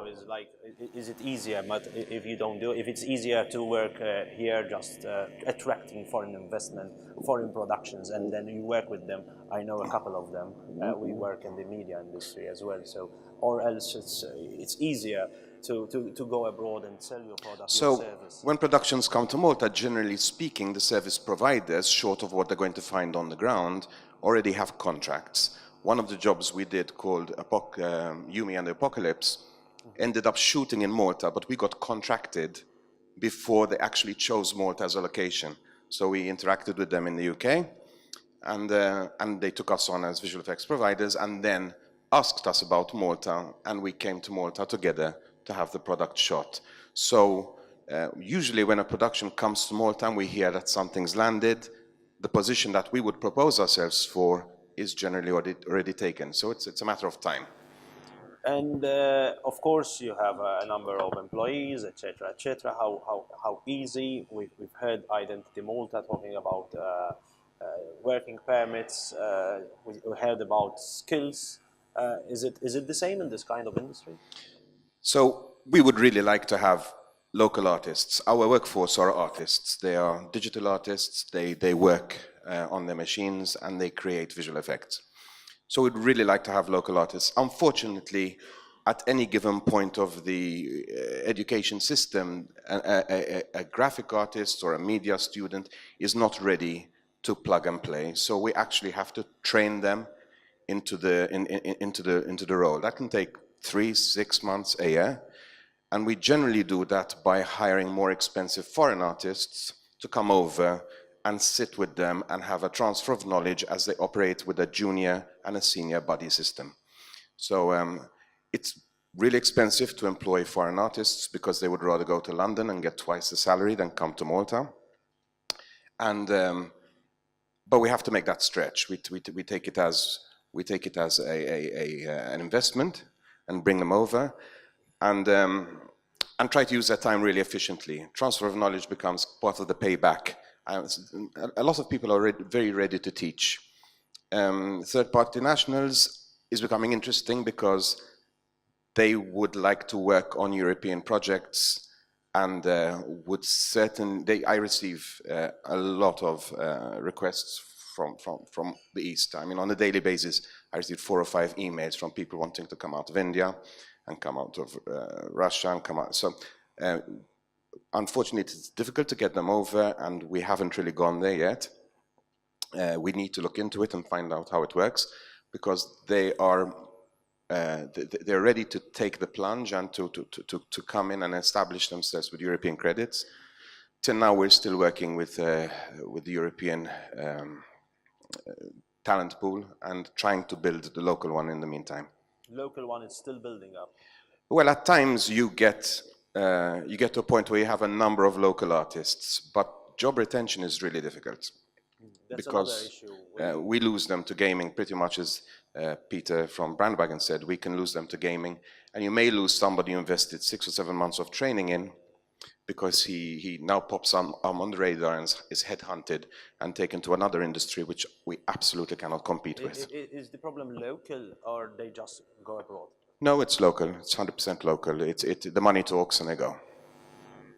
is like, is it easier? But if you don't do, if it's easier to work here, just attracting foreign investment, foreign productions, and then you work with them. I know a couple of them. We work in the media industry as well. So, or else it's easier to go abroad and sell your product, your service. When productions come to Malta, generally speaking, the service providers, short of what they're going to find on the ground, already have contracts. One of the jobs we did called Yumi and the Apocalypse ended up shooting in Malta, but we got contracted before they actually chose Malta as a location. So we interacted with them in the UK, and they took us on as visual effects providers, and then asked us about Malta, and we came to Malta together to have the product shot. So usually when a production comes to Malta and we hear that something's landed, the position that we would propose ourselves for is generally already taken. So it's a matter of time. And of course, you have a number of employees, etc., etc. How easy? We've heard Identity Malta talking about working permits. We heard about skills. Is it the same in this kind of industry? So we would really like to have local artists. Our workforce are artists. They are digital artists. They work on their machines and they create visual effects. So we'd really like to have local artists. Unfortunately, at any given point of the education system, a graphic artist or a media student is not ready to plug and play. So we actually have to train them into the role. That can take 3-6 months, a year. And we generally do that by hiring more expensive foreign artists to come over and sit with them and have a transfer of knowledge as they operate with a junior and a senior buddy system. So it's really expensive to employ foreign artists because they would rather go to London and get twice the salary than come to Malta. And but we have to make that stretch. We take it as an investment and bring them over, and try to use that time really efficiently. Transfer of knowledge becomes part of the payback. A lot of people are very ready to teach. Third-party nationals is becoming interesting because they would like to work on European projects and I receive a lot of requests from the East. I mean, on a daily basis, I receive 4 or 5 emails from people wanting to come out of India and come out of Russia and come out. So unfortunately, it's difficult to get them over, and we haven't really gone there yet. We need to look into it and find out how it works, because they're ready to take the plunge and to come in and establish themselves with European credits. Till now, we're still working with the European talent pool and trying to build the local one in the meantime. Local one is still building up. Well, at times you get to a point where you have a number of local artists, but job retention is really difficult. That's because another issue. We lose them to gaming pretty much as Peter from Brandwagon said. We can lose them to gaming, and you may lose somebody you invested 6 or 7 months of training in, because he now pops on the radar and is headhunted and taken to another industry which we absolutely cannot compete with. Is the problem local, or they just go abroad? No, it's local. It's 100% local. The money talks and they go.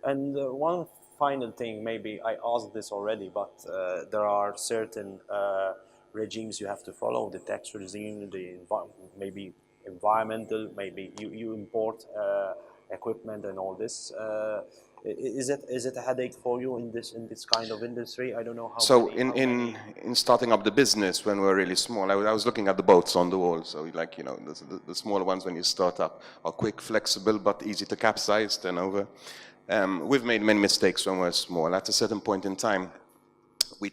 And one final thing, maybe I asked this already, but there are certain regimes you have to follow, the tax regime, maybe environmental, maybe you import equipment and all this. Is it a headache for you in this kind of industry? I don't know how. So in starting up the business when we were really small, I was looking at the boats on the wall. So like, you know, the smaller ones when you start up are quick, flexible, but easy to capsize, turn over. We've made many mistakes when we were small. At a certain point in time, we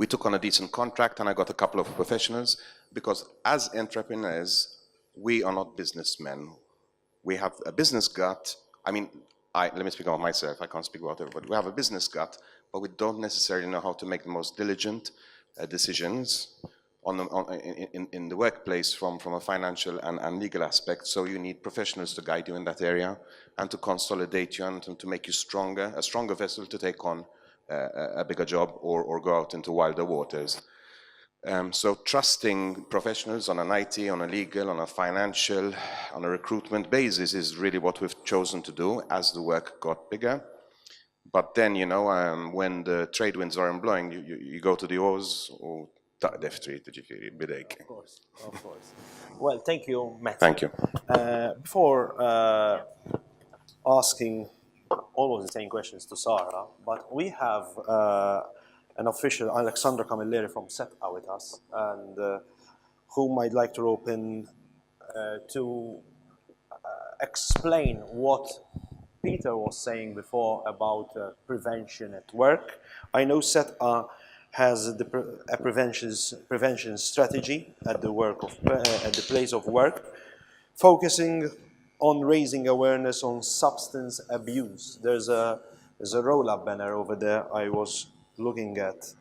took on a decent contract, and I got a couple of professionals, because as entrepreneurs, we are not businessmen. We have a business gut. I mean, let me speak about myself. I can't speak about everybody. We have a business gut, but we don't necessarily know how to make the most diligent decisions in the workplace from a financial and legal aspect. So you need professionals to guide you in that area and to consolidate you and to make you stronger, a stronger vessel to take on a bigger job or go out into wilder waters. So trusting professionals on an IT, on a legal, on a financial, on a recruitment basis is really what we've chosen to do as the work got bigger. But then, you know, when the trade winds aren't blowing, you go to the oars or Of course, of course. Well, thank you, Matthew. Thank you. Before asking almost the same questions to Sarah, but we have an official, Alexandra Camilleri from SETA with us, and whom I'd like to open to explain what Peter was saying before about prevention at work. I know SETA has a prevention strategy at the place of work, focusing on raising awareness on substance abuse. There's a roll-up banner over there I was looking at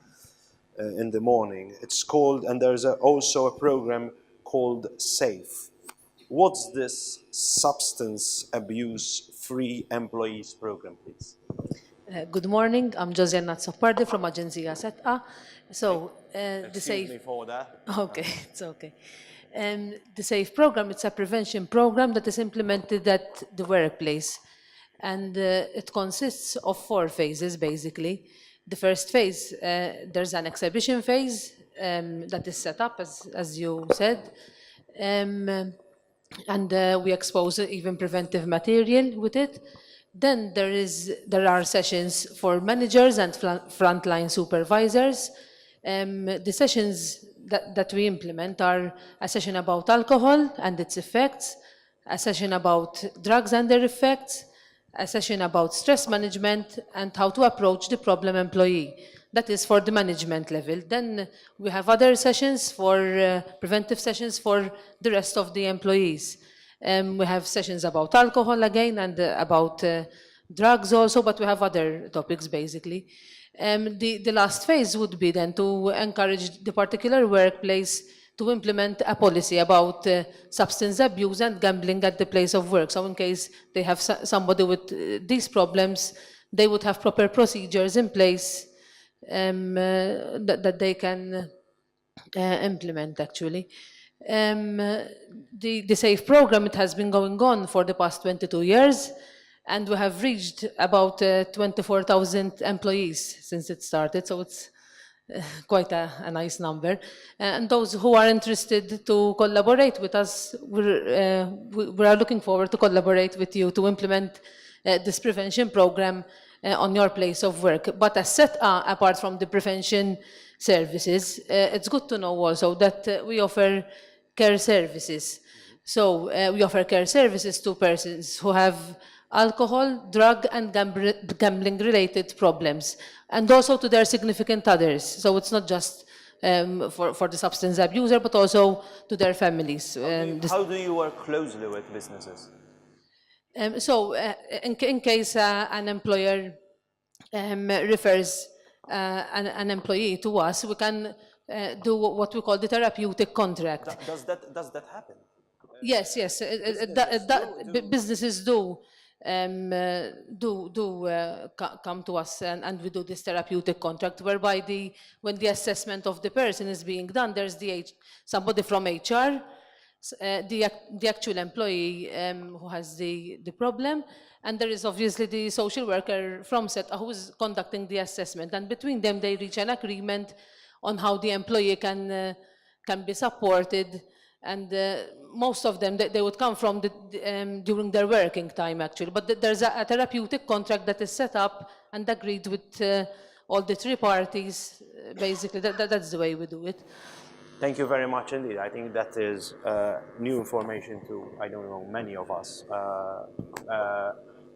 in the morning. It's called, and there's also a program called SAFE. What's this substance abuse free employees program, please? Good morning, I'm Josiana Zoppardi from Agenzia SETA. So, Excuse me for that. Okay, it's okay. The SAFE program, it's a prevention program that is implemented at the workplace. And it consists of 4 phases, basically. The first phase, there's an exhibition phase that is set up, as you said. And we expose even preventive material with it. Then there are sessions for managers and frontline supervisors. The sessions that we implement are a session about alcohol and its effects, a session about drugs and their effects, a session about stress management and how to approach the problem employee. That is for the management level. Then we have other sessions for preventive sessions for the rest of the employees. We have sessions about alcohol again and about drugs also, but we have other topics basically. The last phase would be then to encourage the particular workplace to implement a policy about substance abuse and gambling at the place of work. So in case they have somebody with these problems, they would have proper procedures in place that they can implement actually. The SAFE program, it has been going on for the past 22 years, and we have reached about 24,000 employees since it started, so it's quite a nice number. And those who are interested to collaborate with us, we are looking forward to collaborate with you to implement this prevention program on your place of work. But as SETA, apart from the prevention services, it's good to know also that we offer care services. So we offer care services to persons who have alcohol, drug and gambling related problems, and also to their significant others. So it's not just for the substance abuser, but also to their families. How do you work closely with businesses? So in case an employer refers an employee to us, we can do what we call the therapeutic contract. Does that happen? Yes, businesses do. come to us and we do this therapeutic contract whereby when the assessment of the person is being done, there's somebody from HR, the actual employee who has the problem, and there is obviously the social worker from SETA who is conducting the assessment, and between them they reach an agreement on how the employee can be supported, and most of them they would come from during their working time actually, but there's a therapeutic contract that is set up and agreed with all the three parties. Basically, that's the way we do it. Thank you very much indeed. I think that is new information to, I don't know, many of us.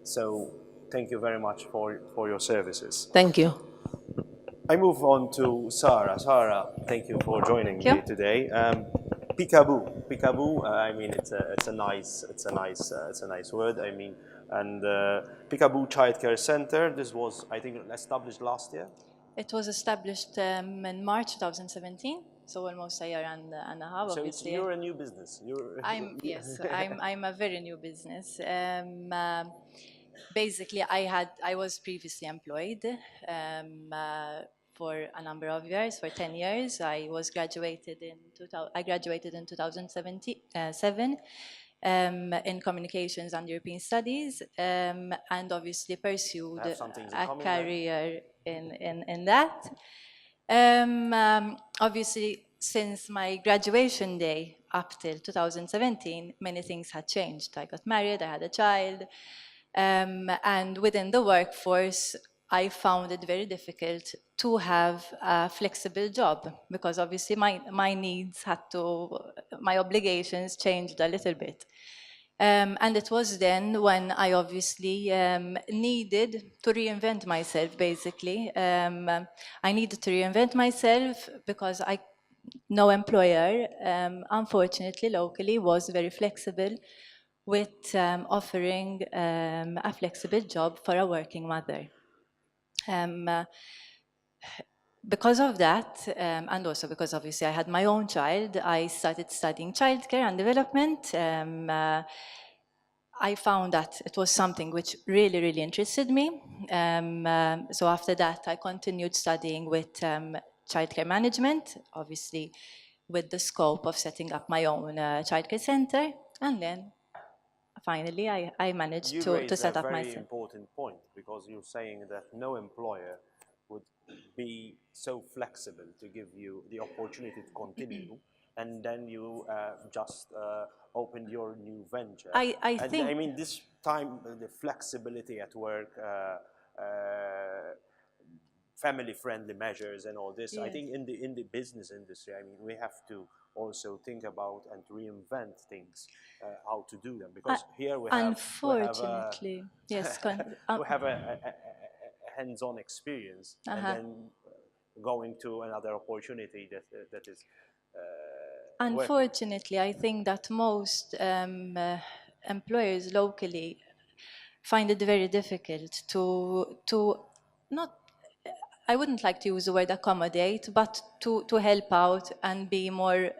So thank you very much for your services. Thank you. I move on to Sarah. Sarah, thank you for joining me today. Peekaboo. I mean, it's a nice word. I mean, and Peekaboo Childcare Center. This was, I think, established last year. It was established in March 2017, so almost a year and a half. So obviously, you're a new business. Yes, I'm a very new business. Basically, I was previously employed for a number of years, for 10 years. I graduated in 2007 in Communications and European Studies, and obviously pursued a career in that. Obviously, since my graduation day up till 2017, many things had changed. I got married, I had a child, and within the workforce, I found it very difficult to have a flexible job because obviously my needs my obligations changed a little bit. And it was then when I obviously needed to reinvent myself, basically. I needed to reinvent myself because no employer, unfortunately, locally, was very flexible with offering a flexible job for a working mother. Because of that, and also because obviously I had my own child, I started studying childcare and development. I found that it was something which really, really interested me. So after that, I continued studying with childcare management, obviously with the scope of setting up my own childcare center. And then finally, I managed to set up myself. You raised a very important point because you're saying that no employer would be so flexible to give you the opportunity to continue, and then you just opened your new venture. I think. I mean, this time the flexibility at work, family-friendly measures, and all this. Yes. I think in the business industry, I mean, we have to also think about and reinvent things, how to do them, because here we have unfortunately, yes, we have a hands-on experience, and then going to another opportunity that is. Unfortunately, I think that most employers locally find it very difficult to not. I wouldn't like to use the word accommodate, but to help out and be more.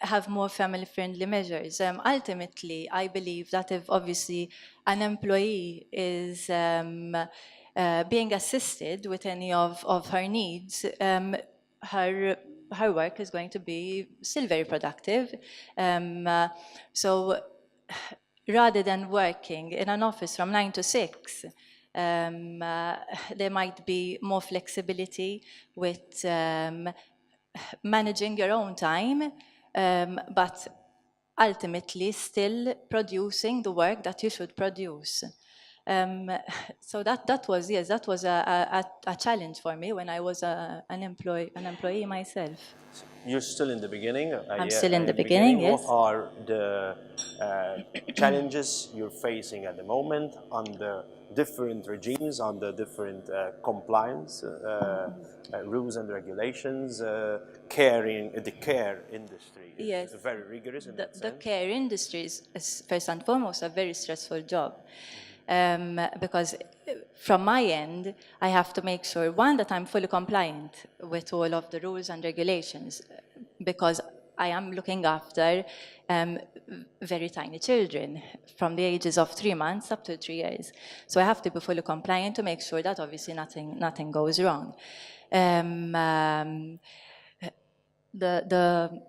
Have more family-friendly measures. Ultimately, I believe that if obviously an employee is being assisted with any of her needs, her work is going to be still very productive. So rather than working in an office from 9 to 6, there might be more flexibility with managing your own time, but ultimately still producing the work that you should produce. So that was a challenge for me when I was an employee myself. You're still in the beginning. I'm still in the beginning, yes. What are the challenges you're facing at the moment under different regimes, under different compliance rules and regulations? The care industry is very rigorous in that sense. The care industry is first and foremost a very stressful job. Because from my end, I have to make sure, one, that I'm fully compliant with all of the rules and regulations, because I am looking after very tiny children from the ages of 3 months up to 3 years. So I have to be fully compliant to make sure that obviously nothing goes wrong. The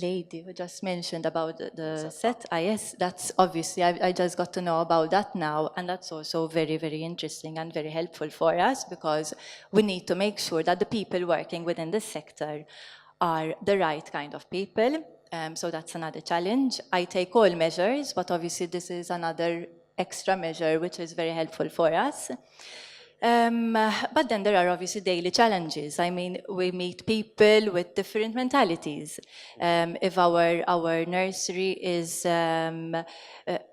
lady who just mentioned about the set, yes, that's obviously, I just got to know about that now, and that's also very, very interesting and very helpful for us, because we need to make sure that the people working within this sector are the right kind of people. So that's another challenge. I take all measures, but obviously this is another extra measure which is very helpful for us. But then there are obviously daily challenges. I mean, we meet people with different mentalities. If our nursery is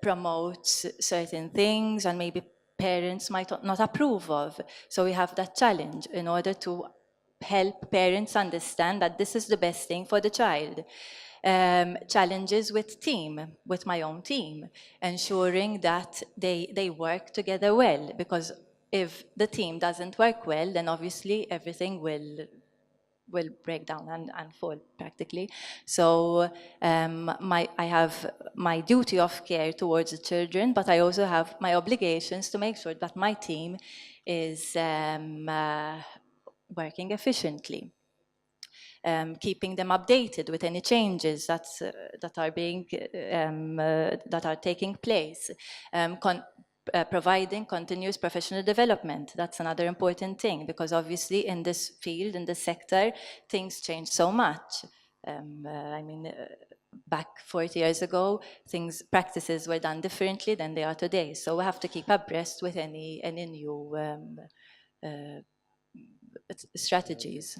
promotes certain things and maybe parents might not approve of, so we have that challenge in order to help parents understand that this is the best thing for the child. Challenges with my own team, ensuring that they work together well, because if the team doesn't work well, then obviously everything will break down and fall practically. So I have my duty of care towards the children, but I also have my obligations to make sure that my team is working efficiently. Keeping them updated with any changes that are taking place, providing continuous professional development. That's another important thing, because obviously in this field, in this sector, things change so much. I mean, back 40 years ago, practices were done differently than they are today. So we have to keep abreast with any new strategies.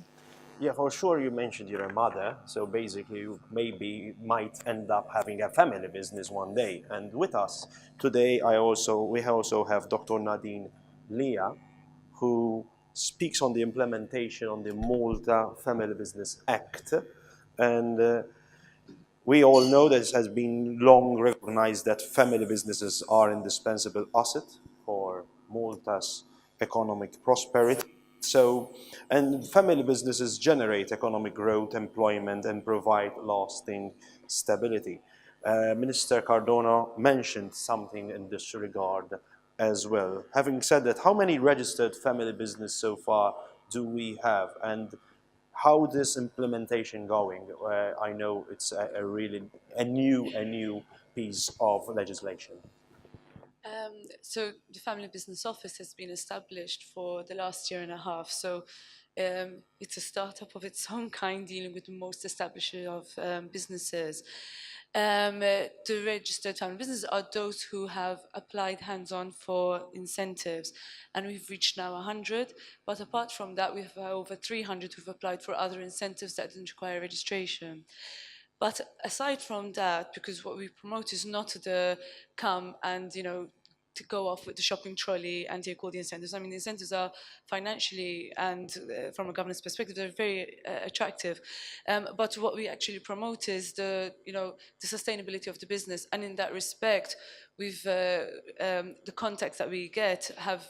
Yeah, for sure you mentioned you're a mother, so basically you maybe might end up having a family business one day. And with us today, we also have Dr. Nadine Leah, who speaks on the implementation on the Malta Family Business Act. And we all know that it has been long recognized that family businesses are indispensable asset for Malta's economic prosperity. And family businesses generate economic growth, employment, and provide lasting stability. Minister Cardona mentioned something in this regard as well. Having said that, how many registered family business so far do we have? And how this implementation going? I know it's a new piece of legislation. So the Family Business Office has been established for the last year and a half. So it's a startup of its own kind, dealing with the most established of businesses. The registered family businesses are those who have applied hands-on for incentives, and we've reached now 100. But apart from that, we have over 300 who've applied for other incentives that didn't require registration. But aside from that, because what we promote is not the come and, to go off with the shopping trolley and take all the incentives. I mean, the incentives are financially and from a governance perspective, they're very attractive. But what we actually promote is the sustainability of the business. And in that respect, the contacts that we get have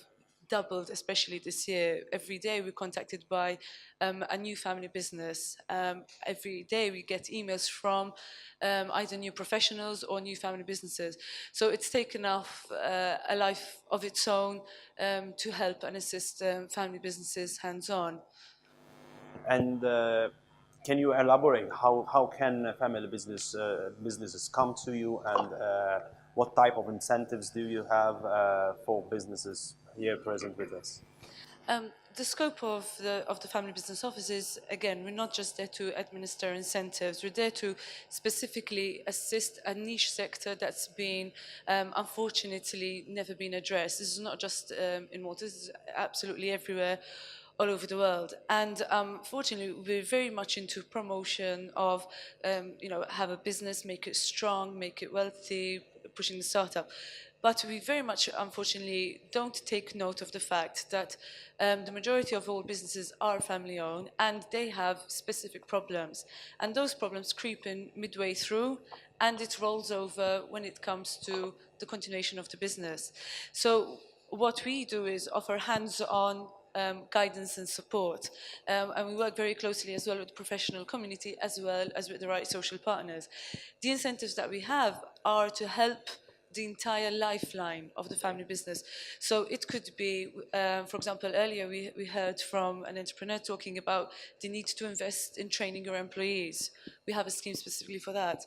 doubled, especially this year. Every day we're contacted by a new family business. Every day we get emails from either new professionals or new family businesses. So it's taken off a life of its own to help and assist family businesses hands-on. And can you elaborate how can family businesses come to you, and what type of incentives do you have for businesses here present with us? The scope of the Family Business Office is, again, we're not just there to administer incentives. We're there to specifically assist a niche sector that's been, unfortunately, never been addressed. This is not just in Malta, this is absolutely everywhere, all over the world. And fortunately, we're very much into promotion of, have a business, make it strong, make it wealthy, pushing the startup. But we very much, unfortunately, don't take note of the fact that the majority of all businesses are family-owned, and they have specific problems. And those problems creep in midway through, and it rolls over when it comes to the continuation of the business. So what we do is offer hands-on guidance and support. And we work very closely as well with the professional community as well as with the right social partners. The incentives that we have are to help the entire lifeline of the family business. So it could be, for example, earlier we heard from an entrepreneur talking about the need to invest in training your employees. We have a scheme specifically for that.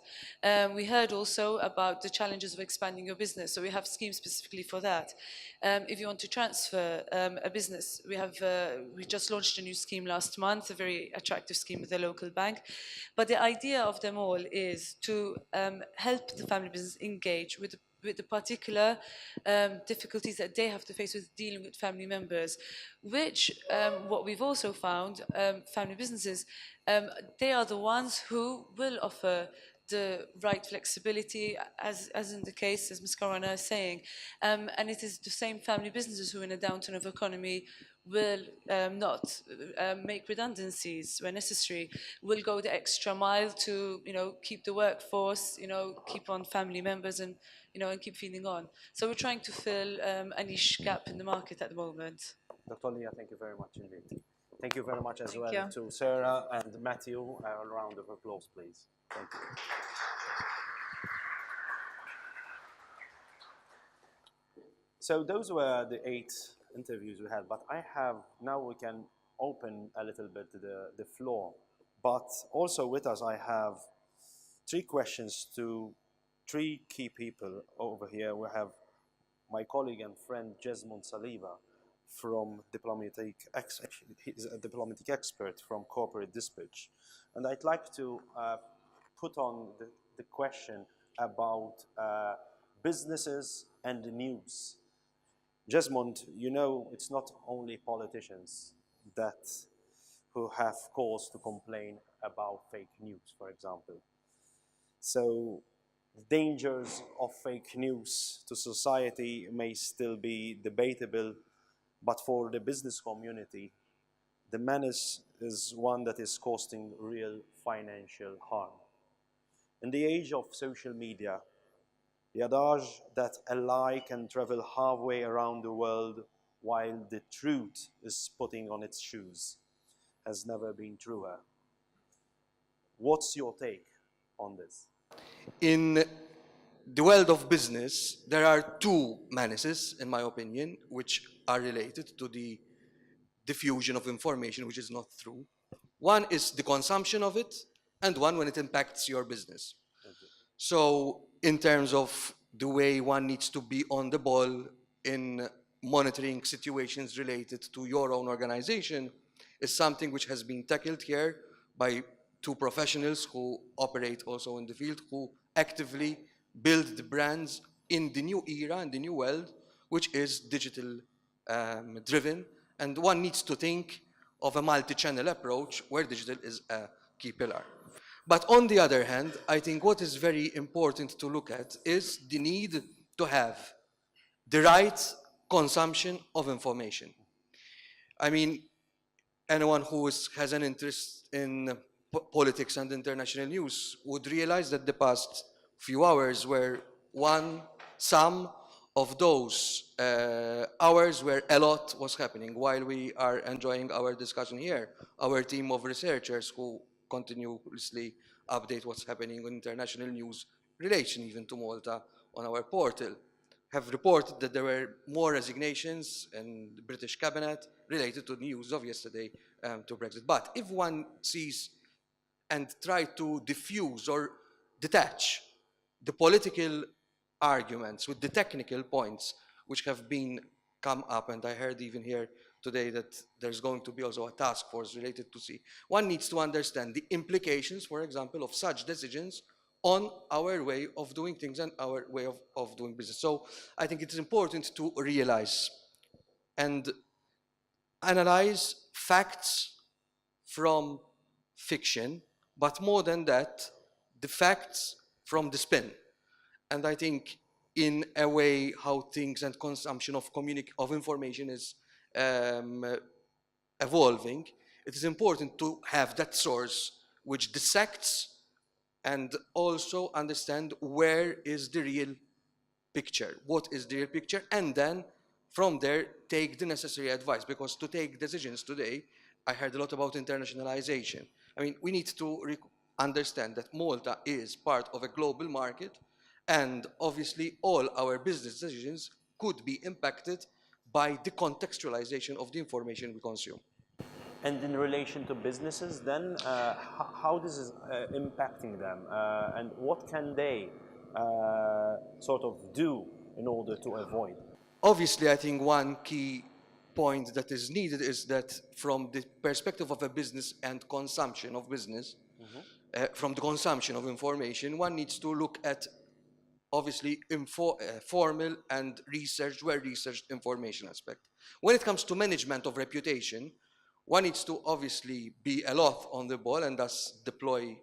We heard also about the challenges of expanding your business. So we have schemes specifically for that. If you want to transfer a business, we just launched a new scheme last month, a very attractive scheme with a local bank. But the idea of them all is to help the family business engage with the particular difficulties that they have to face with dealing with family members, which what we've also found, family businesses, they are the ones who will offer the right flexibility, as in the case, as Ms. Corona is saying. And it is the same family businesses who in a downturn of economy will not make redundancies where necessary, will go the extra mile to, keep the workforce, keep on family members and, and keep feeding on. So we're trying to fill a niche gap in the market at the moment. Dr. Leah, thank you very much indeed. Thank you very much as well you. to Sarah and Matthew. A round of applause, please. Thank you. So those were the 8 interviews we had, but now we can open a little bit the floor. But also with us, I have 3 questions to 3 key people over here. We have my colleague and friend Jesmond Saliba from he's a diplomatic expert from Corporate Dispatch. And I'd like to put on the question about businesses and the news. Jesmond, it's not only politicians who have cause to complain about fake news, for example. So the dangers of fake news to society may still be debatable, but for the business community, the menace is one that is causing real financial harm. In the age of social media, the adage that a lie can travel halfway around the world while the truth is putting on its shoes has never been truer. What's your take on this? In the world of business, there are 2 menaces, in my opinion, which are related to the diffusion of information which is not true. One is the consumption of it, and one when it impacts your business. So in terms of the way one needs to be on the ball in monitoring situations related to your own organization is something which has been tackled here by 2 professionals who operate also in the field, who actively build the brands in the new era, in the new world, which is digital driven. And one needs to think of a multi-channel approach where digital is a key pillar. But on the other hand, I think what is very important to look at is the need to have the right consumption of information. I mean, anyone who has an interest in politics and international news would realize that the past few hours were some of those hours where a lot was happening while we are enjoying our discussion here. Our team of researchers who continuously update what's happening in international news relation even to Malta on our portal have reported that there were more resignations in the British cabinet related to the news of yesterday to Brexit. But if one sees and try to diffuse or detach the political arguments with the technical points which have been come up, and I heard even here today that there's going to be also a task force related to see. One needs to understand the implications, for example, of such decisions on our way of doing things and our way of doing business. So I think it's important to realize and analyze facts from fiction, but more than that, the facts from the spin. And I think in a way how things and consumption of information is evolving, it is important to have that source which dissects and also understand where is the real picture, what is the real picture, and then from there take the necessary advice, because to take decisions today, I heard a lot about internationalization. I mean, we need to understand that Malta is part of a global market, and obviously all our business decisions could be impacted by the contextualization of the information we consume. And in relation to businesses, then, how this is impacting them, and what can they sort of do in order to avoid? Obviously, I think one key point that is needed is that from the perspective of a business and consumption of business, from the consumption of information, one needs to look at obviously formal and researched, well-researched information aspect. When it comes to management of reputation, one needs to obviously be a lot on the ball and thus deploy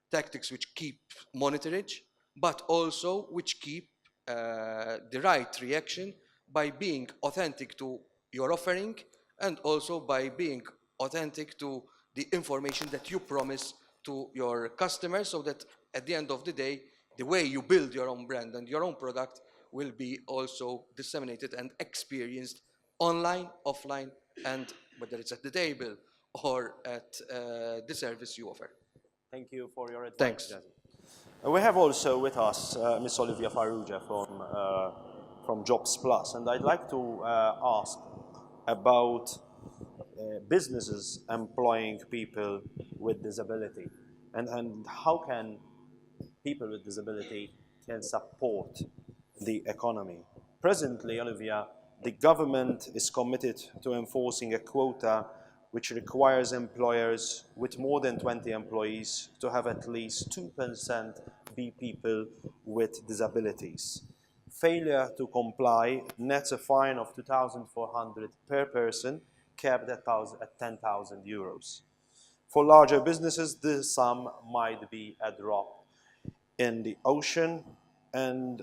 tactics which keep monitorage, but also which keep the right reaction by being authentic to your offering and also by being authentic to the information that you promise to your customers, so that at the end of the day, the way you build your own brand and your own product will be also disseminated and experienced online, offline, and whether it's at the table or at the service you offer. Thank you for your advice. Thanks. We have also with us Ms. Olivia Farrugia from Jobs Plus, and I'd like to ask about businesses employing people with disability, and how can people with disability can support the economy. Presently, Olivia, the government is committed to enforcing a quota which requires employers with more than 20 employees to have at least 2% be people with disabilities. Failure to comply nets a fine of 2,400 per person, capped at 10,000 euros. For larger businesses, the sum might be a drop in the ocean, and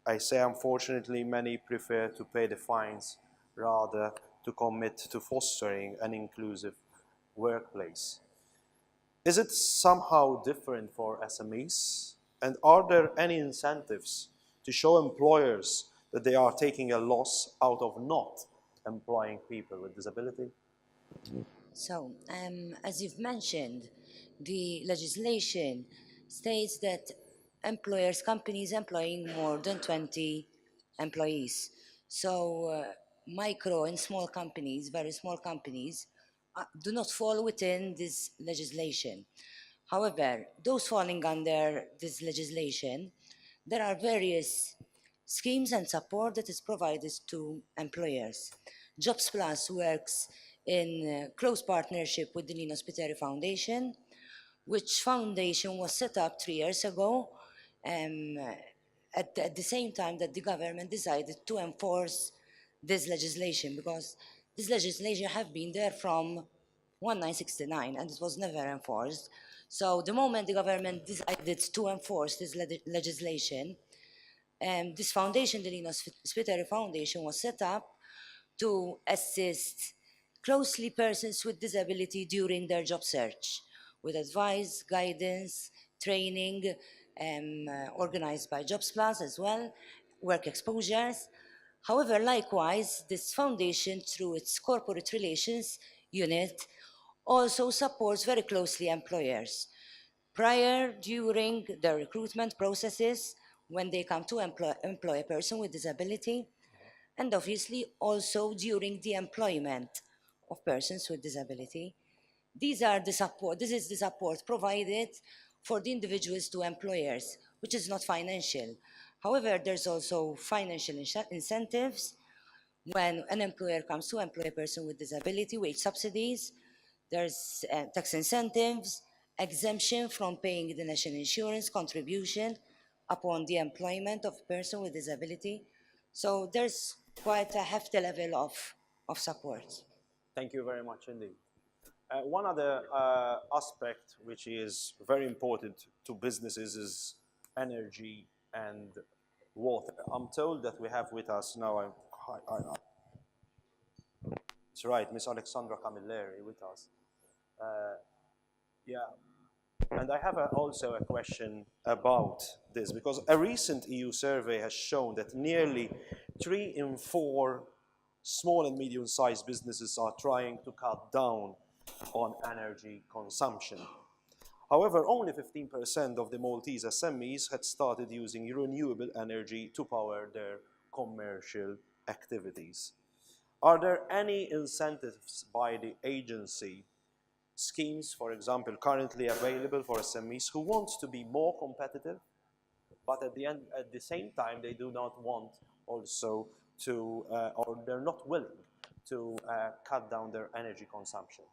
I say unfortunately many prefer to pay the fines rather to commit to fostering an inclusive workplace. Is it somehow different for SMEs? And are there any incentives to show employers that they are taking a loss out of not employing people with disability? So, as you've mentioned, the legislation states that employers, companies employing more than 20 employees. So, micro and small companies, very small companies, do not fall within this legislation. However, those falling under this legislation, there are various schemes and support that is provided to employers. Jobs Plus works in close partnership with the Nino Spiteri Foundation, which foundation was set up 3 years ago at the same time that the government decided to enforce this legislation, because this legislation have been there from 1969 and it was never enforced. So the moment the government decided to enforce this legislation, this foundation, the Nino Spiteri Foundation, was set up to assist closely persons with disability during their job search, with advice, guidance, training, organized by Jobs Plus as well, work exposures. However, likewise, this foundation, through its corporate relations unit, also supports very closely employers. Prior, during the recruitment processes, when they come to employ a person with disability, and obviously also during the employment of persons with disability. This is the support provided for the individuals to employers, which is not financial. However, there's also financial incentives when an employer comes to employ a person with disability, wage subsidies, there's tax incentives, exemption from paying the national insurance contribution upon the employment of a person with disability. So there's quite a hefty level of support. Thank you very much indeed. One other aspect which is very important to businesses is energy and water. I'm told that we have with us now, it's right, Miss Alexandra Camilleri with us. Yeah, and I have also a question about this, because a recent EU survey has shown that nearly 3 in 4 small and medium-sized businesses are trying to cut down on energy consumption. However, only 15% of the Maltese SMEs had started using renewable energy to power their commercial activities. Are there any incentives by the agency, schemes, for example, currently available for SMEs who want to be more competitive, but at the same time, they do not want also to, or they're not willing to cut down their energy consumption?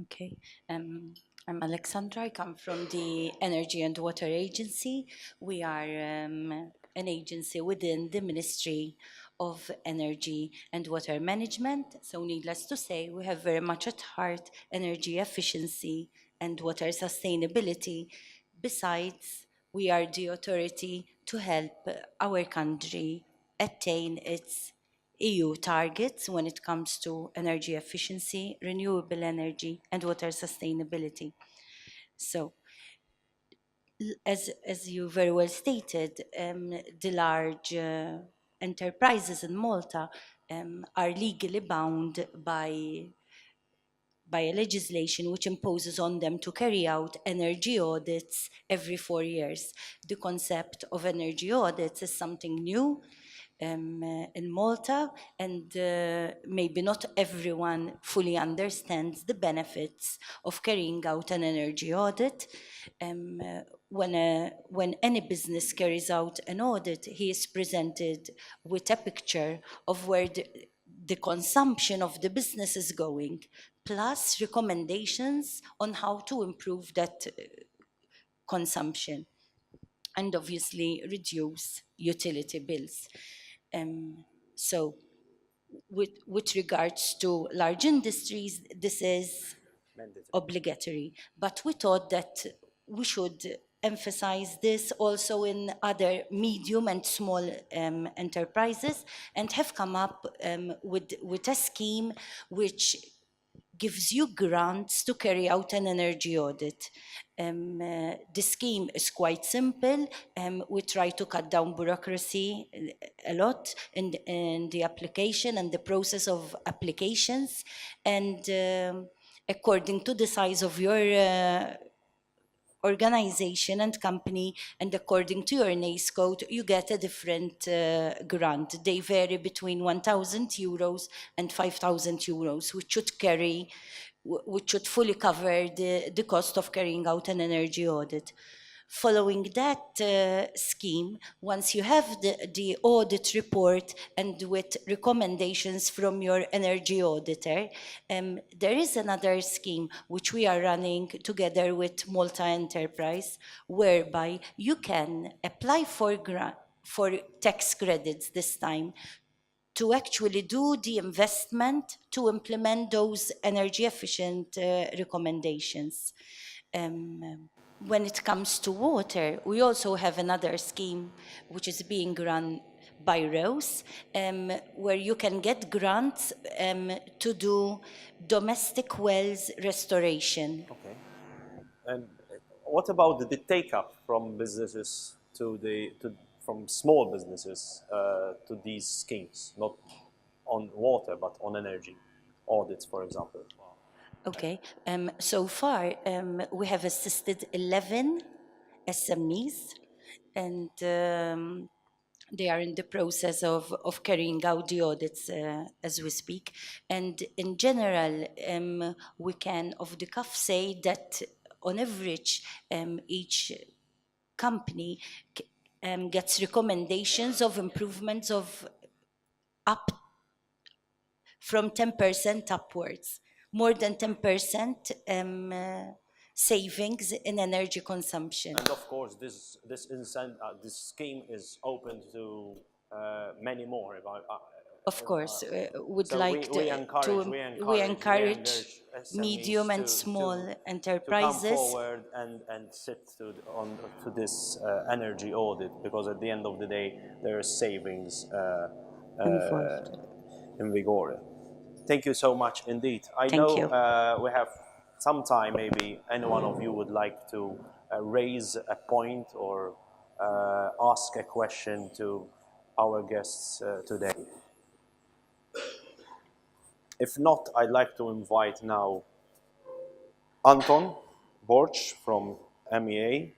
Okay, I'm Alexandra. I come from the Energy and Water Agency. We are an agency within the Ministry of Energy and Water Management. So needless to say, we have very much at heart energy efficiency and water sustainability. Besides, we are the authority to help our country attain its EU targets when it comes to energy efficiency, renewable energy, and water sustainability. So, as you very well stated, the large enterprises in Malta are legally bound by a legislation which imposes on them to carry out energy audits every 4 years. The concept of energy audits is something new in Malta, and maybe not everyone fully understands the benefits of carrying out an energy audit. When any business carries out an audit, he is presented with a picture of where the consumption of the business is going, plus recommendations on how to improve that consumption and obviously reduce utility bills. So with regards to large industries, this is obligatory, but we thought that we should emphasize this also in other medium and small enterprises, and have come up with a scheme which gives you grants to carry out an energy audit. The scheme is quite simple. We try to cut down bureaucracy a lot in the application and the process of applications. And according to the size of your organization and company, and according to your NACE code, you get a different grant. They vary between 1,000 euros and 5,000 euros, which should fully cover the cost of carrying out an energy audit. Following that scheme, once you have the audit report and with recommendations from your energy auditor, there is another scheme which we are running together with Malta Enterprise, whereby you can apply for tax credits this time to actually do the investment to implement those energy efficient recommendations. When it comes to water, we also have another scheme which is being run by Rose, where you can get grants to do domestic wells restoration. Okay. And what about the take-up from businesses from small businesses to these schemes, not on water but on energy audits, for example? Okay, so far we have assisted 11 SMEs, and they are in the process of carrying out the audits as we speak. And in general, we can off the cuff say that on average, each company gets recommendations of improvements of up from 10% upwards, more than 10% savings in energy consumption. And of course, this scheme is open to many more. Of course, we encourage SMEs medium and small enterprises to come forward and sit to this energy audit, because at the end of the day, there are savings in vigor. Thank you so much indeed. I know we have some time. Maybe any one of you would like to raise a point or ask a question to our guests today. If not, I'd like to invite now Anton Borch from MEA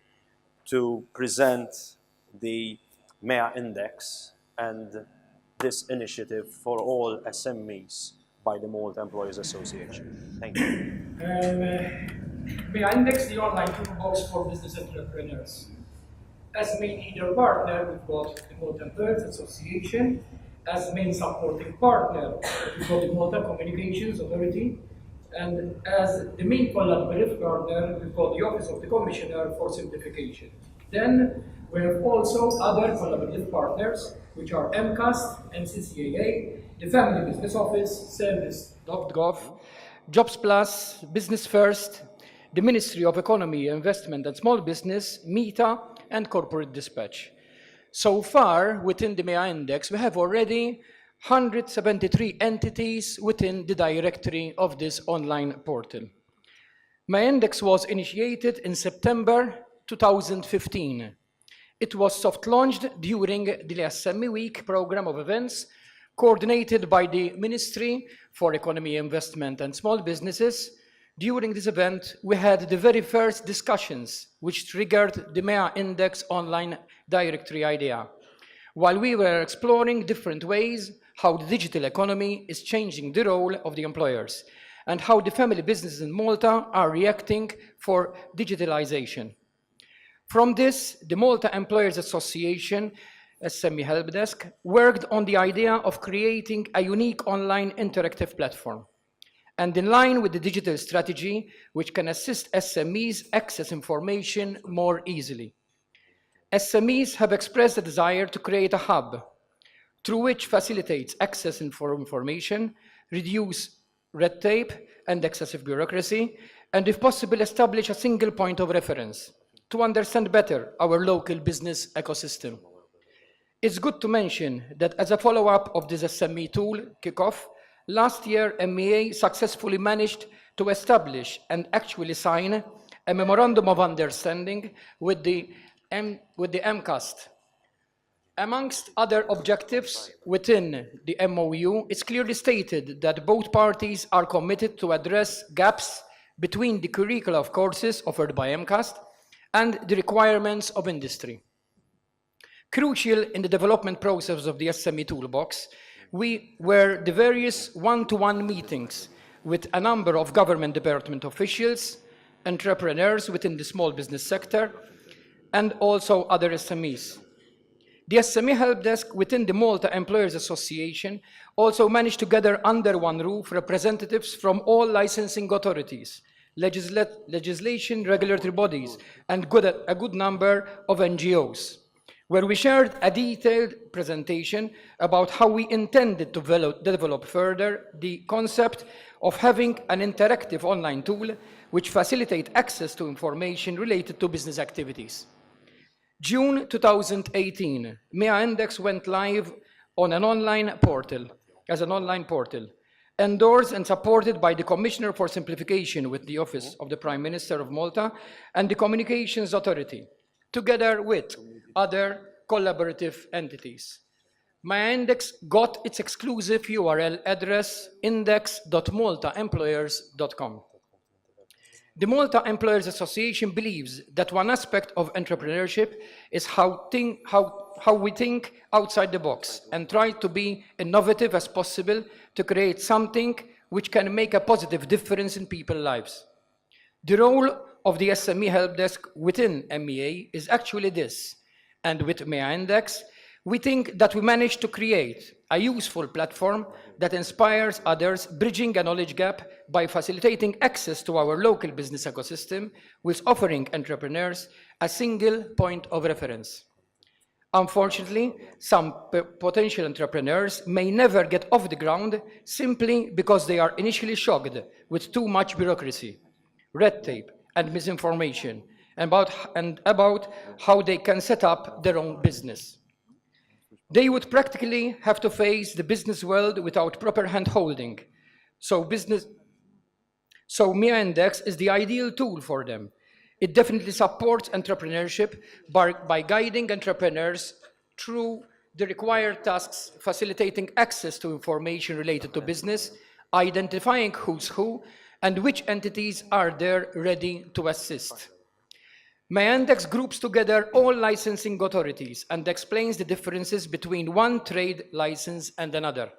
to present the MEA Index and this initiative for all SMEs by the Malta Employees Association. Thank you. MEAINDEX, the online toolbox for business entrepreneurs. As main leader partner, we've got the Malta Employees Association. As main supporting partner, we've got the Malta Communications Authority. And as the main collaborative partner, we've got the Office of the Commissioner for Simplification. Then we have also other collaborative partners, which are MCAST, MCCAA, the Family Business Office, Service.gov, Jobs Plus, Business First, the Ministry of Economy, Investment and Small Business, META, and Corporate Dispatch. So far, within the MEAINDEX, we have already 173 entities within the directory of this online portal. MEAINDEX was initiated in September 2015. It was soft launched during the SME Week program of events coordinated by the Ministry for Economy, Investment and Small Businesses. During this event, we had the very first discussions which triggered the MEAINDEX online directory idea, while we were exploring different ways how the digital economy is changing the role of the employers and how the family businesses in Malta are reacting for digitalization. From this, the Malta Employers Association, SME Help Desk, worked on the idea of creating a unique online interactive platform. And in line with the digital strategy, which can assist SMEs access information more easily. SMEs have expressed a desire to create a hub through which facilitates access for information, reduce red tape and excessive bureaucracy, and if possible, establish a single point of reference to understand better our local business ecosystem. It's good to mention that as a follow-up of this SME tool kickoff, last year MEA successfully managed to establish and actually sign a memorandum of understanding with the MCAST. Amongst other objectives within the MOU, it's clearly stated that both parties are committed to address gaps between the curricula of courses offered by MCAST and the requirements of industry. Crucial in the development process of the SME toolbox were the various one-to-one meetings with a number of government department officials, entrepreneurs within the small business sector, and also other SMEs. The SME Help Desk within the Malta Employers Association also managed to gather under one roof representatives from all licensing authorities, legislation regulatory bodies, and a good number of NGOs, where we shared a detailed presentation about how we intended to develop further the concept of having an interactive online tool which facilitates access to information related to business activities. June 2018, MEAINDEX went live on an online portal, endorsed and supported by the Commissioner for Simplification with the Office of the Prime Minister of Malta and the Communications Authority, together with other collaborative entities. MEAINDEX got its exclusive URL address index.maltaemployers.com. The Malta Employers Association believes that one aspect of entrepreneurship is how we think outside the box and try to be innovative as possible to create something which can make a positive difference in people's lives. The role of the SME Help Desk within MEA is actually this, and with MEAINDEX, we think that we managed to create a useful platform that inspires others, bridging a knowledge gap by facilitating access to our local business ecosystem, while offering entrepreneurs a single point of reference. Unfortunately, some potential entrepreneurs may never get off the ground simply because they are initially shocked with too much bureaucracy, red tape, and misinformation about how they can set up their own business. They would practically have to face the business world without proper hand-holding. So MEAINDEX is the ideal tool for them. It definitely supports entrepreneurship by guiding entrepreneurs through the required tasks, facilitating access to information related to business, identifying who's who and which entities are there ready to assist. MEAINDEX groups together all licensing authorities and explains the differences between one trade license and another.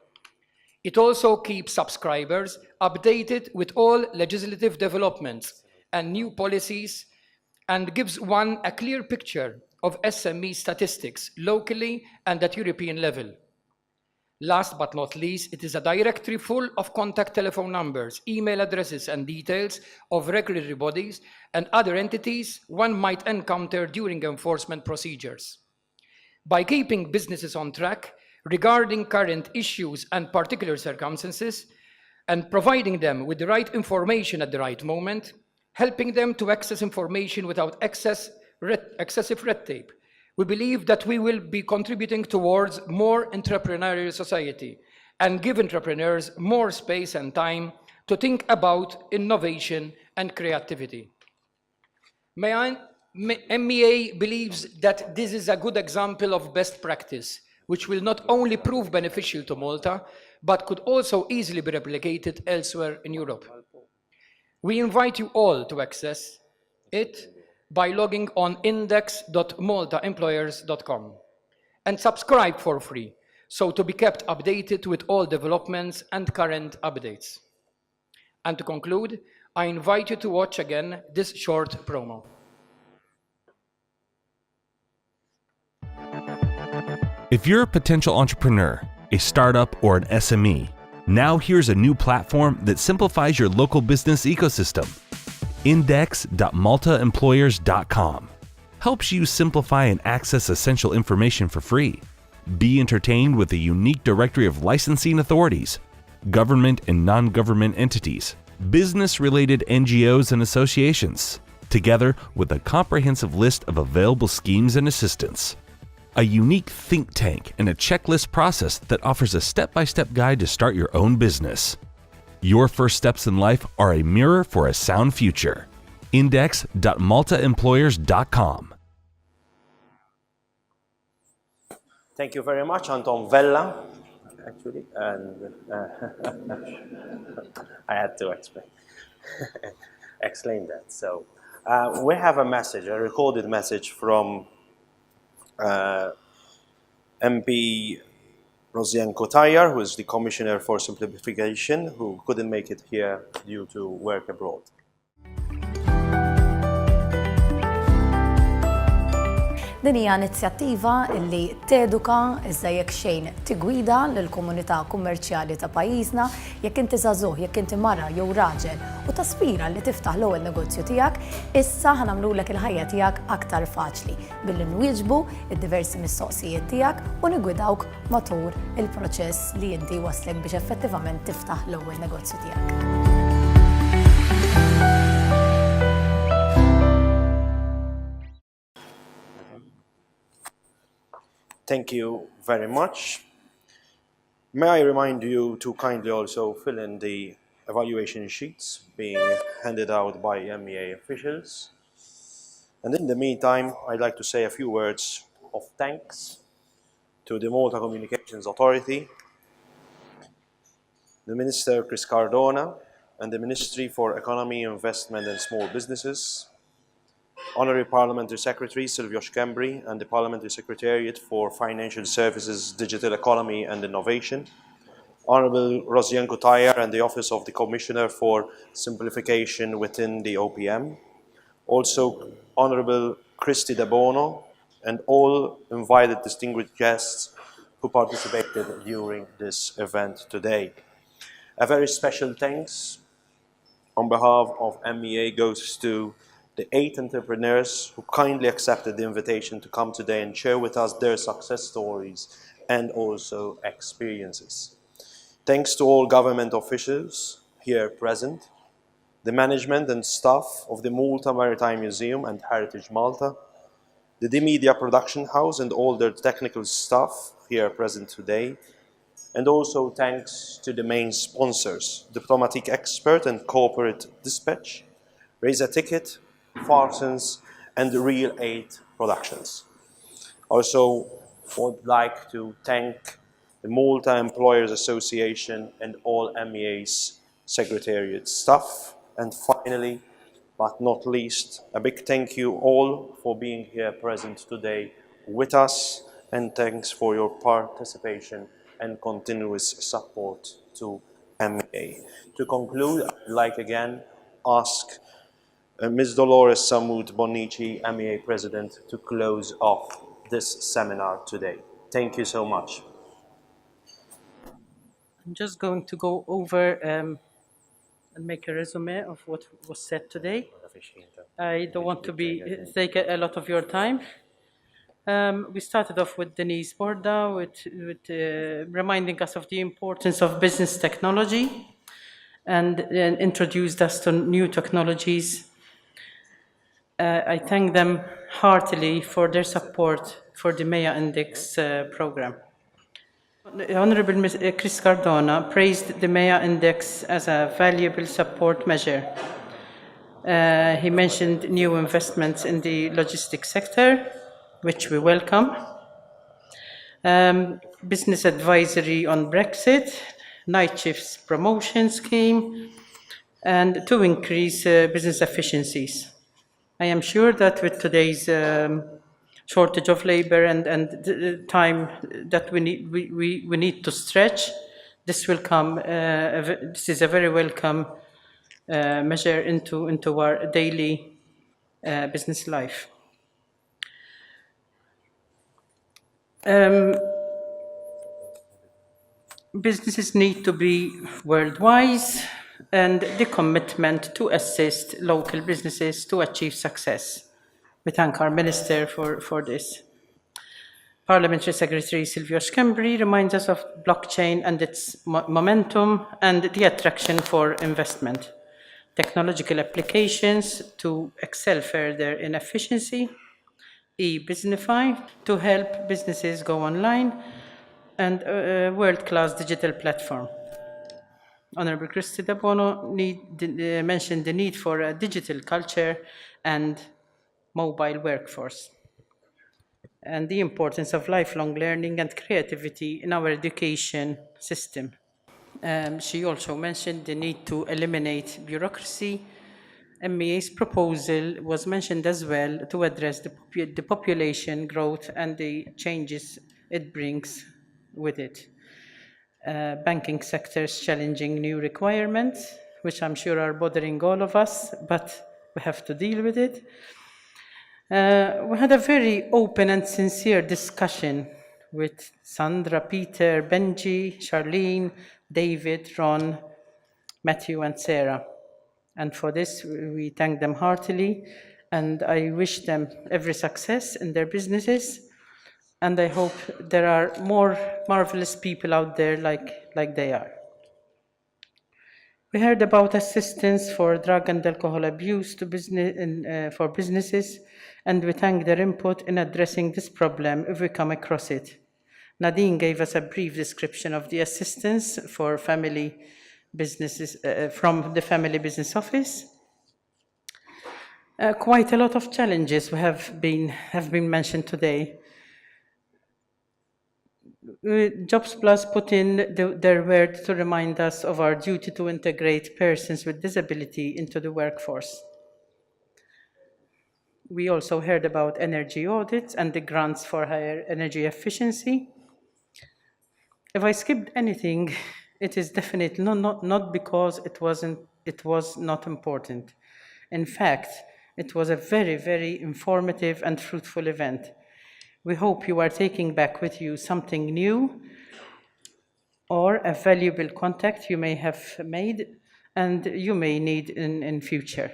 It also keeps subscribers updated with all legislative developments and new policies and gives one a clear picture of SME statistics locally and at European level. Last but not least, it is a directory full of contact telephone numbers, email addresses, and details of regulatory bodies and other entities one might encounter during enforcement procedures. By keeping businesses on track regarding current issues and particular circumstances, and providing them with the right information at the right moment, helping them to access information without excessive red tape, we believe that we will be contributing towards more entrepreneurial society and give entrepreneurs more space and time to think about innovation and creativity. MEA believes that this is a good example of best practice, which will not only prove beneficial to Malta, but could also easily be replicated elsewhere in Europe. We invite you all to access it by logging on index.maltaemployers.com and subscribe for free, so to be kept updated with all developments and current updates. And to conclude, I invite you to watch again this short promo. If you're a potential entrepreneur, a startup, or an SME, now here's a new platform that simplifies your local business ecosystem. Index.maltaemployers.com helps you simplify and access essential information for free. Be entertained with a unique directory of licensing authorities, government and non-government entities, business-related NGOs and associations, together with a comprehensive list of available schemes and assistance. A unique think tank and a checklist process that offers a step-by-step guide to start your own business. Your first steps in life are a mirror for a sound future. Index.maltaemployers.com. Thank you very much, Anton Vella, actually, and I had to explain that. So we have a message, a recorded message from MP Rosienko Tayar, who is the Commissioner for Simplification, who couldn't make it here due to work abroad. Din hija inizjattiva li teduka iżda jekk xejn tigwida lill-komunità kummerċjali ta' pajjiżna jekk inti żagħżugħ, jekk inti mara jew raġel u taspira li tiftaħ l-ewwel negozju tiegħek, issa ħanagħmlulek il-ħajja tiegħek aktar faċli billi nwieġbu id-diversi mistoqsijiet tiegħek u nigwidawk matul il-proċess li inti waslek biex effettivament tiftaħ l-ewwel negozju tiegħek. Thank you very much. May I remind you to kindly also fill in the evaluation sheets being handed out by MEA officials. And in the meantime, I'd like to say a few words of thanks to the Malta Communications Authority, the Minister Chris Cardona, and the Ministry for Economy, Investment and Small Businesses, Honorary Parliamentary Secretary Silvios Kembri and the Parliamentary Secretariat for Financial Services, Digital Economy and Innovation, Honorable Rosienko Tayar and the Office of the Commissioner for Simplification within the OPM, also Honorable Christy De Bono, and all invited distinguished guests who participated during this event today. A very special thanks on behalf of MEA goes to the 8 entrepreneurs who kindly accepted the invitation to come today and share with us their success stories and also experiences. Thanks to all government officials here present, the management and staff of the Malta Maritime Museum and Heritage Malta, the Media Production House and all their technical staff here present today, and also thanks to the main sponsors, Diplomatic Expert and Corporate Dispatch, Raise a Ticket, Farsons, and Real 8 Productions. Also would like to thank the Malta Employers Association, and all MEA's Secretariat staff. And finally, but not least, a big thank you all for being here present today with us, and thanks for your participation and continuous support to MEA. To conclude, I'd like again ask Ms. Dolores Samud Bonici, MEA President, to close off this seminar today. Thank you so much. I'm just going to go over and make a resume of what was said today. I don't want to take a lot of your time. We started off with Denise Borda with reminding us of the importance of business technology and introduced us to new technologies. I thank them heartily for their support for the MEAINDEX program. Honorable Chris Cardona praised the MEAINDEX as a valuable support measure. He mentioned new investments in the logistics sector, which we welcome. Business advisory on Brexit, night shifts promotion scheme, and to increase business efficiencies. I am sure that with today's shortage of labor and the time that we need to stretch, this will come. This is a very welcome measure into our daily business life. Businesses need to be worldwide, and the commitment to assist local businesses to achieve success. We thank our Minister for this. Parliamentary Secretary Silvio Scambri reminds us of blockchain and its momentum and the attraction for investment. Technological applications to excel further in efficiency, e-Businessify to help businesses go online, and a world-class digital platform. Honorable Christy Dabono mentioned the need for a digital culture and mobile workforce, and the importance of lifelong learning and creativity in our education system. She also mentioned the need to eliminate bureaucracy. MEA's proposal was mentioned as well to address the population growth and the changes it brings with it. Banking sector's challenging new requirements, which I'm sure are bothering all of us, but we have to deal with it. We had a very open and sincere discussion with Sandra, Peter, Benji, Charlene, David, Ron, Matthew, and Sarah. And for this, we thank them heartily, and I wish them every success in their businesses. And I hope there are more marvelous people out there like they are. We heard about assistance for drug and alcohol abuse to for businesses, and we thank their input in addressing this problem if we come across it. Nadine gave us a brief description of the assistance for family businesses from the Family Business Office. Quite a lot of challenges have been mentioned today. Jobs Plus put in their word to remind us of our duty to integrate persons with disability into the workforce. We also heard about energy audits and the grants for higher energy efficiency. If I skipped anything, it is definitely not because it was not important. In fact, it was a very, very informative and fruitful event. We hope you are taking back with you something new or a valuable contact you may have made and you may need in future.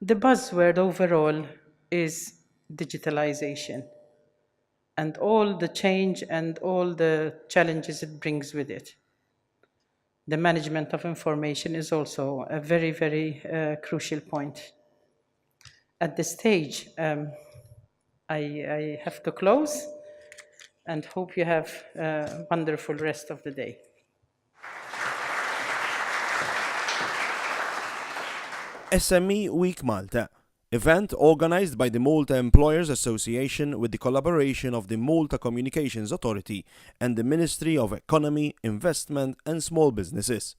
The buzzword overall is digitalization and all the change and all the challenges it brings with it. The management of information is also a very, very crucial point. At this stage, I have to close and hope you have a wonderful rest of the day. SME Week Malta, Event organized by the Malta Employers Association with the collaboration of the Malta Communications Authority and the Ministry of Economy, Investment and Small Businesses.